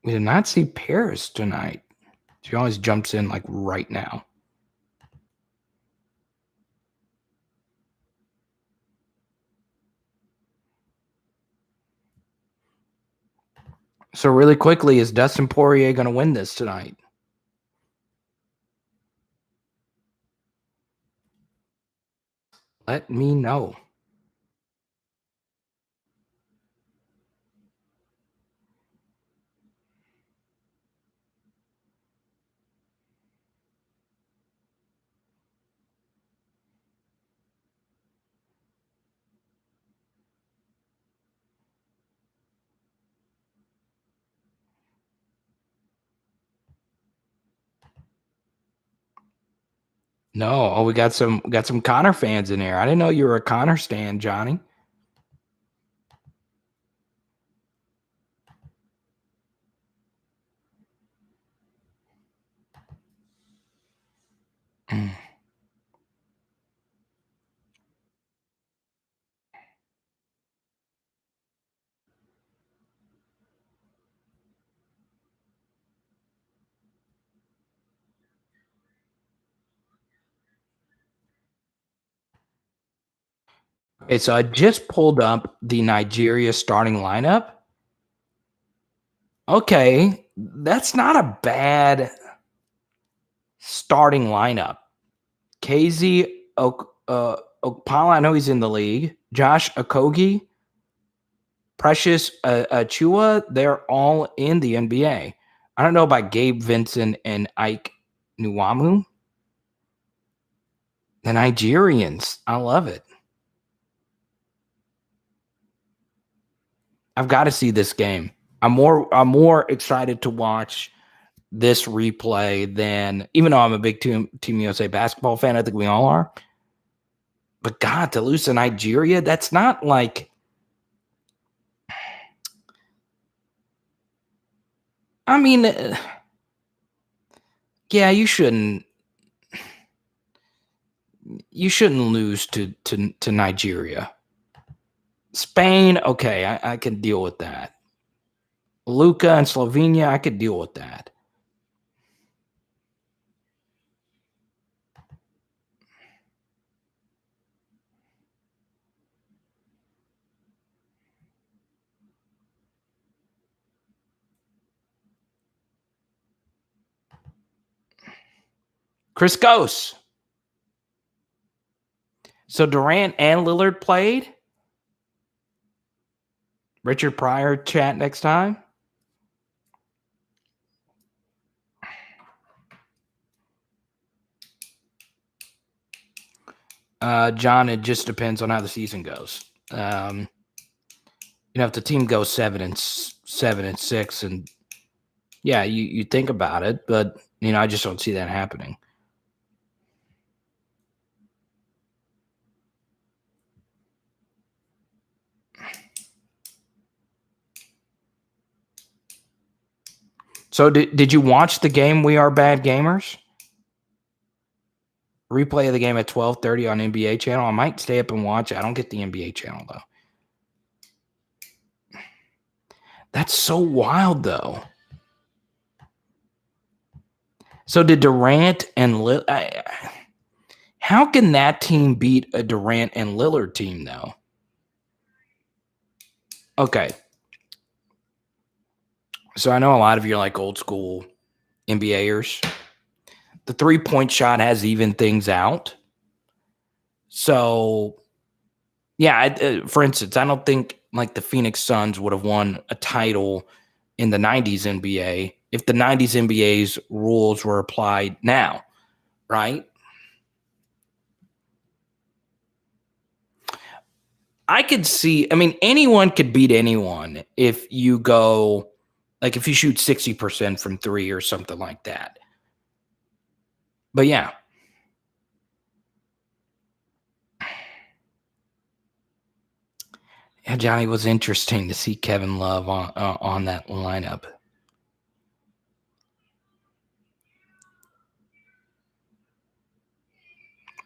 We did not see Paris tonight. She always jumps in like right now. So really quickly, is Dustin Poirier going to win this tonight? Let me know. No. Oh, we got some Connor fans in here. I didn't know you were a Connor stan, Johnny. Okay, so I just pulled up the Nigeria starting lineup. Okay, that's not a bad starting lineup. KZ Okpala, I know he's in the league. Josh Okogie, Precious Achua, they're all in the NBA. I don't know about Gabe Vincent and Ike Nwamu. The Nigerians, I love it. I've got to see this game. I'm more excited to watch this replay than, even though I'm a big Team USA basketball fan, I think we all are. But God, to lose to Nigeria, that's not like, I mean, yeah, you shouldn't lose to Nigeria. Spain, okay, I can deal with that. Luka and Slovenia, I could deal with that. Chris Ghost. So Durant and Lillard played. Richard Pryor chat next time. John, it just depends on how the season goes. If the team goes 7-6, and yeah, you think about it, but I just don't see that happening. So did you watch the game We Are Bad Gamers? Replay of the game at 12:30 on NBA channel. I might stay up and watch. I don't get the NBA channel, though. That's so wild, though. So did Durant and Lillard... How can that team beat a Durant and Lillard team, though? Okay. So I know a lot of you are like old school NBAers. The three-point shot has even things out. So, yeah, for instance, I don't think like the Phoenix Suns would have won a title in the 90s NBA if the 90s NBA's rules were applied now, right? I could see, anyone could beat anyone if you go, like if you shoot 60% from three or something like that. But yeah. Yeah, Johnny, was interesting to see Kevin Love on that lineup.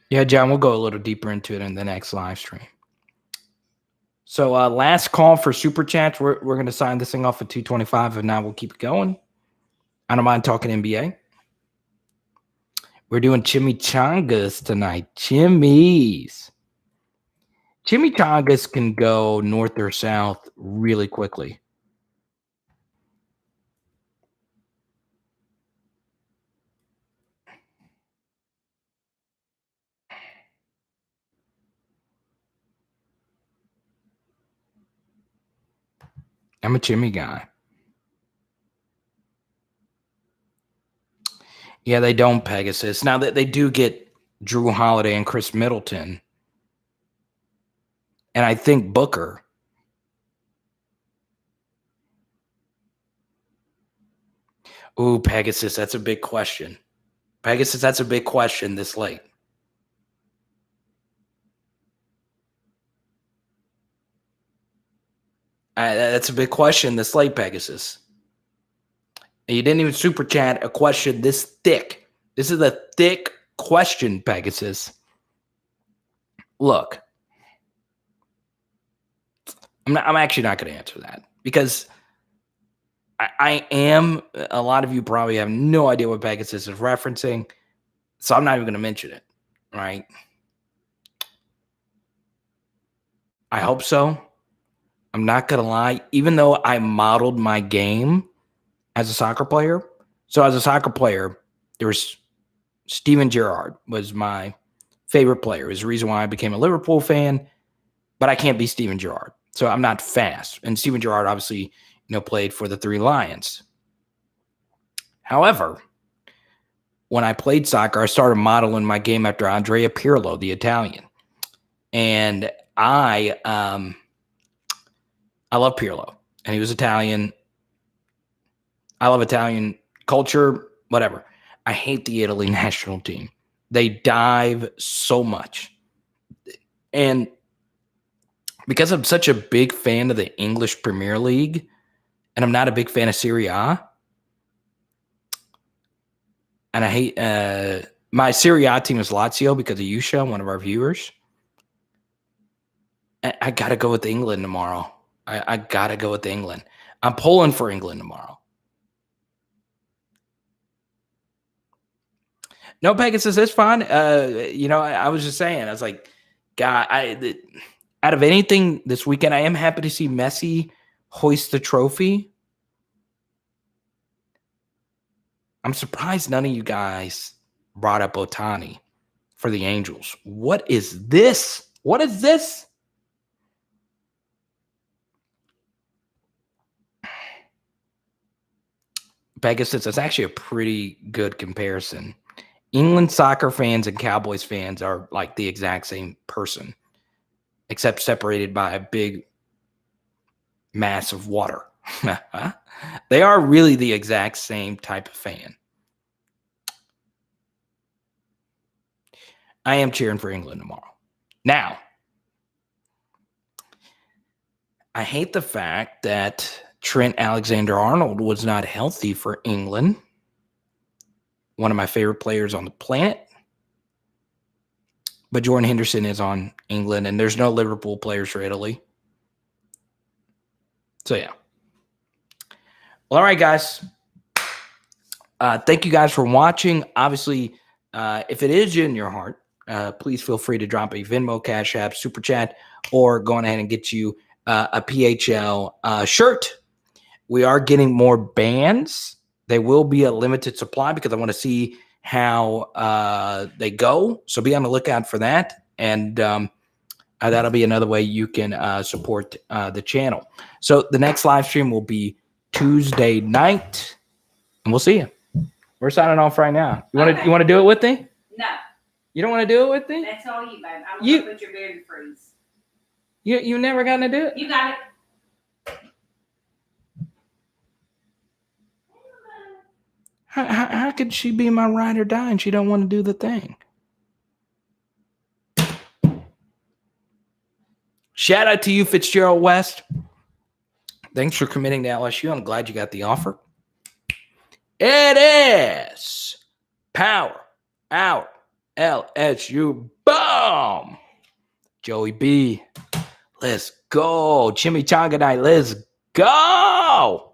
Yeah, John, we'll go a little deeper into it in the next live stream. So last call for Super Chats. We're going to sign this thing off at 2:25, and now we'll keep it going. I don't mind talking NBA. We're doing chimichangas tonight. Chimmies. Chimichangas can go north or south really quickly. I'm a chimmy guy. Yeah, they don't, Pegasus. Now that they do get Drew Holiday and Chris Middleton, and I think Booker. Ooh, Pegasus, that's a big question. Pegasus, that's a big question this late. That's a big question this late, Pegasus. And you didn't even super chat a question this thick. This is a thick question, Pegasus. Look, I'm actually not going to answer that because I am. A lot of you probably have no idea what Pegasus is referencing, so I'm not even going to mention it. Right? I hope so. I'm not going to lie. Even though I modeled my game as a soccer player, so as a soccer player, there was Steven Gerrard was my favorite player. It was the reason why I became a Liverpool fan, but I can't be Steven Gerrard. So I'm not fast. And Steven Gerrard obviously, played for the Three Lions. However, when I played soccer, I started modeling my game after Andrea Pirlo, the Italian. And I love Pirlo. And he was Italian. I love Italian culture, whatever. I hate the Italy national team. They dive so much. And because I'm such a big fan of the English Premier League, and I'm not a big fan of Serie A, and I hate my Serie A team is Lazio because of Yusha, one of our viewers. I got to go with England tomorrow. I got to go with England. I'm pulling for England tomorrow. No, Pegasus, it's fine. I was just saying, I was like, God, out of anything this weekend, I am happy to see Messi hoist the trophy. I'm surprised none of you guys brought up Otani for the Angels. What is this? What is this? Pegasus, that's actually a pretty good comparison. England soccer fans and Cowboys fans are like the exact same person, except separated by a big mass of water. They are really the exact same type of fan. I am cheering for England tomorrow. Now, I hate the fact that Trent Alexander-Arnold was not healthy for England. One of my favorite players on the planet. But Jordan Henderson is on England, and there's no Liverpool players for Italy. So, yeah. Well, all right, guys. Thank you guys for watching. Obviously, if it is in your heart, please feel free to drop a Venmo, Cash App, Super Chat, or go on ahead and get you a PHL shirt. We are getting more bands. They will be a limited supply because I want to see how they go. So be on the lookout for that. And that'll be another way you can support the channel. So the next live stream will be Tuesday night, and we'll see you. We're signing off right now. You want to do it with me? No. You don't want to do it with me? That's all you, babe. I'm going to put your beer in the freeze. You never got to do it? You got it. How could she be my ride or die and she don't want to do the thing? Shout out to you, Fitzgerald West. Thanks for committing to LSU. I'm glad you got the offer. It is Power Hour LSU. Boom! Joey B. Let's go. Chimichanga night. Let's go.